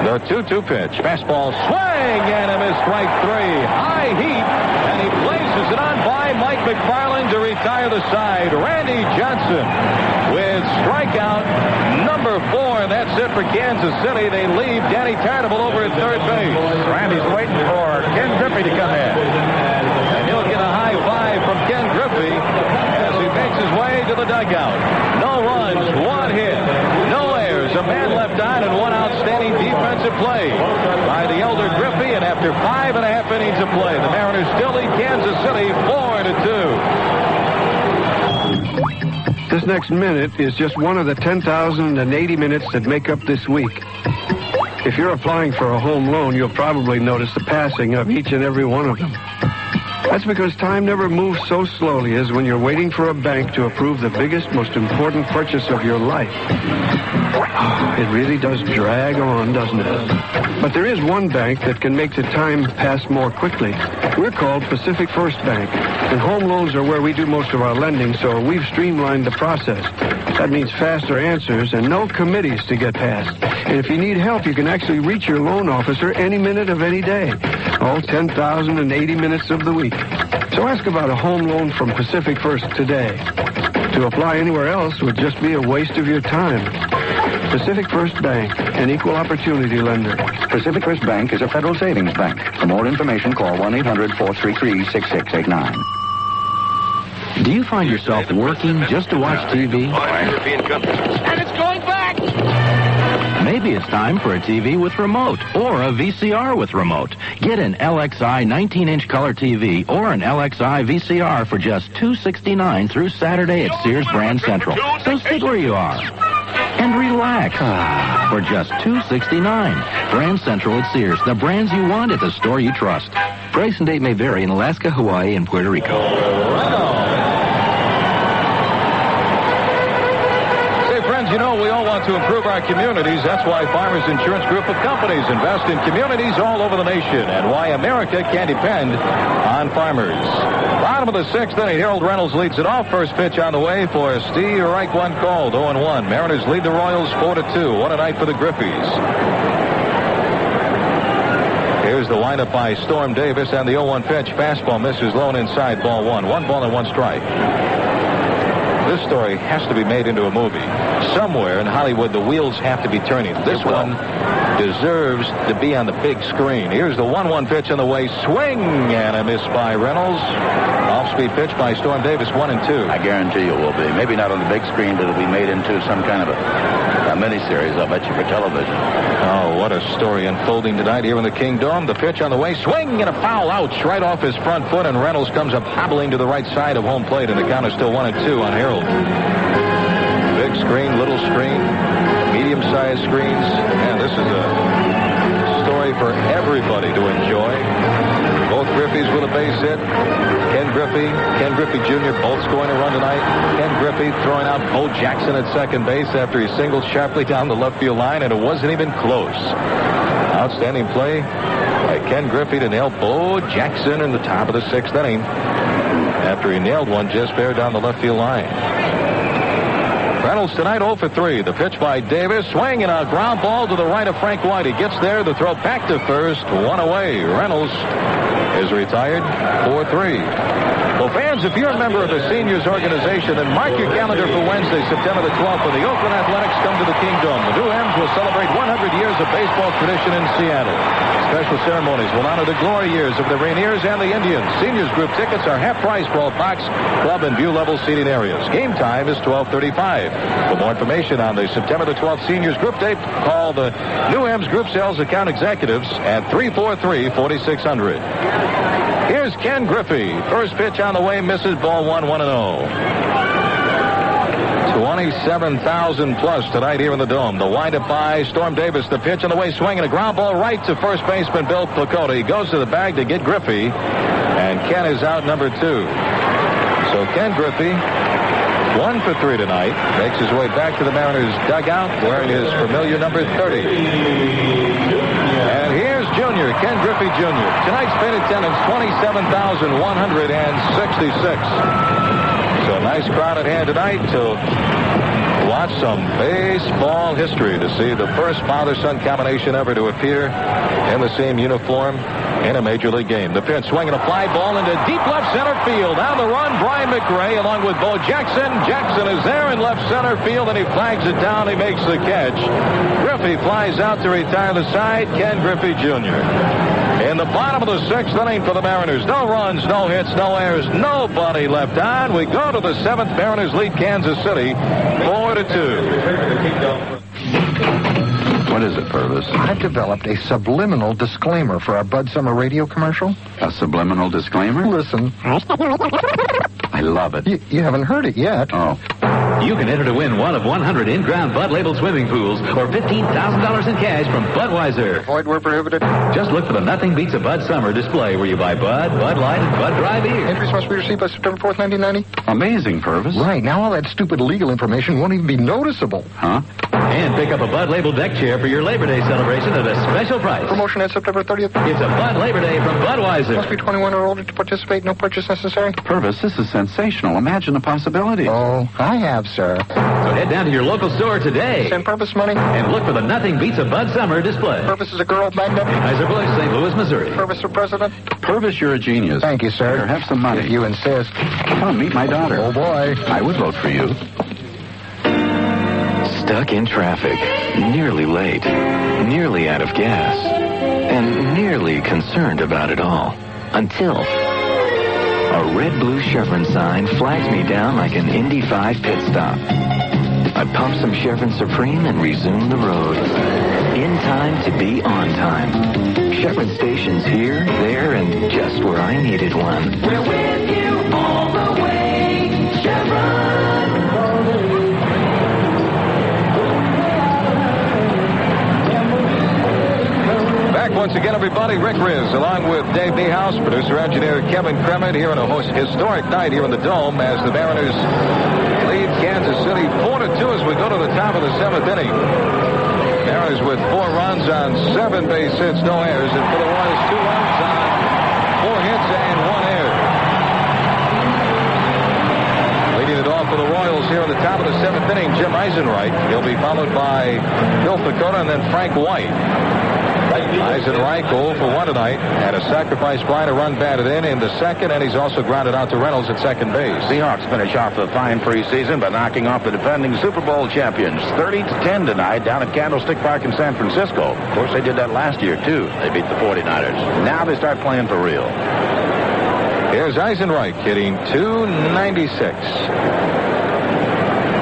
Speaker 10: The 2-2 pitch. Fastball swing and a miss, strike 3. High heat, and he places it on by Mike McFarland to retire the side. Randy Johnson with strikeout number 4, and that's it for Kansas City. They leave Danny Tartabull over at third base.
Speaker 14: Randy's waiting for Ken Griffey to come in.
Speaker 10: And he'll get a high five from Ken Griffey as he makes his way to the dugout. No runs, 1 hit, no errors, a man left on, and 1 outstanding defensive play by the elder Griffey. And after 5.5 innings of play, the Mariners still lead Kansas City 4-2.
Speaker 8: This next minute is just one of the 10,080 minutes that make up this week. If you're applying for a home loan, you'll probably notice the passing of each and every one of them. That's because time never moves so slowly as when you're waiting for a bank to approve the biggest, most important purchase of your life. It really does drag on, doesn't it? But there is one bank that can make the time pass more quickly. We're called Pacific First Bank, and home loans are where we do most of our lending, so we've streamlined the process. That means faster answers and no committees to get past. And if you need help, you can actually reach your loan officer any minute of any day. All 10,080 minutes of the week. So ask about a home loan from Pacific First today. To apply anywhere else would just be a waste of your time. Pacific First Bank, an equal opportunity lender.
Speaker 15: Pacific First Bank is a federal savings bank. For more information, call 1-800-433-6689.
Speaker 7: Do you find yourself working just to watch TV?
Speaker 17: And it's going back!
Speaker 7: Maybe it's time for a TV with remote or a VCR with remote. Get an LXI 19-inch color TV or an LXI VCR for just $269 through Saturday at Sears Brand Central. So sit where you are and relax for just $269. Brand Central at Sears. The brands you want at the store you trust. Price and date may vary in Alaska, Hawaii, and Puerto Rico.
Speaker 10: You know, we all want to improve our communities. That's why Farmers Insurance Group of Companies invest in communities all over the nation, and why America can depend on farmers. Bottom of the 6th inning, Harold Reynolds leads it off. First pitch on the way for Steve Reich, 1 called, 0-1. Mariners lead the Royals 4-2. What a night for the Griffies. Here's the windup by Storm Davis, and the 0-1 pitch. Fastball misses low and inside, ball 1. 1 ball and 1 strike. This story has to be made into a movie. Somewhere in Hollywood, the wheels have to be turning. This one deserves to be on the big screen. Here's the 1-1 pitch on the way. Swing and a miss by Reynolds. Off-speed pitch by Storm Davis, 1-2.
Speaker 14: I guarantee you it will be. Maybe not on the big screen, but it'll be made into some kind of a miniseries, I'll bet you, for television.
Speaker 10: Oh, what a story unfolding tonight here in the Kingdome. The pitch on the way. Swing and a foul. Ouch. Right off his front foot, and Reynolds comes up hobbling to the right side of home plate, and the count is still 1-2 on Harold. Big screen, little screen, medium-sized screens. Man, this is a story for everybody to enjoy. Both Griffeys with a base hit. Ken Griffey Jr. both scoring a run tonight. Ken Griffey throwing out Bo Jackson at second base after he singled sharply down the left field line, and it wasn't even close. Outstanding play by Ken Griffey to nail Bo Jackson in the top of the 6th inning after he nailed one just bare down the left field line. Reynolds tonight 0 for 3. The pitch by Davis. Swing and a ground ball to the right of Frank White. He gets there. The throw back to first. 1 away. Reynolds is retired 4-3. Well, fans, if you're a member of the seniors organization, then mark your calendar for Wednesday, September the 12th, when the Oakland Athletics come to the Kingdome. The New M's will celebrate 100 years of baseball tradition in Seattle. Special ceremonies will honor the glory years of the Rainiers and the Indians. Seniors group tickets are half price for all box, club, and view level seating areas. Game time is 12:35. For more information on the September the 12th seniors group date, call the New M's Group Sales Account Executives at 343-4600. Here's Ken Griffey. First pitch on the way, misses, ball 1, 1-0. 27,000 plus tonight here in the Dome. The windup by Storm Davis. The pitch on the way, swinging a ground ball right to first baseman Bill Placote. He goes to the bag to get Griffey, and Ken is out number 2. So Ken Griffey, 1 for 3 tonight, makes his way back to the Mariners dugout wearing his familiar number 30. And here's Junior, Ken Griffey Jr. Tonight's paid attendance, 27,166. So nice crowd at hand tonight to watch some baseball history, to see the first father-son combination ever to appear in the same uniform in a Major League game. The pitch, swinging a fly ball into deep left center field. Down the run, Brian McRae along with Bo Jackson. Jackson is there in left center field, and he flags it down. He makes the catch. Griffey flies out to retire the side. Ken Griffey Jr. In the bottom of the 6th inning for the Mariners. No runs, no hits, no errors, nobody left on. We go to the 7th. Mariners lead Kansas City 4-2.
Speaker 15: What is it, Purvis? I've developed a subliminal disclaimer for our Bud Summer radio commercial.
Speaker 13: A subliminal disclaimer?
Speaker 15: Listen.
Speaker 13: I love it.
Speaker 15: You haven't heard it yet.
Speaker 13: Oh.
Speaker 4: You can enter to win one of 100 in-ground Bud-labeled swimming pools or $15,000 in cash from Budweiser.
Speaker 15: Avoid where prohibited.
Speaker 4: Just look for the Nothing Beats a Bud Summer display where you buy Bud, Bud Light, and Bud Dry beer.
Speaker 15: Entries must be received by September 4th, 1990.
Speaker 13: Amazing, Purvis.
Speaker 15: Right. Now all that stupid legal information won't even be noticeable.
Speaker 13: Huh?
Speaker 4: And pick up a Bud-labeled deck chair for your Labor Day celebration at a special price.
Speaker 15: Promotion ends September 30th.
Speaker 4: It's a Bud Labor Day from Budweiser.
Speaker 15: Must be 21 or older to participate. No purchase necessary.
Speaker 13: Purvis, this is sensational. Imagine the possibilities.
Speaker 15: Oh, I have, sir.
Speaker 4: So head down to your local store today.
Speaker 15: Send Purvis money.
Speaker 4: And look for the Nothing Beats a Bud Summer display.
Speaker 15: Purvis is a girl, magnet.
Speaker 4: Anheuser-Busch, St. Louis, Missouri.
Speaker 15: Purvis for president.
Speaker 13: Purvis, you're a genius.
Speaker 15: Thank you, sir.
Speaker 13: Here, have some money.
Speaker 15: If you insist.
Speaker 13: Come, meet my daughter.
Speaker 15: Oh, boy.
Speaker 13: I would vote for you.
Speaker 16: Stuck in traffic, nearly late, nearly out of gas, and nearly concerned about it all. Until a red-blue Chevron sign flags me down like an Indy 5 pit stop. I pump some Chevron Supreme and resume the road. In time to be on time. Chevron stations here, there, and just where I needed one. We're with you all the way, Chevron.
Speaker 10: Back once again, everybody. Rick Riz, along with Dave Niehaus, producer-engineer Kevin Kremett, here on a historic night here in the Dome as the Mariners lead Kansas City 4-2 as we go to the top of the 7th inning. Mariners with 4 runs on 7 base hits, no errors, and for the Royals, 2 runs on 4 hits and 1 error. Leading it off for the Royals here at the top of the 7th inning, Jim Eisenreich. He'll be followed by Bill Placote and then Frank White. Eisenreich 0 for 1 tonight. Had a sacrifice fly to run batted in the 2nd, and he's also grounded out to Reynolds at 2nd base.
Speaker 14: Seahawks finish off a fine preseason by knocking off the defending Super Bowl champions 30-10 tonight down at Candlestick Park in San Francisco. Of course, they did that last year, too. They beat the 49ers. Now they start playing for real.
Speaker 10: Here's Eisenreich hitting .296.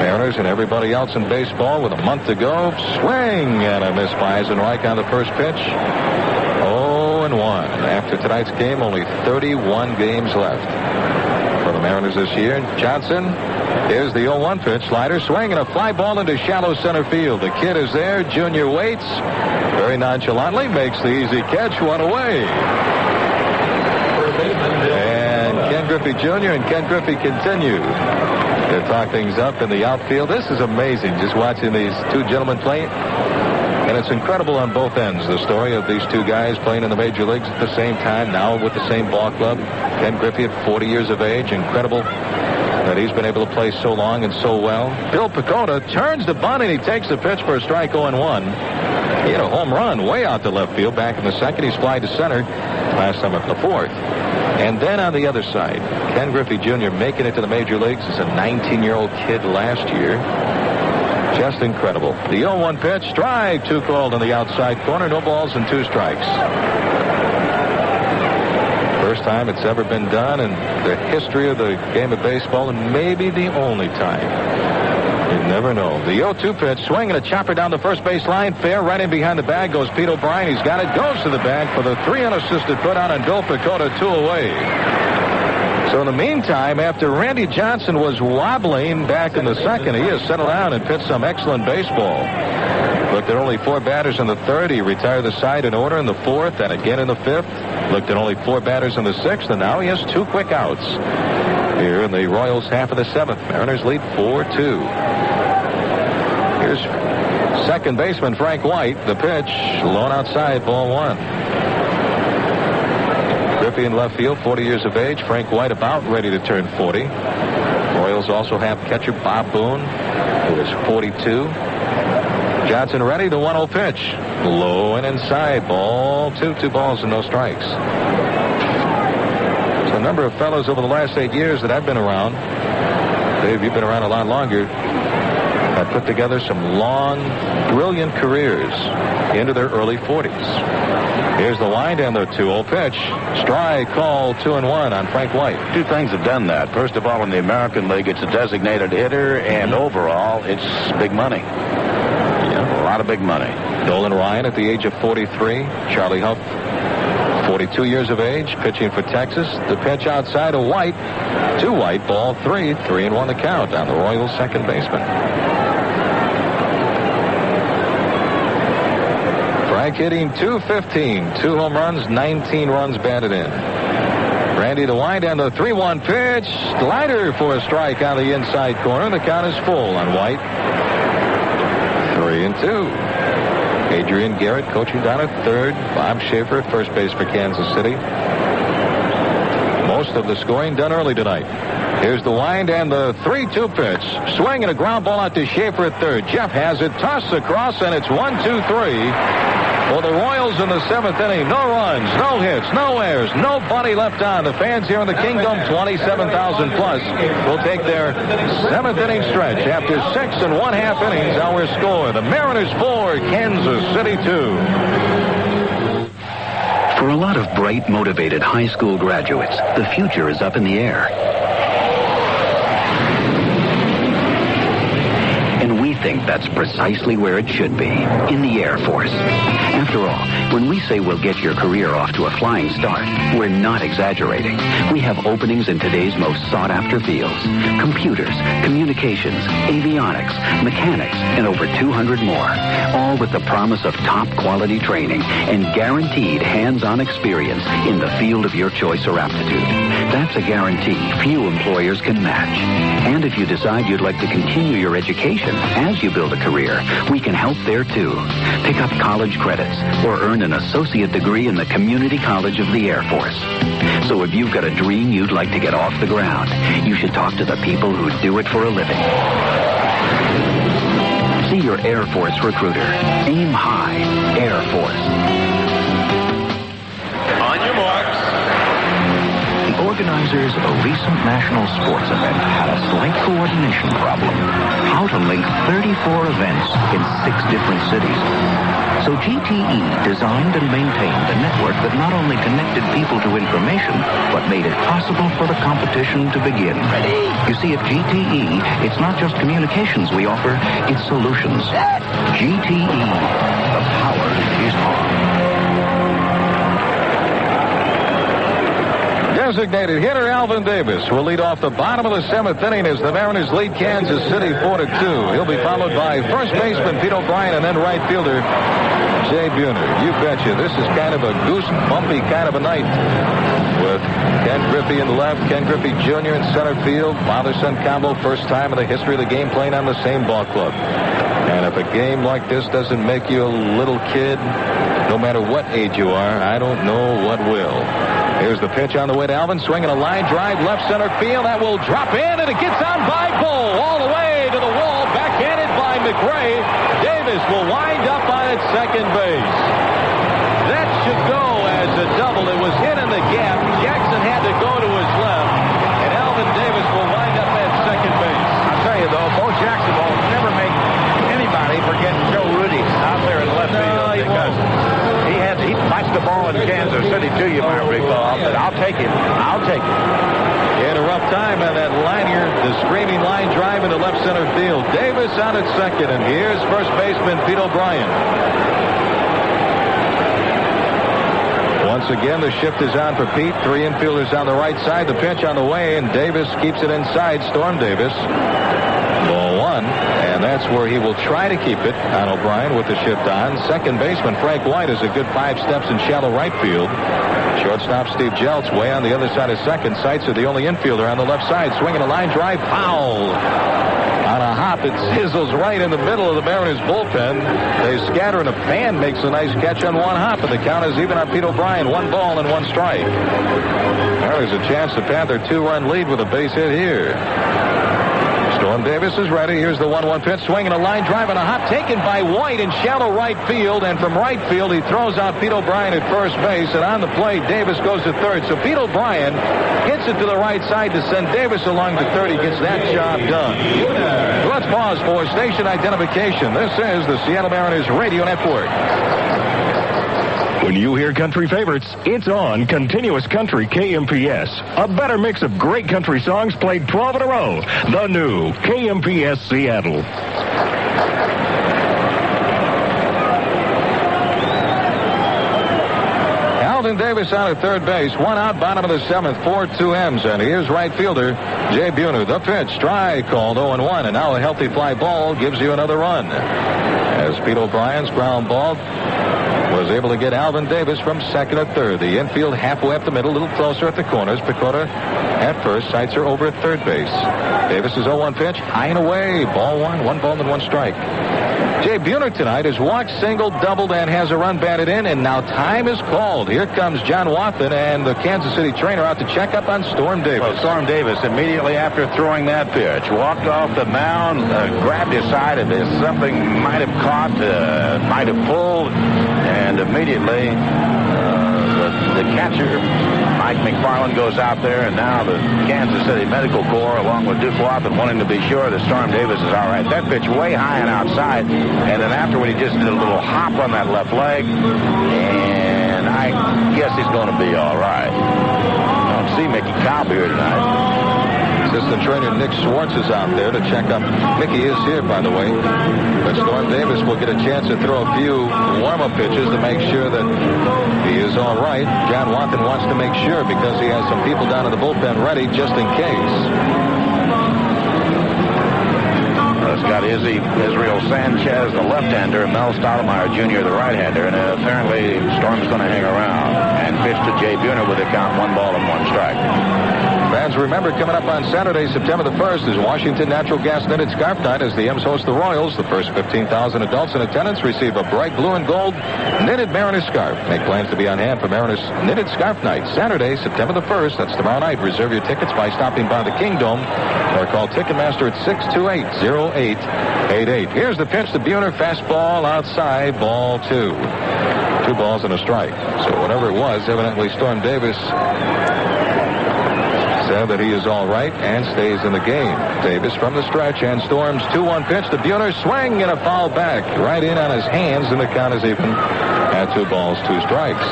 Speaker 10: Mariners and everybody else in baseball with a month to go. Swing and a miss by Eisenreich on the first pitch. 0-1. After tonight's game, only 31 games left for the Mariners this year. Johnson, here's the 0-1 pitch. Slider, swing, and a fly ball into shallow center field. The kid is there. Junior waits. Very nonchalantly makes the easy catch. 1 away. And Ken Griffey Jr. and Ken Griffey continue to talk things up in the outfield. This is amazing, just watching these two gentlemen play. And it's incredible on both ends, the story of these two guys playing in the major leagues at the same time, now with the same ball club. Ken Griffey at 40 years of age. Incredible that he's been able to play so long and so well. Bill Placote turns the bunt, and he takes the pitch for a strike 0-1. He had a home run way out to left field back in the 2nd. He's flied to center last time at the 4th. And then on the other side, Ken Griffey Jr. making it to the major leagues as a 19-year-old kid last year. Just incredible. The 0-1 pitch, strike 2 called on the outside corner. No balls and 2 strikes. First time it's ever been done in the history of the game of baseball, and maybe the only time. You never know. The 0-2 pitch, swing and a chopper down the first base line. Fair, right in behind the bag goes Pete O'Brien. He's got it, goes to the bag for the 3 unassisted put out, and Bill Placote 2 away. So in the meantime, after Randy Johnson was wobbling back in the second, he has settled down and pitched some excellent baseball. Looked at only 4 batters in the third. He retired the side in order in the fourth and again in the fifth. Looked at only 4 batters in the sixth, and now he has 2 quick outs here in the Royals half of the seventh. Mariners lead 4-2. Here's second baseman Frank White. The pitch, low outside, ball 1. Griffey in left field, 40 years of age. Frank White about ready to turn 40. Royals also have catcher Bob Boone, who is 42. Johnson ready, the 1-0 pitch. Low and inside, ball 2. 2 balls and no strikes. So a number of fellows over the last 8 years that I've been around, Dave, you've been around a lot longer, have put together some long, brilliant careers into their early 40s. Here's the wind and the 2-0 pitch. Strike call, 2-1 on Frank White.
Speaker 14: 2 things have done that. First of all, in the American League, it's a designated hitter, and overall, it's big money. Yeah, a lot of big money.
Speaker 10: Nolan Ryan at the age of 43. Charlie Huff, 42 years of age, pitching for Texas. The pitch outside of White. 2 White, ball 3. 3-1 the count on the Royals second baseman. Frank hitting .215, 2 home runs, 19 runs batted in. Randy the wind and the 3-1 pitch. Slider for a strike on the inside corner. The count is full on White. 3-2. Adrian Garrett coaching down at third. Bob Schaefer at first base for Kansas City. Most of the scoring done early tonight. Here's the wind and the 3-2 pitch. Swing and a ground ball out to Schaefer at third. Jeff has it. Tossed across, and it's 1-2-3. For the Royals in the 7th inning. No runs, no hits, no errors, nobody left on. The fans here in the Kingdome, 27,000 plus, will take their 7th inning stretch. After 6 1/2 innings, our score. The Mariners 4, Kansas City 2.
Speaker 13: For a lot of bright, motivated high school graduates, the future is up in the air. And we think that's precisely where it should be, in the Air Force. After all, when we say we'll get your career off to a flying start, we're not exaggerating. We have openings in today's most sought-after fields: computers, communications, avionics, mechanics, and over 200 more. All with the promise of top-quality training and guaranteed hands-on experience in the field of your choice or aptitude. That's a guarantee few employers can match. And if you decide you'd like to continue your education as you build a career, we can help there too. Pick up college credits or earn an associate degree in the Community College of the Air Force. So if you've got a dream you'd like to get off the ground, you should talk to the people who do it for a living. See your Air Force recruiter. Aim high. Air Force.
Speaker 10: On your marks.
Speaker 19: The organizers of a recent national sports event had a slight coordination problem. How to link 34 events in 6 different cities. So GTE designed and maintained a network that not only connected people to information, but made it possible for the competition to begin. You see, at GTE, it's not just communications we offer, it's solutions. GTE, the power is on.
Speaker 10: Designated hitter Alvin Davis will lead off the bottom of the 7th inning as the Mariners lead Kansas City 4-2. He'll be followed by first baseman Pete O'Brien and then right fielder Jay Buhner. You betcha, this is kind of a goose-bumpy kind of a night with Ken Griffey in left, Ken Griffey Jr. in center field. Father-son combo, first time in the history of the game playing on the same ball club. And if a game like this doesn't make you a little kid, no matter what age you are, I don't know what will. Here's the pitch on the way to Alvin, swinging a line drive left center field. That will drop in, and it gets on by Bull all the way to the wall, backhanded by McRae. Davis will wind up on its second base. That should go as a double. It was hit in the gap. Jackson had to go to his left, and Alvin Davis will wind up at second base.
Speaker 14: I'll tell you, though, Bo Jackson will never make anybody forget Joe Rudy out there in left field because he bites the ball in Kansas City, too, you might recall. But I'll take him. I'll take him.
Speaker 10: He had a rough time on that liner, the screaming line drive into left center field. Davis out at second, and here's first baseman Pete O'Brien. Once again, the shift is on for Pete. 3 infielders on the right side. The pitch on the way, and Davis keeps it inside. Storm Davis. Ball 1, and that's where he will try to keep it on O'Brien with the shift on. Second baseman Frank White is a good 5 steps in shallow right field. Shortstop Steve Jeltz way on the other side of second. Seitzer are the only infielder on the left side. Swinging a line drive, foul. On a hop, it sizzles right in the middle of the Mariners bullpen. They scatter, and a fan makes a nice catch on 1 hop, and the count is even on Pete O'Brien. 1 ball and 1 strike. There's a chance to pad their 2-run lead with a base hit here. Storm Davis is ready. Here's the 1-1 pitch. Swinging a line drive and a hop taken by White in shallow right field. And from right field, he throws out Pete O'Brien at first base. And on the plate, Davis goes to third. So Pete O'Brien hits it to the right side to send Davis along to third. He gets that job done. Let's pause for station identification. This is the Seattle Mariners Radio Network.
Speaker 9: When you hear country favorites, it's on Continuous Country KMPS. A better mix of great country songs played 12 in a row. The new KMPS Seattle.
Speaker 10: Alvin Davis out at third base. 1 out, bottom of the 7th, 4-2 M's. And here's right fielder Jay Buhner. The pitch, strike called 0-1. And now a healthy fly ball gives you another run. As Pete O'Brien's ground ball was able to get Alvin Davis from second to third. The infield halfway up the middle, a little closer at the corners. Pecota at first. Seitzer over at third base. Davis's 0-1 pitch, high and away. Ball 1, 1 ball and 1 strike. Jay Buhner tonight has walked, singled, doubled, and has a run batted in, and now time is called. Here comes John Wathan and the Kansas City trainer out to check up on Storm Davis.
Speaker 14: Well, Storm Davis, immediately after throwing that pitch, walked off the mound, grabbed his side of this. Something might have caught, might have pulled, and immediately the catcher, Mike McFarland, goes out there, and now the Kansas City Medical Corps, along with Duke Wathan, wanting to be sure that Storm Davis is all right. That pitch way high and outside, and then afterward he just did a little hop on that left leg, and I guess he's going to be all right. I don't see Mickey Cobb here tonight.
Speaker 10: Assistant trainer Nick Schwartz is out there to check up. Mickey is here, by the way. But Storm Davis will get a chance to throw a few warm-up pitches to make sure that he is all right. John Wathan wants to make sure because he has some people down in the bullpen ready just in case.
Speaker 14: It's got Israel Sanchez, the left-hander, and Mel Stottlemyre Jr., the right-hander, and apparently Storm's going to hang around and pitch to Jay Buhner with a count 1 ball and 1 strike.
Speaker 10: Fans, remember, coming up on Saturday, September the 1st, is Washington Natural Gas Knitted Scarf Night as the M's host the Royals. The first 15,000 adults in attendance receive a bright blue and gold knitted Mariners scarf. Make plans to be on hand for Mariners Knitted Scarf Night, Saturday, September the 1st. That's tomorrow night. Reserve your tickets by stopping by the Kingdome or call Ticketmaster at 628-0888. Here's the pitch to Buhner. Fastball outside, ball 2. 2 balls and a strike. So whatever it was, evidently Storm Davis said that he is all right and stays in the game. Davis from the stretch and Storm's 2-1 pitch to Buhner. Swing and a foul back right in on his hands, and the count is even at 2 balls, 2 strikes.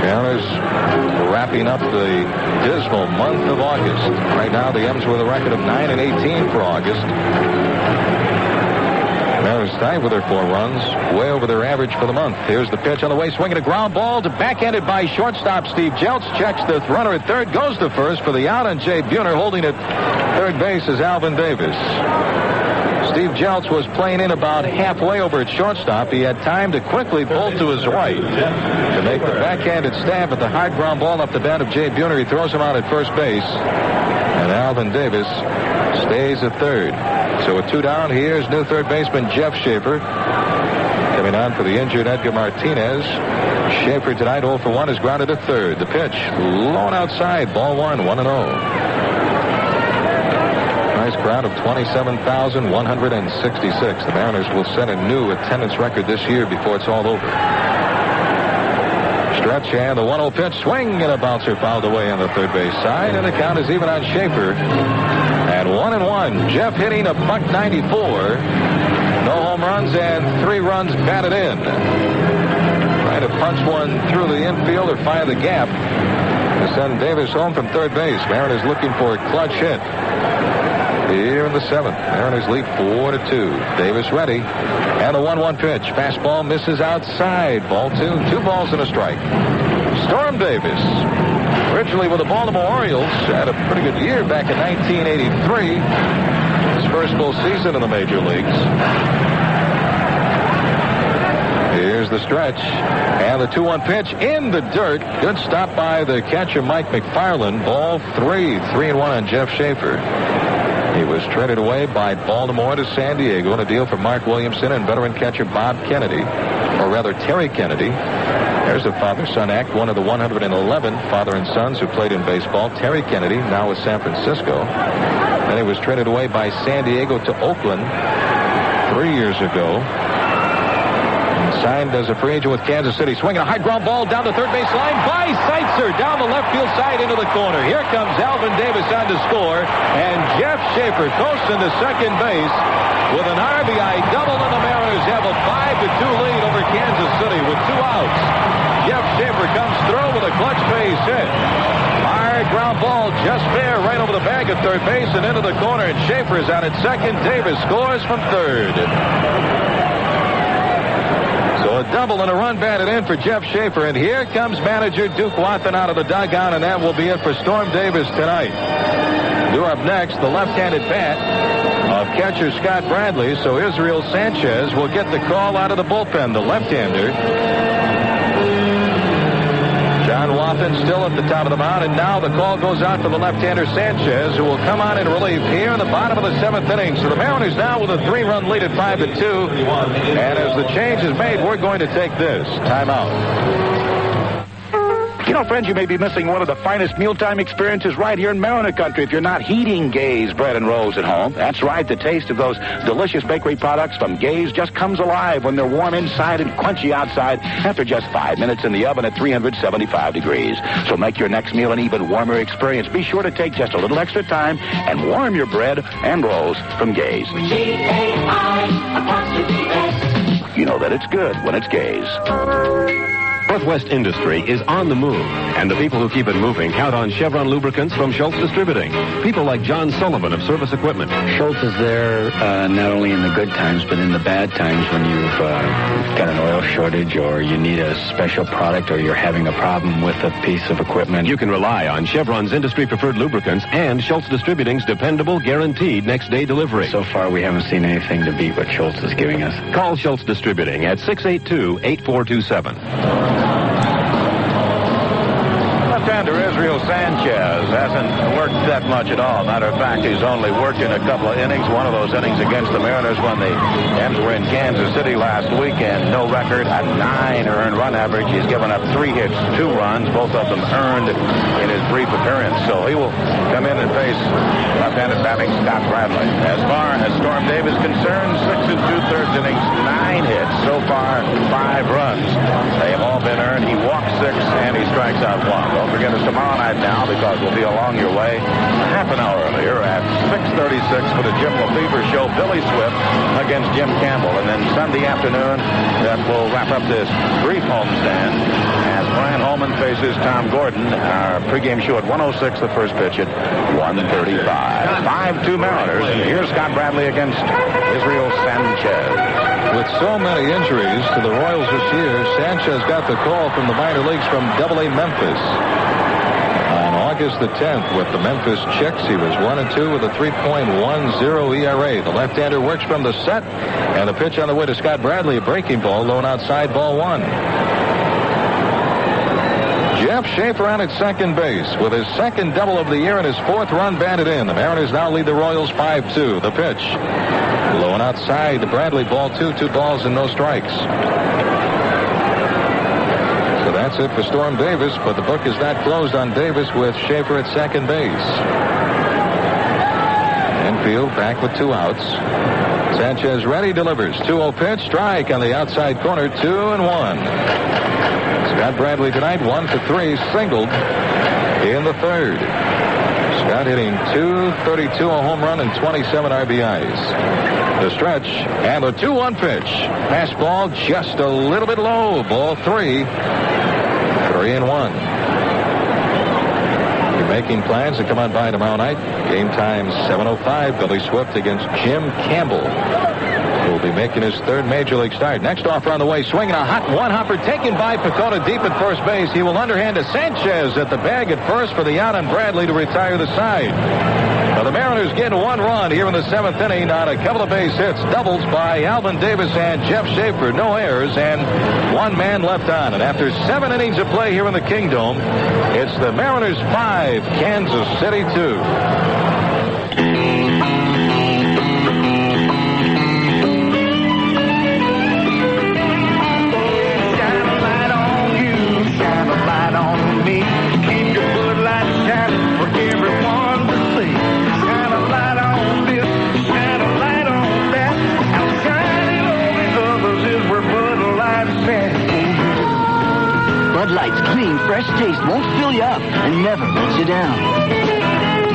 Speaker 10: Mariners wrapping up the dismal month of August. Right now the M's with a record of 9-18 for August. Mariners tied with their 4 runs, way over their average for the month. Here's the pitch on the way, swinging a ground ball to backhanded by shortstop Steve Jeltz. Checks the runner at third, goes to first for the out, and Jay Buhner holding at third base is Alvin Davis. Steve Jeltz was playing in about halfway over at shortstop. He had time to quickly pull to his right to make the backhanded stab at the hard ground ball up the bat of Jay Buhner. He throws him out at first base, and Alvin Davis stays at third. So with 2 down, here's new third baseman Jeff Schaefer coming on for the injured Edgar Martinez. Schaefer tonight 0 for 1 is grounded at third. The pitch low outside, ball 1, 1-0. Nice crowd of 27,166. The Mariners will set a new attendance record this year before it's all over. Stretch and the 1-0 pitch, swing and a bouncer fouled away on the third base side, and the count is even on Schaefer. At 1-1, Jeff hitting a .94. No home runs and 3 runs batted in. Trying to punch one through the infield or find the gap to send Davis home from third base. Mariners looking for a clutch hit.
Speaker 2: here in the 7th. Mariners lead 4-2. Davis ready. And the 1-1 pitch. Fastball misses outside. Ball 2. 2 balls and a strike. Storm Davis, originally with the Baltimore Orioles, had a pretty good year back in 1983. His first full season in the major leagues. Here's the stretch. And the 2-1 pitch in the dirt. Good stop by the catcher, Mike McFarland. Ball 3. 3-1 on Jeff Schaefer. He was traded away by Baltimore to San Diego on a deal for Mark Williamson and veteran catcher Bob Kennedy. Or rather, Terry Kennedy. There's a father-son act, one of the 111 father and sons who played in baseball. Terry Kennedy, now with San Francisco. Then he was traded away by San Diego to Oakland 3 years ago. Signed as a free agent with Kansas City. Swinging a high ground ball down the third base line by Seitzer. Down the left field side into the corner. Here comes Alvin Davis on to score. And Jeff Schaefer coasting to second base with an RBI double. And the Mariners have a 5-2 lead over Kansas City with 2 outs. Jeff Schaefer comes through with a clutch base hit. High ground ball just fair right over the bag at third base and into the corner. And Schaefer is out at second. Davis scores from third. So a double and a run batted in for Jeff Schaefer. And here comes manager Duke Wathan out of the dugout, and that will be it for Storm Davis tonight. Due up next, the left-handed bat of catcher Scott Bradley. So Israel Sanchez will get the call out of the bullpen, the left-hander. John Wathan still at the top of the mound, and now the call goes out for the left-hander Sanchez, who will come on in relief here in the bottom of the 7th inning. So the Mariners now with a 3-run lead at 5-2. And as the change is made, we're going to take this timeout.
Speaker 14: You know, friends, you may be missing one of the finest mealtime experiences right here in Mariner country if you're not heating Gay's bread and rolls at home. That's right. The taste of those delicious bakery products from Gay's just comes alive when they're warm inside and crunchy outside after just 5 minutes in the oven at 375 degrees. So make your next meal an even warmer experience. Be sure to take just a little extra time and warm your bread and rolls from Gay's. G-A-I-apostrophe-S. You know that it's good when it's Gay's.
Speaker 20: Northwest industry is on the move, and the people who keep it moving count on Chevron lubricants from Schultz Distributing. People like John Sullivan of Service Equipment.
Speaker 23: Schultz is there not only in the good times, but in the bad times when you've got an oil shortage or you need a special product or you're having a problem with a piece of equipment.
Speaker 20: You can rely on Chevron's industry-preferred lubricants and Schultz Distributing's dependable, guaranteed next-day delivery.
Speaker 23: So far, we haven't seen anything to beat what Schultz is giving us.
Speaker 20: Call Schultz Distributing at 682-8427.
Speaker 14: Left-hander Israel Sanchez hasn't worked that much at all. Matter of fact, he's only worked in a couple of innings. One of those innings against the Mariners when the M's were in Kansas City last weekend. No record, a 9 earned run average. He's given up 3 hits, 2 runs, both of them earned in his brief appearance. So he will come in and face left-handed batting Scott Bradley. As far as Storm Davis is concerned, 6 2/3 innings, 9 hits. So far, 5 runs. They have all been earned. He walks 6 and he strikes out 1. Don't forget us tomorrow night now, because we'll be along your way half an hour earlier at 6:36 for the Jim LaFever Show. Billy Swift against Jim Campbell. And then Sunday afternoon, that will wrap up this brief homestand as Brian Holman faces Tom Gordon. Our pregame show at 1:06, the first pitch at 1:35. 5-2 Mariners. And here's Scott Bradley against Israel Sanchez.
Speaker 2: With so many injuries to the Royals this year, Sanchez got the call from the minor leagues from AA Memphis. On August the 10th, with the Memphis Chicks, he was 1-2 with a 3.10 ERA. The left-hander works from the set, and the pitch on the way to Scott Bradley, a breaking ball, low and outside, ball 1. Jeff Schaefer on at second base with his second double of the year and his 4th run batted in. The Mariners now lead the Royals 5-2. The pitch, low and outside, the Bradley, ball 2, 2 balls and no strikes. So that's it for Storm Davis, but the book is not closed on Davis with Schaefer at second base. Infield back with 2 outs. Sanchez ready, delivers. 2-0 pitch, strike on the outside corner, 2-1. Scott Bradley tonight, 1 for 3, singled in the 3rd. Scott hitting .232, a home run, and 27 RBIs. The stretch, and the 2-1 pitch. Fastball just a little bit low, ball 3, 3-1. making plans to come on by tomorrow night. Game time 7:05. Billy Swift against Jim Campbell, who will be making his third Major League start. Next offer on the way, swinging a hot one-hopper taken by Pecota deep at first base. He will underhand to Sanchez at the bag at first for the out on Bradley to retire the side. Now the Mariners get one run here in the 7th inning on a couple of base hits, doubles by Alvin Davis and Jeff Schaefer. No errors and one man left on. And after 7 innings of play here in the Kingdome, it's the Mariners 5, Kansas City 2.
Speaker 6: Bud Light's clean, fresh taste won't fill you up and never lets you down.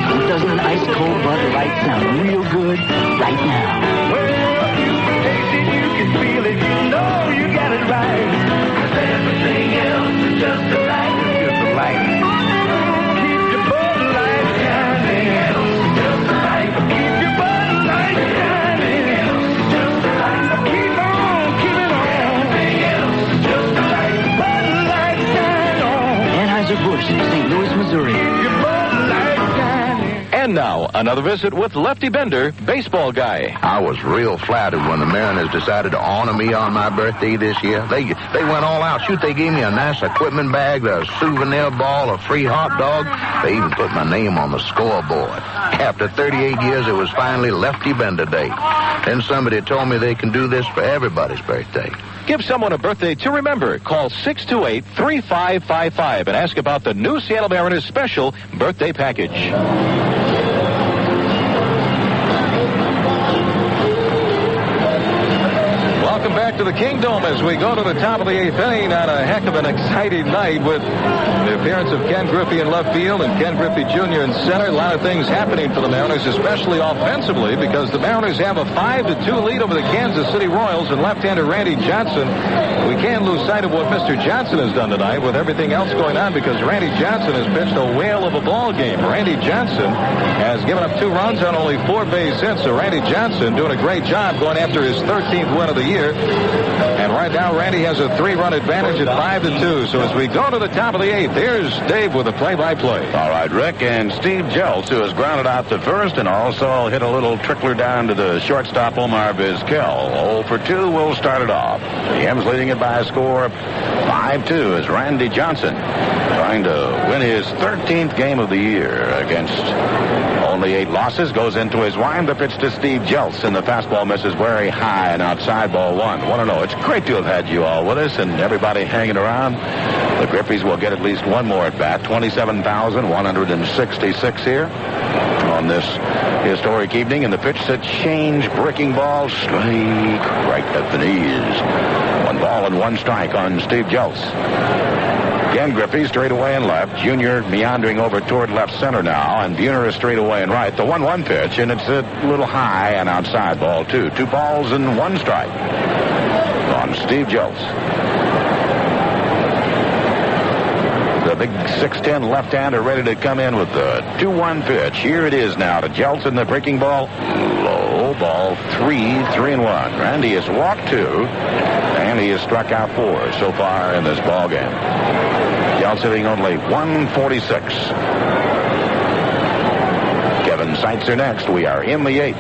Speaker 6: So doesn't an ice-cold Bud Light sound real good right now? Well, you can taste it, you can feel it, you know you got it right. 'Cause everything else is just a light. It's just a light. Keep your Bud Light shining. It's just a light. Keep your Bud Light shining. It's just a light. Keep on, keep it on. Everything else is just a light. Bud Light shine on. Anheuser-Busch, St. Louis, Missouri. Your Bud Light shining.
Speaker 2: And now, another visit with Lefty Bender, baseball guy.
Speaker 18: I was real flattered when the Mariners decided to honor me on my birthday this year. They went all out. Shoot, they gave me a nice equipment bag, a souvenir ball, a free hot dog. They even put my name on the scoreboard. After 38 years, it was finally Lefty Bender Day. Then somebody told me they can do this for everybody's birthday.
Speaker 2: Give someone a birthday to remember. Call 628-3555 and ask about the new Seattle Mariners special birthday package. Welcome back to the Kingdome as we go to the top of the 8th inning on a heck of an exciting night with the appearance of Ken Griffey in left field and Ken Griffey Jr. in center. A lot of things happening for the Mariners, especially offensively, because the Mariners have a 5-2 lead over the Kansas City Royals and left-hander Randy Johnson. We can't lose sight of what Mr. Johnson has done tonight with everything else going on, because Randy Johnson has pitched a whale of a ball game. Randy Johnson has given up 2 runs on only 4 base hits, so Randy Johnson doing a great job going after his 13th win of the year. And right now, Randy has a 3-run advantage at 5-2. So as we go to the top of the 8th, here's Dave with a play-by-play.
Speaker 14: All right, Rick, and Steve Jeltz, who has grounded out to first and also hit a little trickler down to the shortstop, Omar Vizquel. 0 for 2 will start it off. The M's leading it by a score of 5-2 as Randy Johnson trying to win his 13th game of the year against only 8 losses. Goes into his wind-up pitch to Steve Jeltz, and the fastball misses very high and outside, ball 1. Want to know, it's great to have had you all with us and everybody hanging around. The Griffies will get at least one more at bat. 27,166 here on this historic evening, and the pitch that change, breaking ball, strike right at the knees. 1 ball and 1 strike on Steve Jeltz. Ken Griffey straight away and left. Junior meandering over toward left center now, and Buhner is straight away and right. The 1-1 pitch, and it's a little high and outside, ball 2. 2 balls and 1 strike on Steve Jeltz. The big 6'10" left-hander ready to come in with the 2-1 pitch. Here it is now to Jeltz in the breaking ball. Low ball 3-1. Randy has walked 2, and he has struck out 4 so far in this ball game. Jeltz hitting only 146. Kevin Seitzer next. We are in the 8th.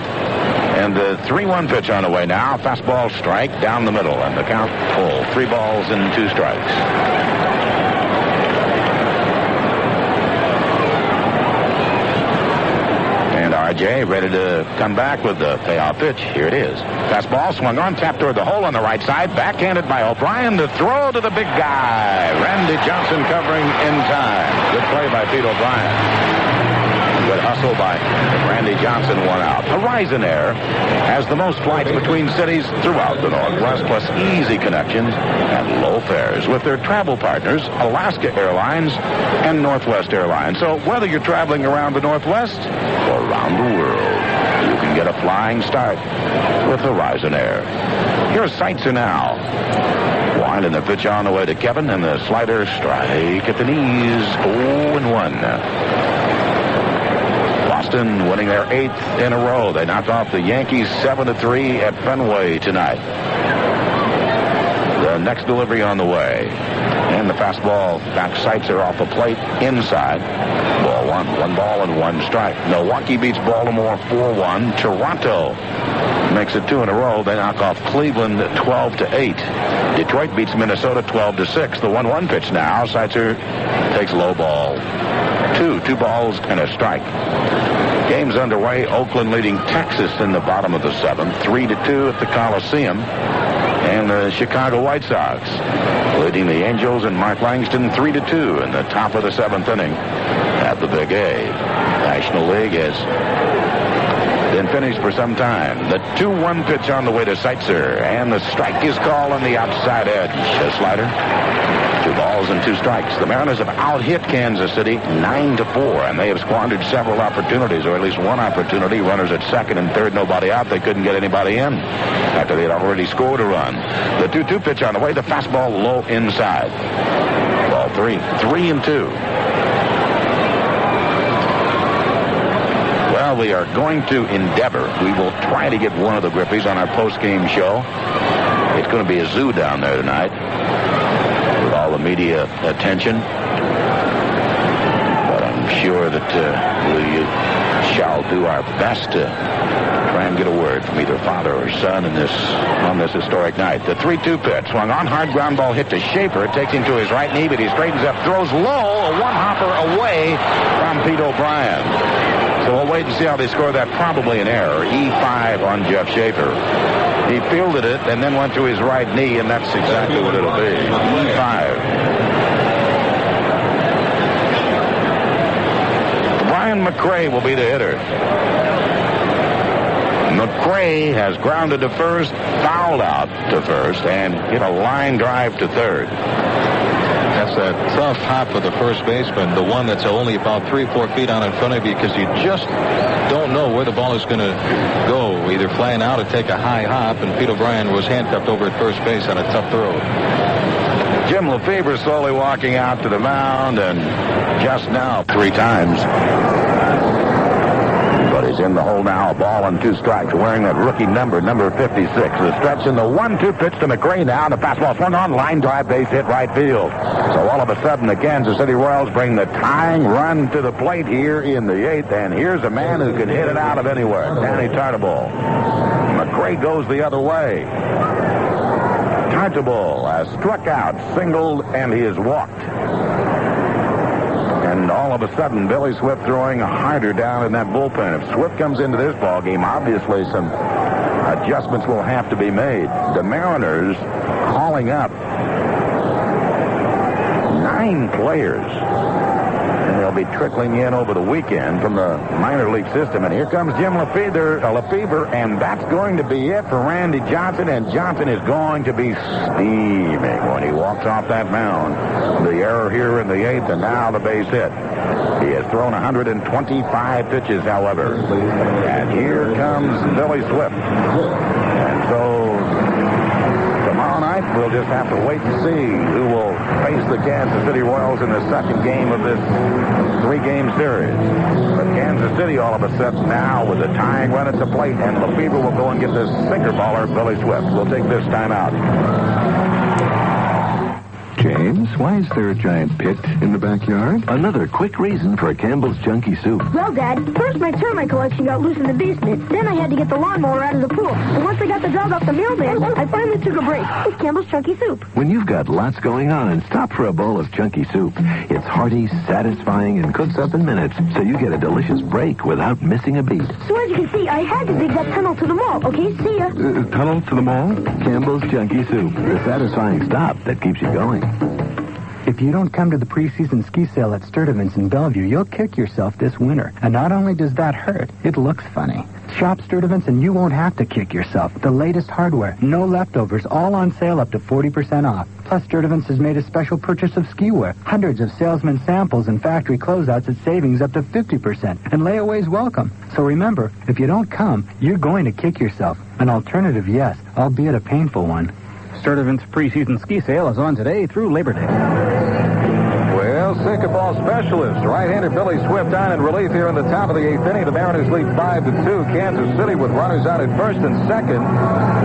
Speaker 14: And the 3-1 pitch on the way now. Fastball strike down the middle, and the count full. 3 balls and 2 strikes. RJ ready to come back with the payoff pitch. Here it is. Fastball swung on, tapped toward the hole on the right side. Backhanded by O'Brien. The throw to the big guy. Randy Johnson covering in time. Good play by Pete O'Brien. Good hustle by Randy Johnson, 1 out. Horizon Air has the most flights between cities throughout the Northwest, plus easy connections and low fares with their travel partners, Alaska Airlines and Northwest Airlines. So whether you're traveling around the Northwest or around the world, you can get a flying start with Horizon Air. Here's Seitzer now. Wind and the pitch on the way to Kevin, and the slider strike at the knees. 0-1. Boston winning their 8th in a row. They knocked off the Yankees 7-3 at Fenway tonight. The next delivery on the way. And the fastball back sights are off the plate inside. Ball 1. 1 ball and 1 strike. Milwaukee beats Baltimore 4-1. Toronto makes it 2 in a row. They knock off Cleveland 12-8. Detroit beats Minnesota 12-6. The 1-1 pitch now. Seitzer takes low ball. 2 balls and a strike. Game's underway. Oakland leading Texas in the bottom of the 7th. 3-2 at the Coliseum. And the Chicago White Sox leading the Angels and Mark Langston 3-2 in the top of the 7th inning at the Big A. National League has been finished for some time. The 2-1 pitch on the way to Seitzer, and the strike is called on the outside edge. A slider. 2 balls and 2 strikes. The Mariners have out-hit Kansas City 9-4, and they have squandered several opportunities, or at least one opportunity. Runners at second and third, nobody out. They couldn't get anybody in after they had already scored a run. The 2-2 pitch on the way. The fastball low inside. Ball 3. 3-2. Well, we are going to endeavor. We will try to get one of the Griffies on our post-game show. It's going to be a zoo down there tonight with all the media attention. But I'm sure that we shall do our best to try and get a word from either father or son on this historic night. The 3-2 pitch swung on, hard ground ball hit to Schaefer. It takes him to his right knee, but he straightens up, throws low, a one-hopper away from Pete O'Brien. So we'll wait and see how they score that. Probably an error. E5 on Jeff Schaefer. He fielded it and then went to his right knee, and that's exactly what it'll be. E5. Brian McRae will be the hitter. McRae has grounded to first, fouled out to first, and hit a line drive to third.
Speaker 2: That's a tough hop for the first baseman, the one that's only about 3-4 feet out in front of you, because you just don't know where the ball is going to go, either flying out or take a high hop, and Pete O'Brien was handcuffed over at first base on a tough throw.
Speaker 14: Jim Lefebvre slowly walking out to the mound, and just now 3 times. But he's in the hole now, a ball and 2 strikes, wearing that rookie number 56. The stretch in the 1-2 pitch to McRae now, and the fastball swung on, line drive, base hit right field. So all of a sudden, the Kansas City Royals bring the tying run to the plate here in the 8th, and here's a man who can hit it out of anywhere, Danny Tartabull. McRae goes the other way. Tartabull has struck out, singled, and he has walked. And all of a sudden, Billy Swift throwing harder down in that bullpen. If Swift comes into this ballgame, obviously some adjustments will have to be made. The Mariners calling up 9 players. And they'll be trickling in over the weekend from the minor league system. And here comes Jim Lefebvre, and that's going to be it for Randy Johnson. And Johnson is going to be steaming when he walks off that mound. The error here in the 8th, and now the base hit. He has thrown 125 pitches, however. And here comes Billy Swift. And so tomorrow night, we'll just have to wait and see who will face the Kansas City Royals in the second game of this 3-game series. But Kansas City, all of a sudden now, with a tying run at the plate, and Lefebvre will go and get this sinker baller, Billy Swift. We'll take this time out.
Speaker 11: James, why is there a giant pit in the backyard? Another quick reason for a Campbell's Junkie Soup.
Speaker 21: Well, Dad, first my termite collection got loose in the basement. Then I had to get the lawnmower out of the pool. And once I got the dog off the mailman, I finally took a break with Campbell's Junkie Soup.
Speaker 11: When you've got lots going on, stop for a bowl of Junkie Soup. It's hearty, satisfying, and cooks up in minutes, so you get a delicious break without missing a beat.
Speaker 21: So as you can see, I had to dig that tunnel to the mall. Okay, see ya.
Speaker 11: Tunnel to the mall? Campbell's Junkie Soup, the satisfying stop that keeps you going.
Speaker 22: If you don't come to the preseason ski sale at Sturdivant's in Bellevue, you'll kick yourself this winter. And not only does that hurt, it looks funny. Shop Sturdivant's and you won't have to kick yourself. The latest hardware, no leftovers, all on sale up to 40% off. Plus, Sturdivant's has made a special purchase of ski wear. Hundreds of salesman samples and factory closeouts at savings up to 50%. And layaways welcome. So remember, if you don't come, you're going to kick yourself. An alternative, yes, albeit a painful one. Sturtevant's preseason ski sale is on today through Labor Day.
Speaker 3: Well, sinker ball specialist. Right-hander Billy Swift on in relief here in the top of the 8th inning. The Mariners lead 5-2. Kansas City with runners out at first and second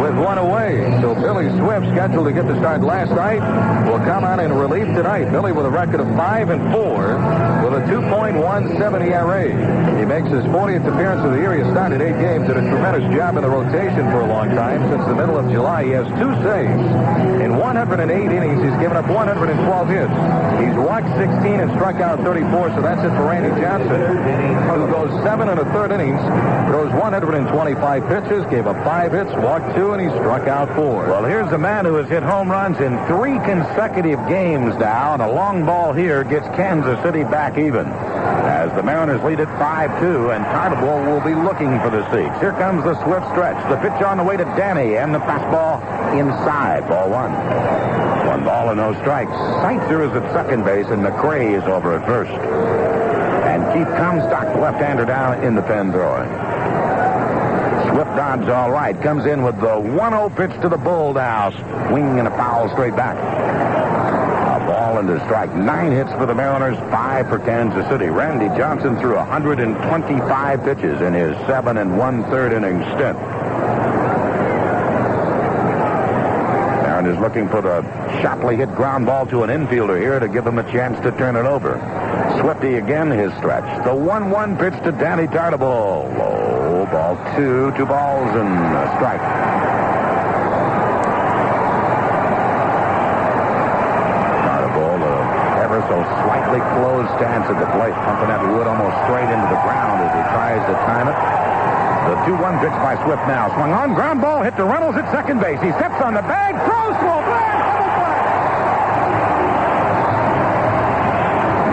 Speaker 3: with one away. So Billy Swift, scheduled to get the start last night, will come on in relief tonight. Billy with a record of 5-4 with a 2.17 ERA. He makes his 40th appearance of the year. He has started 8 games, did a tremendous job in the rotation for a long time. Since the middle of July, he has 2 saves. In 108 innings, he's given up 112 hits. He's walked 16 and struck out 34, so that's it for Randy Johnson, who goes 7 1/3 innings, throws 125 pitches, gave up 5 hits, walked 2, and he struck out 4.
Speaker 14: Well, here's a man who has hit home runs in 3 consecutive games now, and a long ball here gets Kansas City back even. As the Mariners lead at 5-2, and Tartabull will be looking for the seats. Here comes the swift stretch. The pitch on the way to Danny, and the fastball inside. Ball 1. 1 ball and no strikes. Seitzer is at second base, and McRae is over at first. And Keith Comstock, the left-hander, down in the pen throwing. Swift dodge all right. Comes in with the 1-0 pitch to the bull now. Swing and a foul straight back. A ball and a strike. 9 hits for the Mariners, 5 for Kansas City. Randy Johnson threw 125 pitches in his 7 1/3 inning stint. Is looking for the sharply hit ground ball to an infielder here to give him a chance to turn it over. Swifty again, his stretch. The 1-1 pitch to Danny Tartabull. Low ball 2, 2 balls and a strike. Tartabull, ever so slightly closed stance at the plate, pumping that wood almost straight into the ground as he tries to time it. The 2-1 pitch by Swift now. Swung on, ground ball, hit to Reynolds at second base. He steps on the bag, throws to a bag, double play.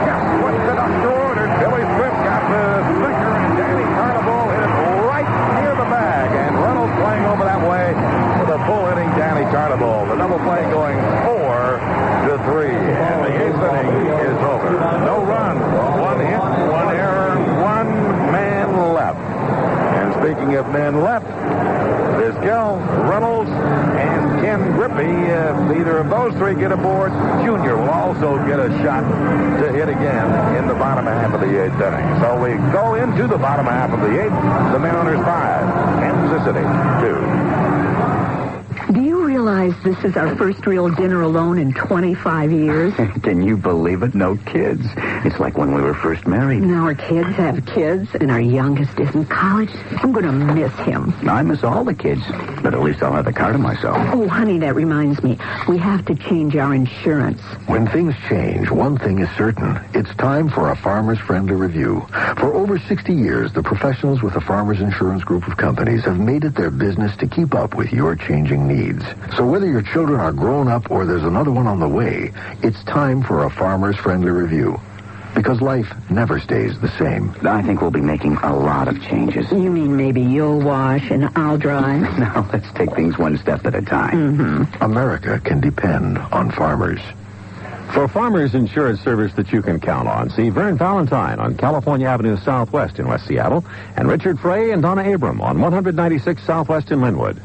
Speaker 14: Just twisted up toward it. Billy Swift got the sinker, and Danny Tartabull hit it right near the bag. And Reynolds playing over that way with a full-hitting Danny Tartabull. The double play going 4-3. And the 8th inning is over. No runs, 1 hit, 1 error, 1 man left. Speaking of men left, Vizquel, Reynolds, and Ken Griffey. If either of those 3 get aboard, Jr. will also get a shot to hit again in the bottom half of the 8th inning. So we go into the bottom half of the 8th. The Mariners 5, Kansas City 2.
Speaker 1: Do you realize this is our first real dinner alone in 25 years?
Speaker 5: Can you believe it? No kids. It's like when we were first married.
Speaker 1: Now our kids have kids, and our youngest is in college. I'm going to miss him.
Speaker 5: I miss all the kids, but at least I'll have a car to myself.
Speaker 1: Oh, honey, that reminds me. We have to change our insurance.
Speaker 11: When things change, one thing is certain. It's time for a Farmers Friendly Review. For over 60 years, the professionals with the Farmers Insurance Group of companies have made it their business to keep up with your changing needs. So whether your children are grown up or there's another one on the way, it's time for a Farmers Friendly Review. Because life never stays the same.
Speaker 5: I think we'll be making a lot of changes.
Speaker 1: You mean maybe you'll wash and I'll drive?
Speaker 5: Now, let's take things one step at a time.
Speaker 1: Mm-hmm.
Speaker 11: America can depend on farmers.
Speaker 20: For farmers insurance service that you can count on, see Vern Valentine on California Avenue Southwest in West Seattle, and Richard Frey and Donna Abram on 196 Southwest in Linwood.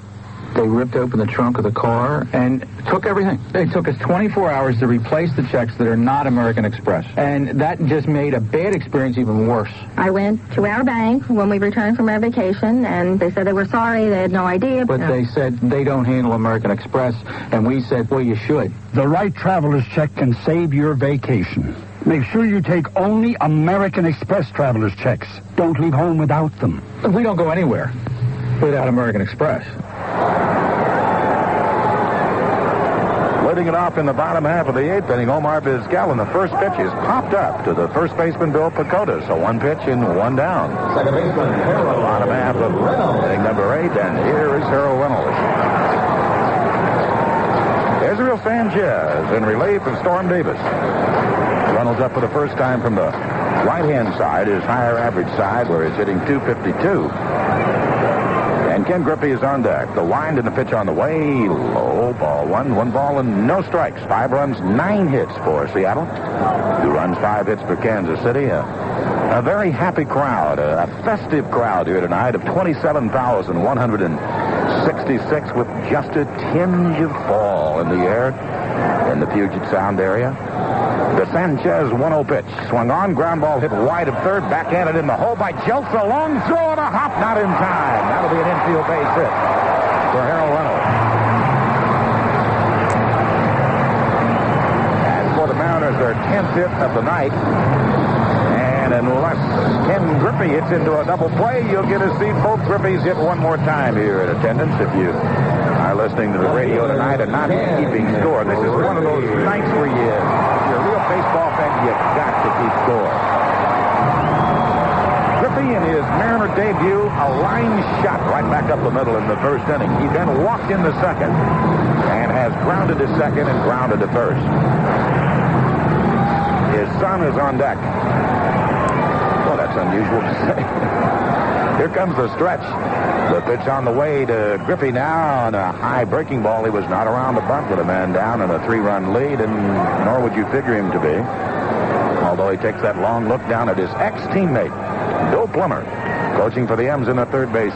Speaker 22: They ripped open the trunk of the car and took everything. It took us 24 hours to replace the checks that are not American Express. And that just made a bad experience even worse.
Speaker 12: I went to our bank when we returned from our vacation, and they said they were sorry. They had no idea.
Speaker 22: But they said they don't handle American Express, and we said, well, you should.
Speaker 24: The right traveler's check can save your vacation. Make sure you take only American Express traveler's checks. Don't leave home without them.
Speaker 22: We don't go anywhere without American Express.
Speaker 14: Leading it off in the bottom half of the 8th inning, Omar Vizquel, and the first pitch is popped up to the first baseman, Bill Pacoda. So 1 pitch and 1 down.
Speaker 3: Second baseman, Harold.
Speaker 14: Bottom half of inning number 8, and here is Harold Reynolds. Israel Sanchez in relief of Storm Davis. Reynolds up for the first time from the right-hand side, his higher average side, where he's hitting .252. And Ken Griffey is on deck. The wind and the pitch on the way. Low ball 1 ball and no strikes. 5 runs, 9 hits for Seattle. 2 runs, 5 hits for Kansas City. A very happy crowd, a festive crowd here tonight of 27,160 66 with just a tinge of fall in the air in the Puget Sound area. The Sanchez 1-0 pitch. Swung on, ground ball hit wide of third, backhanded in the hole by Jeltz. A long throw and a hop, not in time. That'll be an infield base hit for Harold Reynolds. And for the Mariners, their 10th hit of the night. And unless Ken Griffey hits into a double play, you'll get to see both Griffies hit one more time here in attendance. If you are listening to the radio tonight and not keeping score, this is one of those nights where if you're a real baseball fan, you've got to keep score. Griffey, in his Mariner debut, a line shot right back up the middle in the first inning. He then walked in the second and has grounded to second and grounded to first. His son is on deck. Well, that's unusual to say. Here comes the stretch. The pitch on the way to Griffey now on a high breaking ball. He was not around to bunt with a man down and a 3-run lead, and nor would you figure him to be. Although he takes that long look down at his ex-teammate, Bill Plummer, coaching for the M's in the third base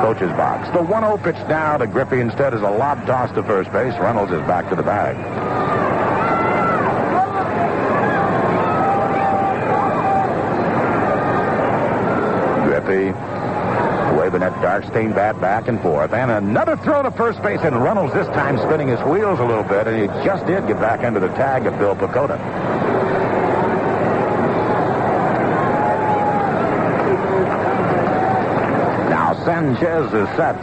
Speaker 14: coach's box. The 1-0 pitch now to Griffey instead is a lob toss to first base. Reynolds is back to the bag. Griffey waving that dark stained bat back and forth. And another throw to first base, and Reynolds this time spinning his wheels a little bit, and he just did get back into the tag of Bill Pacoda. Now Sanchez is set.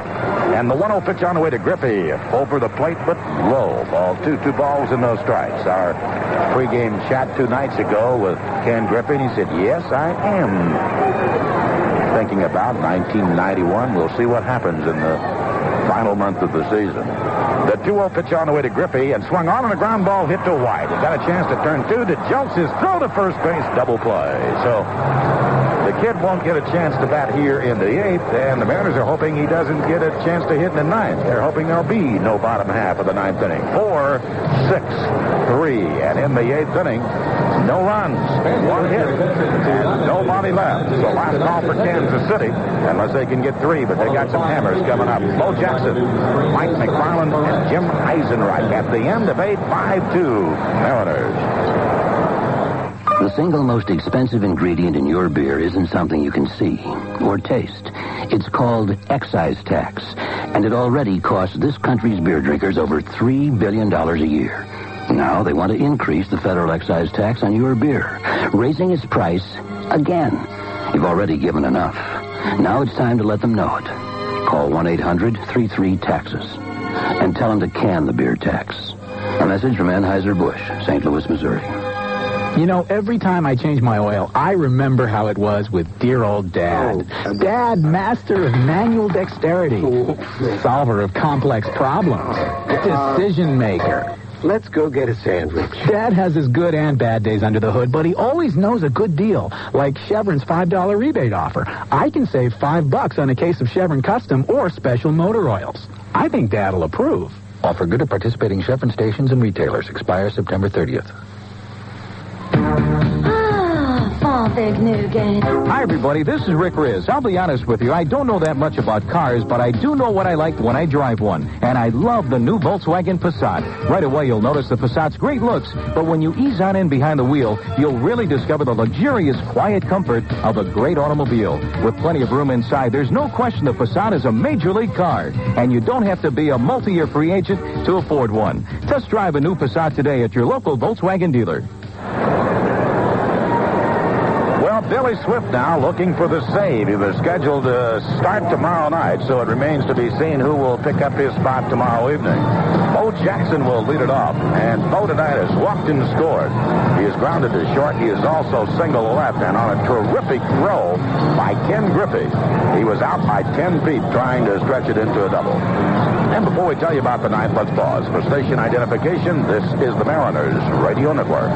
Speaker 14: And the 1-0 pitch on the way to Griffey. Over the plate, but low. Ball 2 balls and no strikes. Our pregame chat 2 nights ago with Ken Griffey, and he said, yes, I am thinking about 1991. We'll see what happens in the final month of the season. The 2-0 pitch on the way to Griffey and swung on a ground ball hit to wide. He got a chance to turn 2 to Jeltz. His throw to first base, double play. So the kid won't get a chance to bat here in the 8th, and the Mariners are hoping he doesn't get a chance to hit in the 9th. They're hoping there'll be no bottom half of the 9th inning. 4, 6, 3, and in the 8th inning, no runs, 1 hit, and nobody left. So last call for Kansas City, unless they can get 3, but they got some hammers coming up. Bo Jackson, Mike McFarland, and Jim Eisenreich at the end of 8, 5-2, Mariners.
Speaker 4: The single most expensive ingredient in your beer isn't something you can see or taste. It's called excise tax, and it already costs this country's beer drinkers over $3 billion a year. Now they want to increase the federal excise tax on your beer, raising its price again. You've already given enough. Now it's time to let them know it. Call 1-800-33-TAXES and tell them to can the beer tax. A message from Anheuser-Busch, St. Louis, Missouri.
Speaker 7: You know, every time I change my oil, I remember how it was with dear old Dad. Dad, master of manual dexterity, solver of complex problems, decision maker.
Speaker 8: Let's go get a sandwich.
Speaker 7: Dad has his good and bad days under the hood, but he always knows a good deal, like Chevron's $5 rebate offer. I can save $5 on a case of Chevron Custom or special motor oils. I think Dad'll approve.
Speaker 17: Offer good at participating Chevron stations and retailers. Expires September 30th.
Speaker 25: Big nougat.
Speaker 10: Hi, everybody. This is Rick Riz. I'll be honest with you. I don't know that much about cars, but I do know what I like when I drive one. And I love the new Volkswagen Passat. Right away, you'll notice the Passat's great looks, but when you ease on in behind the wheel, you'll really discover the luxurious, quiet comfort of a great automobile. With plenty of room inside, there's no question the Passat is a major league car, and you don't have to be a multi-year free agent to afford one. Test drive a new Passat today at your local Volkswagen dealer.
Speaker 14: Well, Billy Swift now looking for the save. He was scheduled to start tomorrow night, so it remains to be seen who will pick up his spot tomorrow evening. Bo Jackson will lead it off, and Bo tonight has walked and scored. He is grounded to short. He is also single left, and on a terrific throw by Ken Griffey. He was out by 10 feet trying to stretch it into a double. And before we tell you about the ninth, let's pause. For station identification, this is the Mariners Radio Network.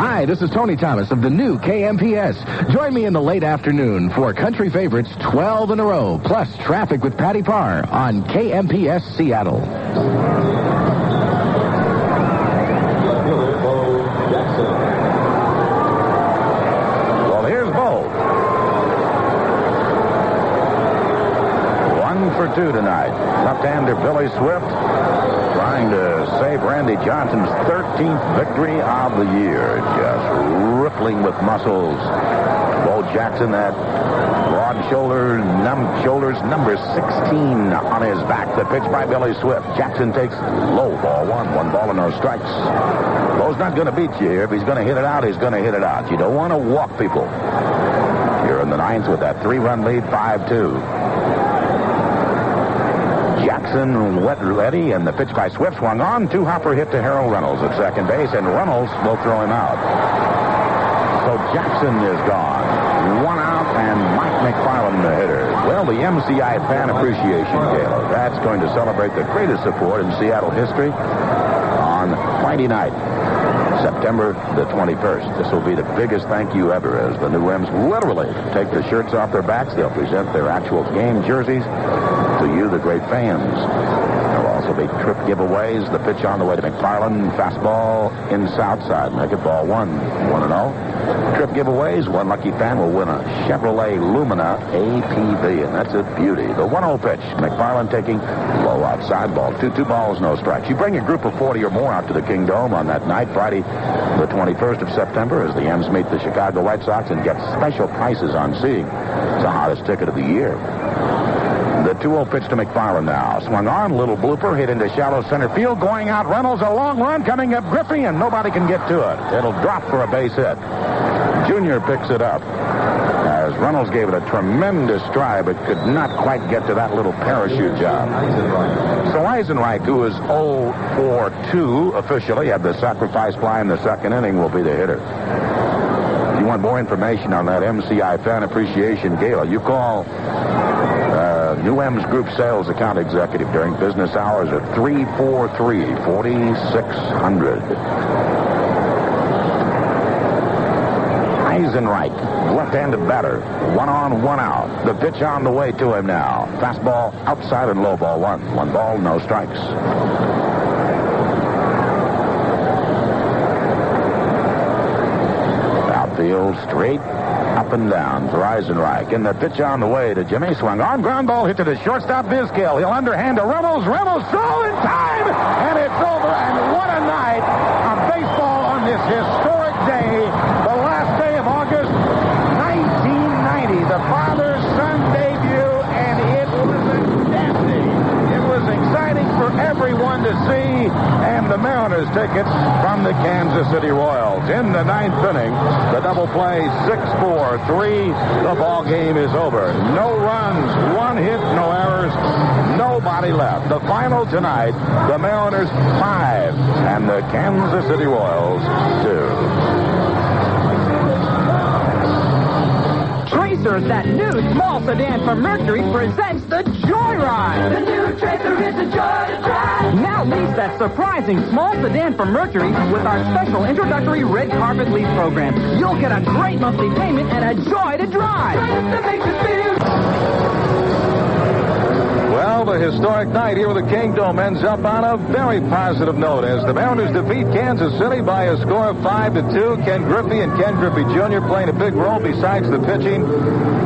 Speaker 26: Hi, this is Tony Thomas of the new KMPS. Join me in the late afternoon for country favorites 12 in a row, plus traffic with Patty Parr on KMPS Seattle.
Speaker 14: Well, here's Bo. 1 for 5-2 tonight. Left-hander Billy Swift trying to save Randy Johnson's 13th victory of the year. Just rippling with muscles. Bo Jackson, that broad shoulders, number 16 on his back. The pitch by Billy Swift. Jackson takes low, ball one. 1 ball and no strikes. Bo's not going to beat you here. If he's going to hit it out, he's going to hit it out. You don't want to walk people. You're in the 9th with that 3-run lead, 5-2. Jackson wet ready, and the pitch by Swift swung on. 2-hopper hit to Harold Reynolds at second base, and Reynolds will throw him out. So Jackson is gone. 1 out, and Mike McFarland, the hitter. Well, the MCI Fan Appreciation Gala. That's going to celebrate the greatest support in Seattle history on Friday night, September the 21st. This will be the biggest thank you ever as the new M's literally take the shirts off their backs. They'll present their actual game jerseys to you, the great fans. There'll also be trip giveaways. The pitch on the way to McFarland. Fastball in south side. Make it ball 1-0. Trip giveaways. One lucky fan will win a Chevrolet Lumina APV, and that's a beauty. The 1-0 pitch. McFarland taking low outside ball. 2 balls, no strikes. You bring a group of 40 or more out to the Kingdome on that night, Friday, the 21st of September, as the M's meet the Chicago White Sox and get special prices on seeing. It's the hottest ticket of the year. The 2-0 pitch to McFarland now. Swung on, little blooper, hit into shallow center field. Going out, Reynolds, a long run, coming up Griffey, and nobody can get to it. It'll drop for a base hit. Junior picks it up as Reynolds gave it a tremendous try, but could not quite get to that little parachute job. So Eisenreich, who is 0-for-2 officially, had the sacrifice fly in the second inning, will be the hitter. If you want more information on that MCI Fan Appreciation Gala, you call New M's Group Sales Account Executive during business hours at 343-4600. Eisenreich, left-handed batter, 1 on, 1 out. The pitch on the way to him now. Fastball outside and low ball 1. 1 ball, no strikes. Outfield straight. Up and down for Eisenreich. And the pitch on the way to Jimmy. Swung on. Ground ball hit to the shortstop, Vizquel. He'll underhand to Reynolds. Reynolds throw in time. And it's over. And what a night of baseball on this historic day. The last day of August, 1990. The father-son debut. And it was a dandy. It was exciting for everyone to see. And the Mariners take it from the Kansas City Royals. In the 9th inning, the double play, 6-4-3. The ball game is over. No runs, 1 hit, no errors, nobody left. The final tonight, the Mariners 5 and the Kansas City Royals 2.
Speaker 9: Tracer, that new small sedan from Mercury, presents the Joyride.
Speaker 25: The new Tracer is a joy to drive.
Speaker 9: Now lease that surprising small sedan from Mercury with our special introductory red carpet lease program. You'll get a great monthly payment and a joy to drive.
Speaker 25: That makes you feel.
Speaker 2: Well, the historic night here with the Kingdome ends up on a very positive note as the Mariners defeat Kansas City by a score of 5-2. Ken Griffey and Ken Griffey Jr. playing a big role besides the pitching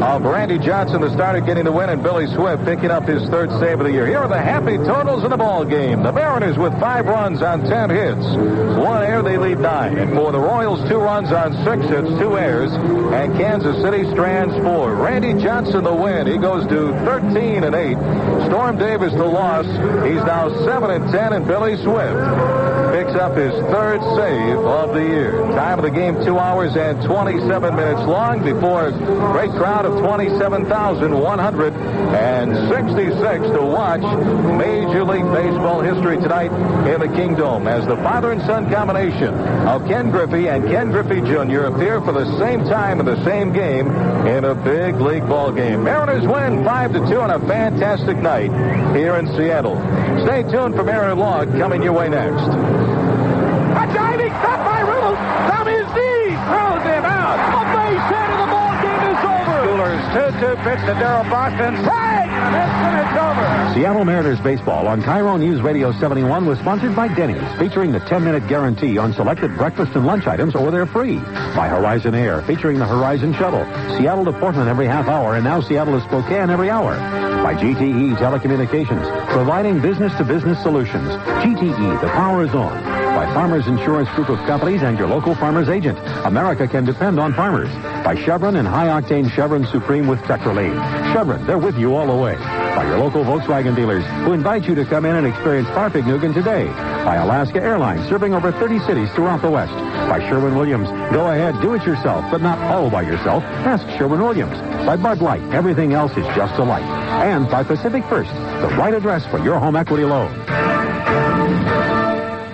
Speaker 2: of Randy Johnson, the starter, getting the win, and Billy Swift picking up his 3rd save of the year. Here are the happy totals in the ball game. The Mariners with 5 runs on 10 hits. 1 error, they lead 9. And for the Royals, 2 runs on 6 hits, 2 errors. And Kansas City strands 4. Randy Johnson the win. He goes to 13-8. Storm Davis the loss. He's now 7-10, and Billy Swift picks up his 3rd save of the year. Time of the game, 2 hours and 27 minutes long before a great crowd of 27,166 to watch Major League Baseball history tonight in the Kingdome as the father and son combination of Ken Griffey and Ken Griffey Jr. appear for the same time in the same game in a big league ball game. Mariners win 5-2 on a fantastic night here in Seattle. Stay tuned for Mariner Log coming your way next.
Speaker 10: A diving stop by Reynolds. Tom is D. Throws him out. A base hit and the ball game is over.
Speaker 14: Coolers 2-2 pitch to Darrell Boston.
Speaker 6: swing, and it's over.
Speaker 20: Seattle Mariners baseball on Cairo News Radio 71 was sponsored by Denny's, featuring the 10-minute guarantee on selected breakfast and lunch items, or they're free. By Horizon Air, featuring the Horizon Shuttle. Seattle to Portland every half hour, and now Seattle to Spokane every hour. By GTE Telecommunications, providing business-to-business solutions. GTE, the power is on. By Farmers Insurance Group of Companies and your local farmer's agent. America can depend on farmers. By Chevron and high-octane Chevron Supreme with Tetralane. Chevron, they're with you all the way. By your local Volkswagen dealers, who invite you to come in and experience Farfignugan today. By Alaska Airlines, serving over 30 cities throughout the West. By Sherwin-Williams, go ahead, do it yourself, but not all by yourself. Ask Sherwin-Williams. By Bud Light, everything else is just a light. And by Pacific First, the right address for your home equity loan.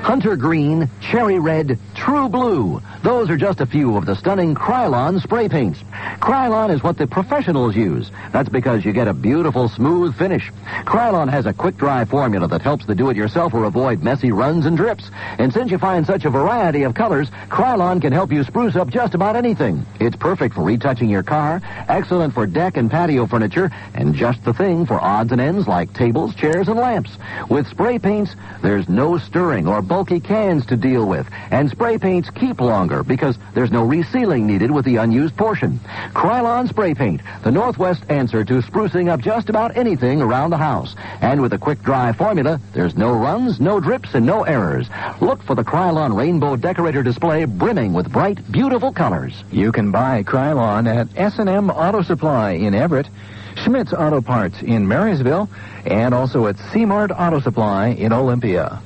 Speaker 4: Hunter Green, Cherry Red, True Blue. Those are just a few of the stunning Krylon spray paints. Krylon is what the professionals use. That's because you get a beautiful, smooth finish. Krylon has a quick-dry formula that helps the do-it-yourselfer avoid messy runs and drips. And since you find such a variety of colors, Krylon can help you spruce up just about anything. It's perfect for retouching your car, excellent for deck and patio furniture, and just the thing for odds and ends like tables, chairs, and lamps. With spray paints, there's no stirring or bulky cans to deal with, and spray paints keep longer because there's no resealing needed with the unused portion. Krylon Spray Paint, the Northwest answer to sprucing up just about anything around the house. And with a quick dry formula, there's no runs, no drips, and no errors. Look for the Krylon Rainbow Decorator display brimming with bright, beautiful colors.
Speaker 13: You can buy Krylon at S&M Auto Supply in Everett, Schmidt's Auto Parts in Marysville, and also at C-Mart Auto Supply in Olympia.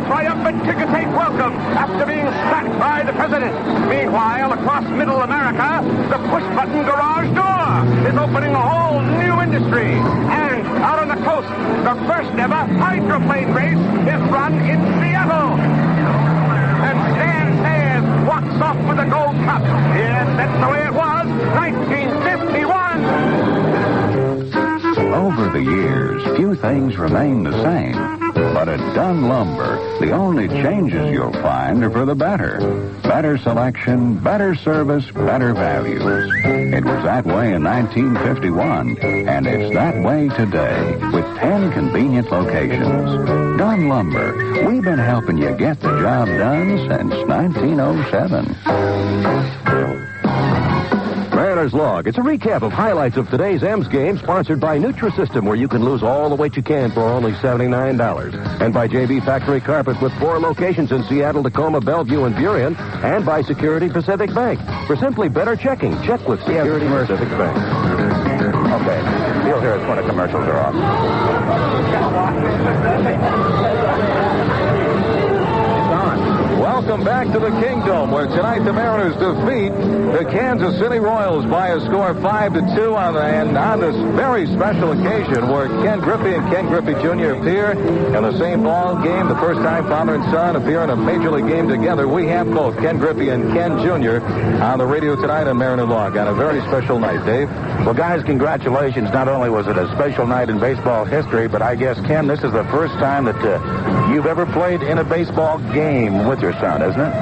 Speaker 6: Triumphant ticker tape welcome after being sacked by the president. Meanwhile, across middle America, the push-button garage door is opening a whole new industry. And out on the coast, the first ever hydroplane race is run in Seattle. And Stan Sayers walks off with the gold cup. Yes, that's the way it was, 1951.
Speaker 15: Over the years, few things remain the same. But at Dunn Lumber, the only changes you'll find are for the better. Better selection, better service, better values. It was that way in 1951, and it's that way today, with 10 convenient locations. Dunn Lumber, we've been helping you get the job done since 1907.
Speaker 20: Mariners Log. It's a recap of highlights of today's M's game, sponsored by Nutrisystem, where you can lose all the weight you can for only $79. And by JB Factory Carpet, with 4 locations in Seattle, Tacoma, Bellevue, and Burien. And by Security Pacific Bank. For simply better checking, check with Security Pacific Bank.
Speaker 14: Okay, you'll hear us when the commercials are off.
Speaker 2: Welcome back to the Kingdome, where tonight the Mariners defeat the Kansas City Royals by a score of 5-2 on this very special occasion where Ken Griffey and Ken Griffey Jr. appear in the same ball game. The first time father and son appear in a Major League game together. We have both Ken Griffey and Ken Jr. on the radio tonight on Mariner Log on a very special night. Dave?
Speaker 14: Well, guys, congratulations. Not only was it a special night in baseball history, but I guess, Ken, this is the first time that you've ever played in a baseball game with your son, isn't it?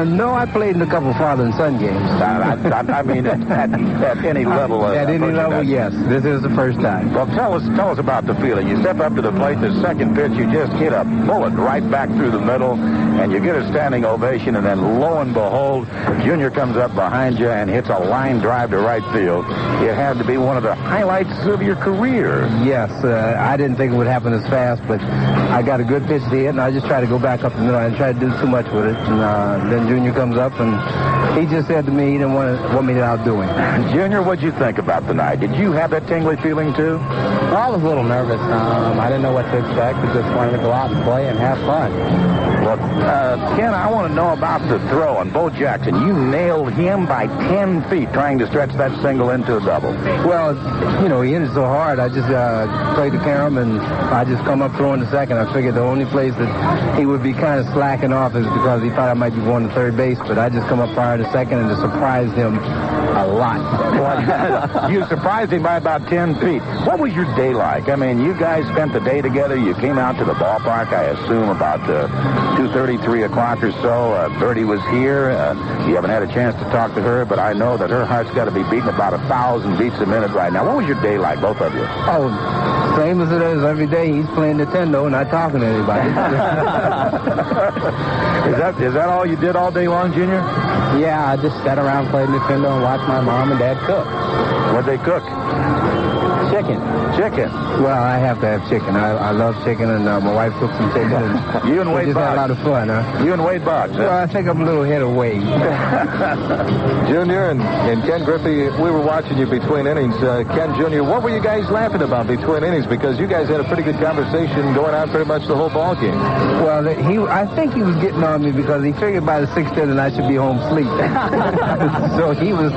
Speaker 8: No, I played in a couple father and son games.
Speaker 14: I mean, at any level.
Speaker 8: At any level, yes. This is the first time.
Speaker 14: Well, tell us about the feeling. You step up to the plate, the second pitch, you just hit a bullet right back through the middle, and you get a standing ovation, and then lo and behold, Junior comes up behind you and hits a line drive to right field. It had to be one of the highlights of your career.
Speaker 8: Yes, I didn't think it would happen as fast, but I got a good pitch to hit, and I just tried to go back up the middle. I didn't try to do too much with it. And then Junior comes up, and he just said to me he didn't want me to outdo him.
Speaker 14: Junior, what'd you think about the night? Did you have that tingly feeling, too?
Speaker 16: Well, I was a little nervous. I didn't know what to expect. I just wanted to go out and play and have fun.
Speaker 14: Well, Ken, I want to know about the throw on Bo Jackson. You nailed him by 10 feet trying to stretch that single into a double.
Speaker 8: Well, he hit it so hard, I just played to him, and I just come up throwing to second. I figured the only place that he would be kind of slacking off is because he thought I might be going to third base, but I just come up prior to second and just surprised him a lot.
Speaker 14: Well, you surprised him by about 10 feet. What was your day like? I mean, you guys spent the day together. You came out to the ballpark, I assume, about 2:30, 3 o'clock or so. Birdie was here. You haven't had a chance to talk to her, but I know that her heart's got to be beating about 1,000 beats a minute right now. What was your day like, both of you?
Speaker 8: Oh, same as it is every day. He's playing Nintendo and not talking to anybody.
Speaker 14: Is that all you did all day long, Junior?
Speaker 16: Yeah, I just sat around, played Nintendo, and watched my mom and dad cook.
Speaker 14: What'd they cook?
Speaker 16: Chicken.
Speaker 14: Chicken?
Speaker 8: Well, I have to have chicken. I love chicken, and my wife cooks some chicken. And
Speaker 14: you and Wade
Speaker 8: Boggs.
Speaker 14: Had
Speaker 8: a lot of fun, huh?
Speaker 14: You and Wade Boggs.
Speaker 8: Well, I think I'm a little ahead of Wade.
Speaker 3: Junior and Ken Griffey, we were watching you between innings. Ken Jr., what were you guys laughing about between innings? Because you guys had a pretty good conversation going on pretty much the whole ball game.
Speaker 8: Well, I think he was getting on me because he figured by the 6th inning I should be home asleep. So he was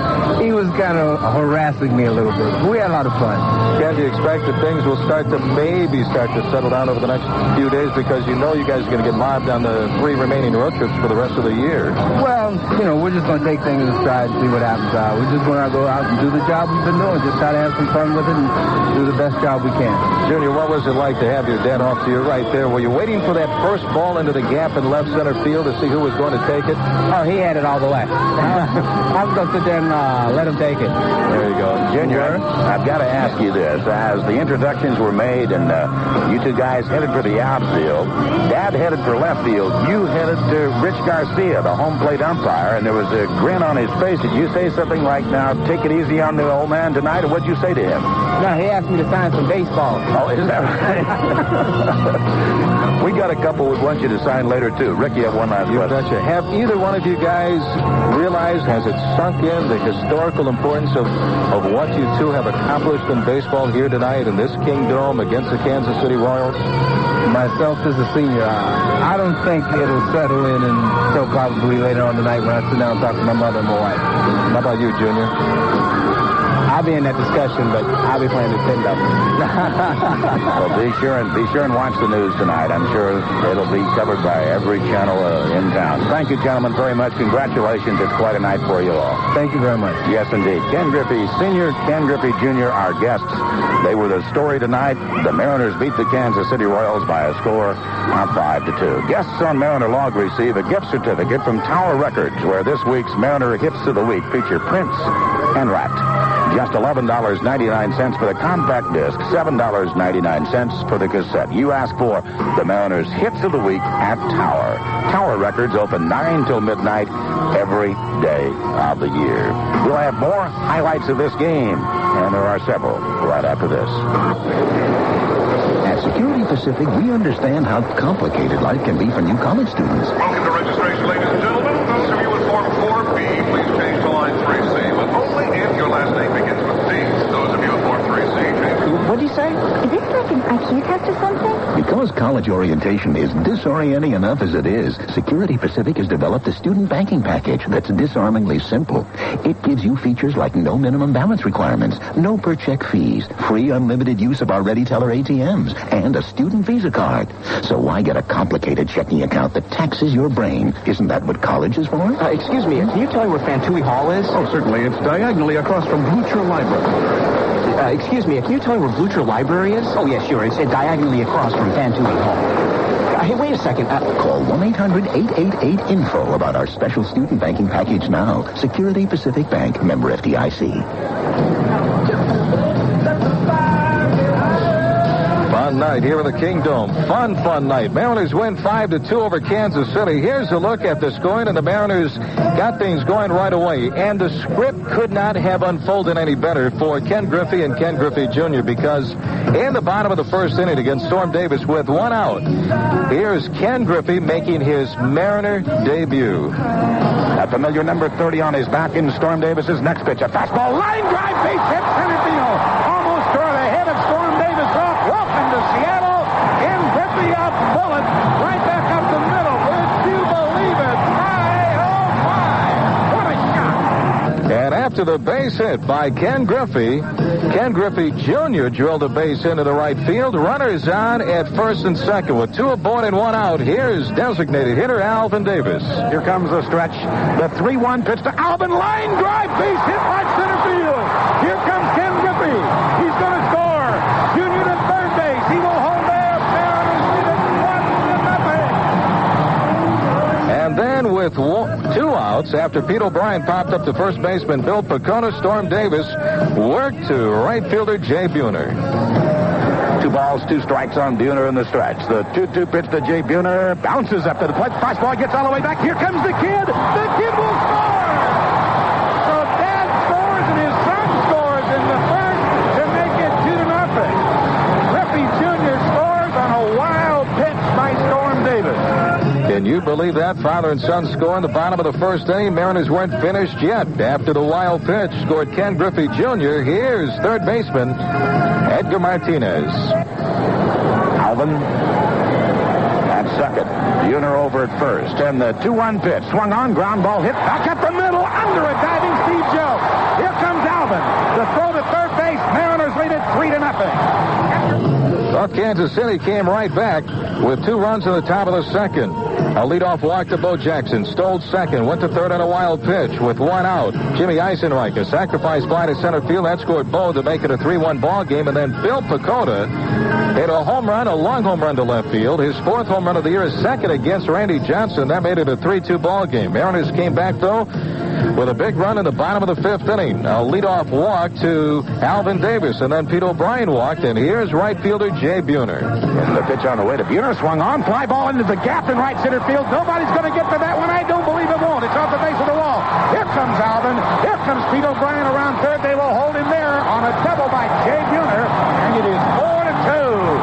Speaker 8: kind of harassing me a little bit. We had a lot of fun.
Speaker 3: Ken, do you expect that things will start to settle down over the next few days because you know you guys are going to get mobbed on the 3 remaining road trips for the rest of the year?
Speaker 8: Well, we're just going to take things in stride and see what happens. We're just going to go out and do the job we've been doing. Just try to have some fun with it and do the best job we can.
Speaker 3: Junior, what was it like to have your dad off to your right there? Were you waiting for that first ball into the gap in left center field to see who was going to take it?
Speaker 16: Oh, he had it all the way. I was going to sit there and let him take it.
Speaker 14: There you go. Junior, I've got to ask you this. As the introductions were made and you two guys headed for the outfield, Dad headed for left field. You headed to Rich Garcia, the home plate umpire, and there was a grin on his face. Did you say something like, now, take it easy on the old man tonight, or what'd you say to him?
Speaker 16: No, he asked me to sign some baseball.
Speaker 14: Oh, is that right? We got a couple we want you to sign later, too. Rick, you have one last question.
Speaker 3: Betcha. Have either one of you guys realized, has it sunk in, the historical importance of what you two have accomplished in baseball here tonight in this Kingdome against the Kansas City Royals?
Speaker 8: Myself as a senior, I don't think it'll settle in until probably later on tonight when I sit down and talk to my mother and my wife.
Speaker 3: How about you, Junior?
Speaker 16: I'll be in that discussion, but I'll be playing Nintendo.
Speaker 14: Well, be sure and watch the news tonight. I'm sure it'll be covered by every channel in town. Thank you, gentlemen, very much. Congratulations. It's quite a night for you all.
Speaker 8: Thank you very much.
Speaker 14: Yes, indeed. Ken Griffey Sr., Ken Griffey Jr., our guests. They were the story tonight. The Mariners beat the Kansas City Royals by a score of 5-2. Guests on Mariner Log receive a gift certificate from Tower Records, where this week's Mariner Hits of the Week feature Prince and Rat. Just $11.99 for the compact disc, $7.99 for the cassette. You ask for the Mariners Hits of the Week at Tower. Tower Records open 9 till midnight every day of the year. We'll have more highlights of this game, and there are several right after this.
Speaker 4: At Security Pacific, we understand how complicated life can be for new college students.
Speaker 1: Welcome to registration, ladies and gentlemen. Those of you in Form 4B, please change to line 3C, but only if your last name begins with D. Those of you in Form 3C, change to...
Speaker 12: What'd you say? Is this like an IQ test or something?
Speaker 4: Because college orientation is disorienting enough as it is, Security Pacific has developed a student banking package that's disarmingly simple. It gives you features like no minimum balance requirements, no per-check fees, free unlimited use of our Ready Teller ATMs, and a student Visa card. So why get a complicated checking account that taxes your brain? Isn't that what college is for?
Speaker 16: Excuse me, can you tell me where Fantui Hall is?
Speaker 5: Oh, certainly. It's diagonally across from Blucher Library.
Speaker 16: Excuse me, can you tell me where Blucher Library is? Oh, yeah, sure. It's diagonally across from Fantui Hall. Hey, wait a second.
Speaker 4: Call 1-800-888-INFO about our special student banking package now. Security Pacific Bank, member FDIC.
Speaker 3: Fun night here in the Kingdome. Fun night. Mariners win 5-2 over Kansas City. Here's a look at the scoring, and the Mariners got things going right away. And the script could not have unfolded any better for Ken Griffey and Ken Griffey Jr. because in the bottom of the first inning against Storm Davis with 1 out, here's Ken Griffey making his Mariner debut.
Speaker 14: That familiar number 30 on his back in Storm Davis's next pitch. A fastball, line drive, base hit, center field. Almost toward the head of Storm Davis off. Welcome to Seattle. Ken Griffey, a bullet right back up the middle. Would you believe it? What a shot.
Speaker 3: And after the base hit by Ken Griffey Jr. drilled a base into the right field. Runners on at first and second with 2 aboard and 1 out. Here's designated hitter Alvin Davis.
Speaker 14: Here comes the stretch. The 3-1 pitch to Alvin. Line drive, base hit right center field. Here comes Ken Griffey. He's going to score. Junior
Speaker 2: outs after Pete O'Brien popped up to first baseman Bill Pecona. Storm Davis worked to right fielder Jay Buhner.
Speaker 14: 2 balls, 2 strikes on Buhner in the stretch. The 2-2 pitch to Jay Buhner bounces up to the plate. Fastball gets all the way back. Here comes the kid. The kid will score. So Dad scores and his son scores in the first to make it 2-0. Griffey Jr. scores on a wild pitch by Storm Davis.
Speaker 2: Can you believe that? Father and son score in the bottom of the first inning. Mariners weren't finished yet. After the wild pitch, scored Ken Griffey Jr. Here's third baseman Edgar Martinez.
Speaker 14: Alvin at second. Buhner over at first. And the 2-1 pitch. Swung on, ground ball hit back at the middle. Under a diving Steve Joe. Here comes Alvin. The throw to third base. Mariners lead it 3-0.
Speaker 2: Well, Kansas City came right back with 2 runs in the top of the second. A leadoff walk to Bo Jackson. Stole second. Went to third on a wild pitch with 1 out. Jimmy Eisenreich, a sacrifice fly to center field. That scored Bo to make it a 3-1 ball game. And then Bill Pecona hit a home run, a long home run to left field. His 4th home run of the year is second against Randy Johnson. That made it a 3-2 ball game. Mariners came back, though, with a big run in the bottom of the 5th inning. A leadoff walk to Alvin Davis. And then Pete O'Brien walked. And here's right fielder Jay Buhner.
Speaker 14: And the pitch on the way to Buhner. Swung on. Fly ball into the gap in right center field. Nobody's going to get to that one. I don't believe it won't. It's off the base of the wall. Here comes Alvin. Here comes Pete O'Brien around third. They will hold him there on a double by Jay Buhner. And it is 4-2.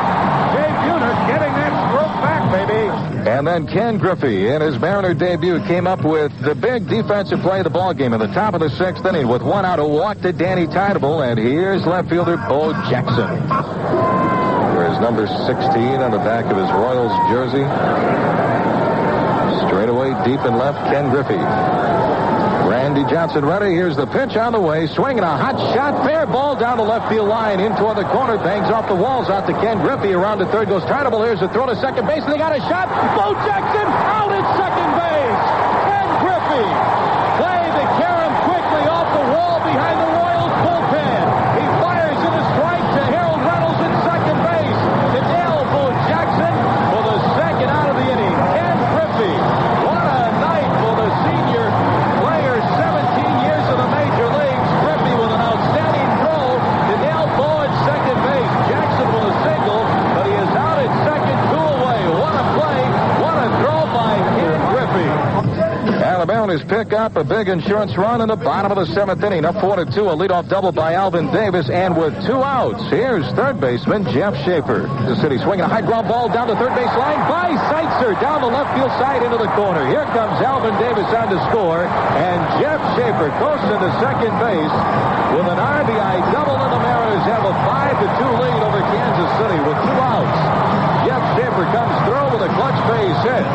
Speaker 14: Jay Buhner getting that stroke back, baby.
Speaker 2: And then Ken Griffey, in his Mariner debut, came up with the big defensive play of the ball game in the top of the 6th inning with 1 out, a walk to Danny Tartabull. And here's left fielder Bo Jackson. There's number 16 on the back of his Royals jersey. Straight away, deep and left, Ken Griffey. Randy Johnson ready. Here's the pitch on the way. Swinging a hot shot. Fair ball down the left field line. In toward the corner. Bangs off the walls. Out to Ken Griffey. Around to third goes Tartabull. Here's the throw to second base. And they got a shot. Bo Jackson out at second base. Ken Griffey played to carry him quickly off the wall behind the Royals bullpen. He fires in a strike to Harold Reynolds at second base. To nail Bo Jackson for the second out of the inning. Ken Griffey. What a night for the senior player. 17 years in the major leagues. Griffey with an outstanding throw to nail Bo at second base. Jackson with a single, but he is out at second, 2 away. What a play. What a throw by Ken Griffey. And the Mariners pick up a big insurance run in the bottom of the 7th inning. Up 4-2, a leadoff double by Alvin Davis. And with 2 outs, here's third baseman Jeff Schaefer. The City swinging a high ground ball down the third base line by Seitzer down the left field side into the corner. Here comes Alvin Davis on to score. And Jeff Schaefer coasts into second base with an RBI double. And the Mariners have a 5-2 lead over Kansas City with 2 outs. Jeff Schaefer comes through with a clutch base hit.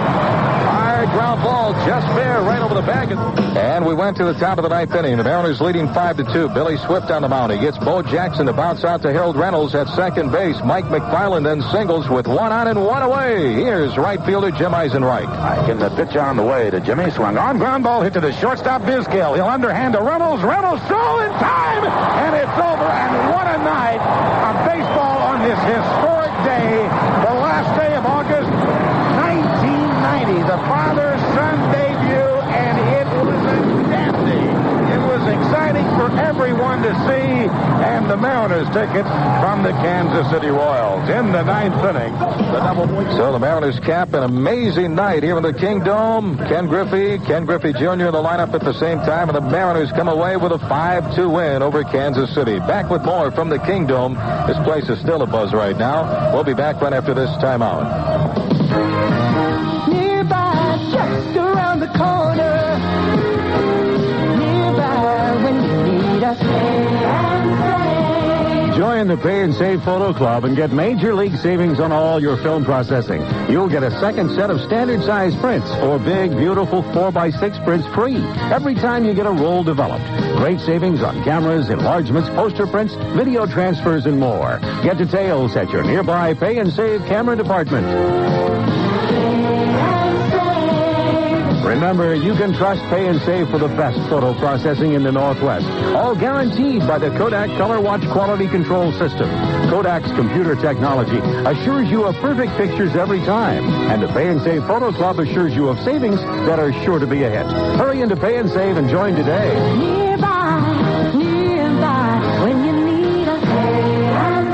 Speaker 2: Ground ball just fair right over the bag. And we went to the top of the 9th inning. The Mariners leading 5-2. Billy Swift on the mound. He gets Bo Jackson to bounce out to Harold Reynolds at second base. Mike McFarland then singles with 1 on and 1 away. Here's right fielder Jim Eisenreich.
Speaker 14: And the pitch on the way to Jimmy. Swung on. Ground ball hit to the shortstop Vizquel. He'll underhand to Reynolds. Reynolds throw in time. And it's over. And what a night of baseball on this historic day. The last day of August 1990. The father-son debut, and it was a dandy. It was exciting for everyone to see, and the Mariners take it from the Kansas City Royals in the 9th inning.
Speaker 2: So the Mariners cap an amazing night here in the Kingdome. Ken Griffey Jr. in the lineup at the same time, and the Mariners come away with a 5-2 win over Kansas City. Back with more from the Kingdome. This place is still a buzz right now. We'll be back right after this timeout.
Speaker 25: Just around the corner, nearby when you need us. Pay and Save.
Speaker 20: Join the Pay and Save Photo Club and get major league savings on all your film processing. You'll get a second set of standard size prints or big, beautiful 4x6 prints free every time you get a roll developed. Great savings on cameras, enlargements, poster prints, video transfers, and more. Get details at your nearby Pay and Save camera department. Remember, you can trust Pay and Save for the best photo processing in the Northwest. All guaranteed by the Kodak Color Watch Quality Control System. Kodak's computer technology assures you of perfect pictures every time. And the Pay and Save Photo Club assures you of savings that are sure to be a hit. Hurry into Pay and Save and join today.
Speaker 25: Nearby, when you need us, Pay and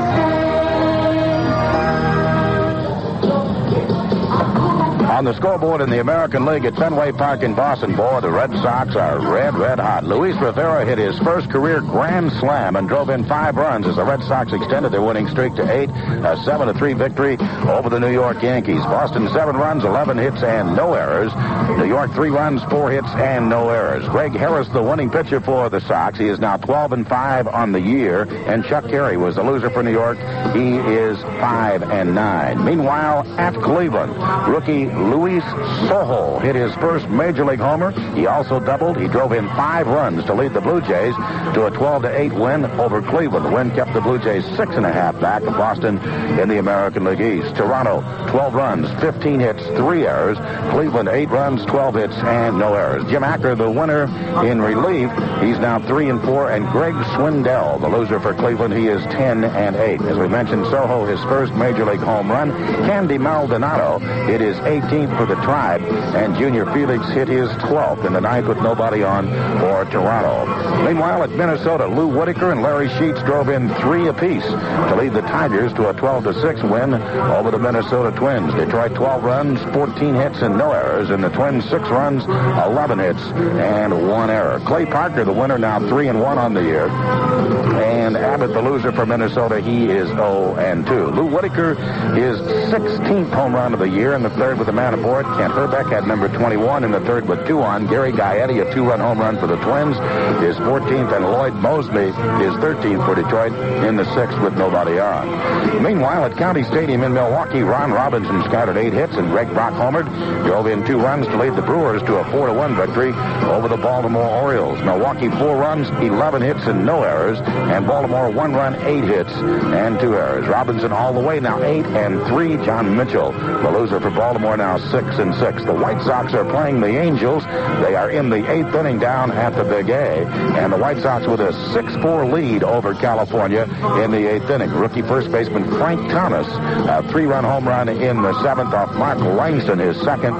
Speaker 14: On the scoreboard in the American League at Fenway Park in Boston, boy, the Red Sox are red hot. Luis Rivera hit his first career grand slam and drove in 5 runs as the Red Sox extended their winning streak to 8. A 7-3 victory over the New York Yankees. Boston 7 runs, 11 hits, and no errors. New York 3 runs, 4 hits, and no errors. Greg Harris, the winning pitcher for the Sox. He is now 12-5 on the year. And Chuck Carey was the loser for New York. He is 5-9. Meanwhile, at Cleveland, rookie Luis Sojo hit his first Major League homer. He also doubled. He drove in 5 runs to lead the Blue Jays to a 12-8 win over Cleveland. The win kept the Blue Jays 6.5 back of Boston in the American League East. Toronto, 12 runs, 15 hits, 3 errors. Cleveland, 8 runs, 12 hits, and no errors. Jim Acker, the winner in relief. He's now 3-4. And Greg Swindell, the loser for Cleveland, he is 10-8. As we mentioned, Sojo, his first Major League home run. Candy Maldonado hit his 18th for the Tribe, and Junior Felix hit his 12th in the 9th with nobody on for Toronto. Meanwhile, at Minnesota, Lou Whitaker and Larry Sheets drove in 3 apiece to lead the Tigers to a 12-6 win over the Minnesota Twins. Detroit 12 runs, 14 hits, and no errors, and the Twins 6 runs, 11 hits, and 1 error. Clay Parker, the winner, now 3-1 on the year. And Abbott, the loser for Minnesota, he is 0-2. Lou Whitaker, his 16th home run of the year, in the 3rd with a man aboard. Kent Herbeck had number 21 in the 3rd with 2 on. Gary Gaetti, a 2-run home run for the Twins, his 14th, and Lloyd Mosby, his 13th for Detroit in the 6th with nobody on. Meanwhile, at County Stadium in Milwaukee, Ron Robinson scattered 8 hits, and Greg Brock homered, drove in 2 runs to lead the Brewers to a 4-1 victory over the Baltimore Orioles. Milwaukee 4 runs, 11 hits, and no errors, and Baltimore 1 run, 8 hits, and 2 errors. Robinson all the way now 8-3. John Mitchell, the loser for Baltimore, now 6-6. The White Sox are playing the Angels. They are in the 8th inning down at the Big A, and the White Sox with a 6-4 lead over California in the 8th inning. Rookie first baseman Frank Thomas, a 3-run home run in the 7th off Mark Langston, his 2nd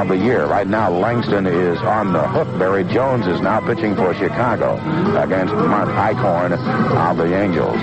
Speaker 14: of the year. Right now, Langston is on the hook. Barry Jones is now pitching for Chicago against Mark Eichhorn of the Angels.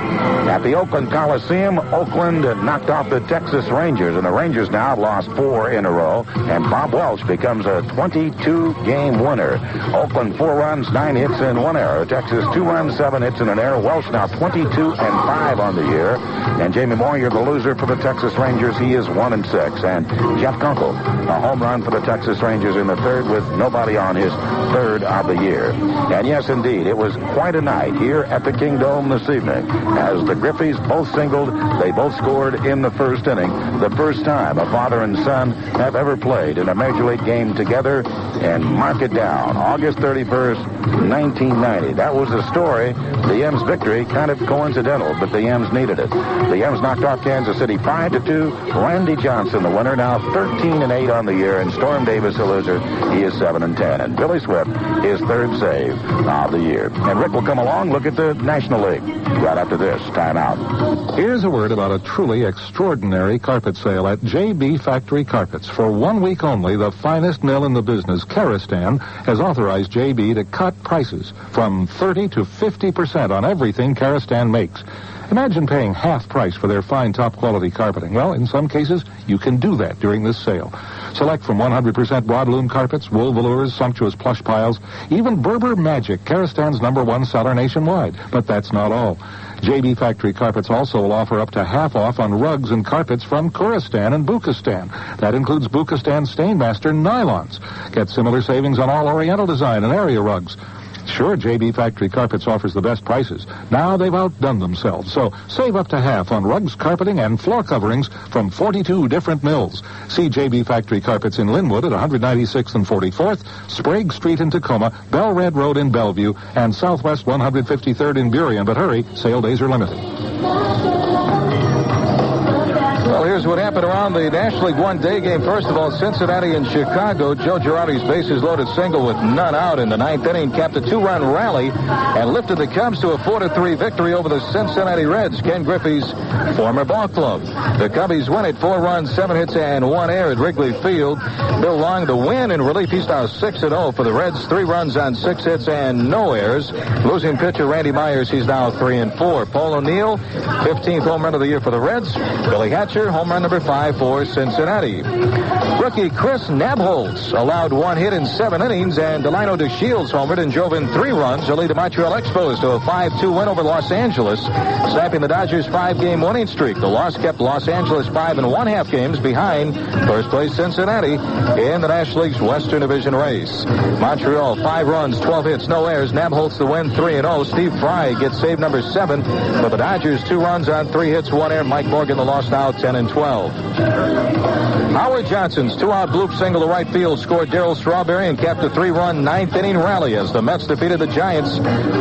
Speaker 14: At the Oakland Coliseum, Oakland knocked off the Texas Rangers, and the Rangers now have lost 4 in a row, and Bob Welch becomes a 22-game winner. Oakland 4 runs, 9 hits, and 1 error. Texas 2 runs, 7 hits, and an error. Welch now 22-5 on the year. And Jamie Moyer, the loser for the Texas Rangers, he is 1-6. And Jeff Kunkel, a home run for the Texas Rangers in the 3rd with nobody on, his 3rd of the year. And yes, indeed, it was quite a night here at the Kingdome this evening. As the Griffeys both singled, they both scored in the 1st inning. The first time a father and son have ever played in a Major League game together. And mark it down, August 31st, 1990. That was the story. The M's victory, kind of coincidental, but the M's needed it. The M's knocked off Kansas City 5-2. Randy Johnson, the winner, now 13-8 on the year, and Storm Davis, the loser, he is 7-10. And Billy Swift, his 3rd save of the year. And Rick will come along, look at the National League right after this timeout.
Speaker 2: Here's a word about a truly extraordinary carpet sale at JB Factory Carpets. For 1 week only, the finest mill in the business, Karistan, has authorized JB to cut prices from 30 to 50% on everything Karistan makes. Imagine paying half price for their fine top-quality carpeting. Well, in some cases, you can do that during this sale. Select from 100% broadloom carpets, wool velours, sumptuous plush piles, even Berber Magic, Karistan's #1 seller nationwide. But that's not all. JB Factory Carpets also will offer up to half off on rugs and carpets from Kuristan and Bukistan. That includes Bukistan Stainmaster nylons. Get similar savings on all Oriental design and area rugs. Sure, JB Factory Carpets offers the best prices. Now they've outdone themselves, so save up to half on rugs, carpeting, and floor coverings from 42 different mills. See JB Factory Carpets in Linwood at 196th and 44th, Sprague Street in Tacoma, Bell Red Road in Bellevue, and Southwest 153rd in Burien. But hurry, sale days are limited. Well, here's what happened around the National League One day game. First of all, Cincinnati and Chicago. Joe Girardi's bases loaded single with none out in the ninth inning capped a 2-run rally and lifted the Cubs to a 4-3 victory over the Cincinnati Reds, Ken Griffey's former ball club. The Cubbies win it 4 runs, 7 hits, and 1 error at Wrigley Field. Bill Long, the win in relief. He's now 6-0 for the Reds. 3 runs on 6 hits and no errors. Losing pitcher Randy Myers, he's now 3-4. Paul O'Neill, 15th home run of the year for the Reds. Billy Hatcher, home run number 5 for Cincinnati. Rookie Chris Nabholz allowed 1 hit in 7 innings, and Delino DeShields homered and drove in 3 runs to lead the Montreal Expos to a 5-2 win over Los Angeles, snapping the Dodgers' 5-game winning streak. The loss kept Los Angeles 5 1/2 games behind first place Cincinnati in the National League's Western Division race. Montreal, 5 runs, 12 hits, no errors. Nabholz the win, 3-0. Steve Fry gets save number 7 for the Dodgers, 2 runs on 3 hits, 1 error. Mike Morgan the loss now 10-12. Howard Johnson's 2-out bloop single to right field scored Darryl Strawberry and capped a 3-run 9th inning rally as the Mets defeated the Giants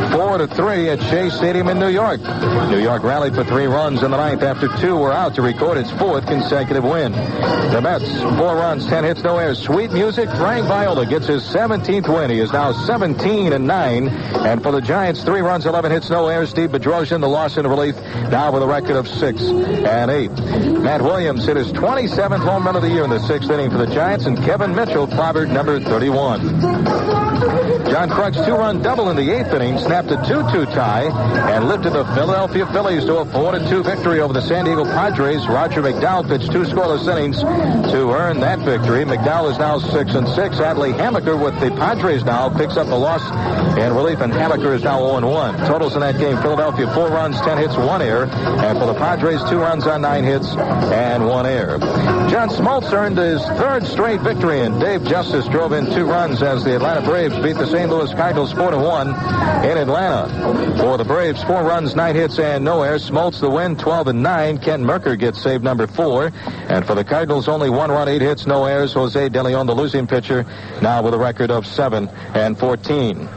Speaker 2: 4-3 at Shea Stadium in New York. New York rallied for 3 runs in the 9th after 2 were out to record its 4th consecutive win. The Mets, 4 runs, 10 hits, no errors. Sweet music. Frank Viola gets his 17th win. He is now 17-9. And for the Giants, 3 runs, 11 hits, no errors. Steve Bedrosian, the loss in relief, now with a record of 6-8. Matt Williams hit his 27th home run of the year in the 6th inning for the Giants, and Kevin Mitchell clobbered number 31. John Krug's 2-run double in the 8th inning snapped a 2-2 tie and lifted the Philadelphia Phillies to a 4-2 victory over the San Diego Padres. Roger McDowell pitched 2 scoreless innings to earn that victory. McDowell is now 6-6. Adley Hammaker with the Padres now picks up the loss in relief, and Hammaker is now 0-1. Totals in that game: Philadelphia 4 runs, 10 hits, 1 error, and for the Padres 2 runs on 9 hits and 1 error. John Smoltz earned his 3rd straight victory, and Dave Justice drove in 2 runs as the Atlanta Braves beat the St. Louis Cardinals 4-1 in Atlanta. For the Braves, 4 runs, 9 hits, and no errors. Smoltz the win, 12-9. Ken Merker gets save number 4. And for the Cardinals, only 1 run, 8 hits, no errors. Jose De Leon, the losing pitcher, now with a record of 7-14.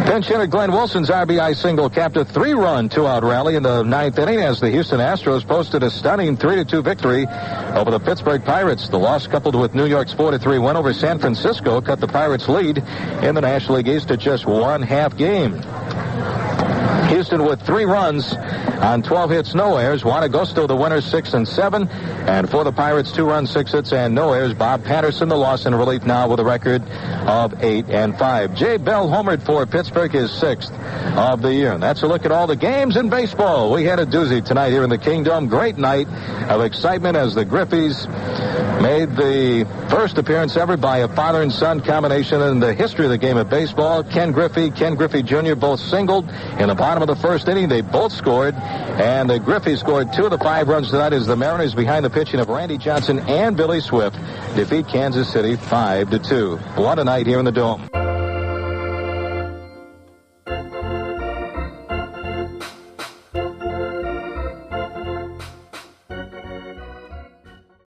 Speaker 2: Pinch hitter Glenn Wilson's RBI single capped a 3-run 2-out rally in the 9th inning as the Houston Astros posted a stunning 3-2 victory over the Pittsburgh Pirates. The loss, coupled with New York's 4-3 win over San Francisco, cut the Pirates' lead in the National League East to just 1/2 game. Houston with 3 runs on 12 hits, no errors. Juan Agosto, the winner, 6-7. And for the Pirates, 2 runs, 6 hits, and no errors. Bob Patterson, the loss in relief, now with a record of 8-5. Jay Bell homered for Pittsburgh, his 6th of the year. And that's a look at all the games in baseball. We had a doozy tonight here in the Kingdome. Great night of excitement as the Griffeys made the first appearance ever by a father and son combination in the history of the game of baseball. Ken Griffey Jr. both singled in the bottom of the 1st inning. They both scored, and the Griffeys scored 2 of the 5 runs tonight as the Mariners, behind the pitching of Randy Johnson and Billy Swift, defeat Kansas City 5-2. What a night here in the Dome.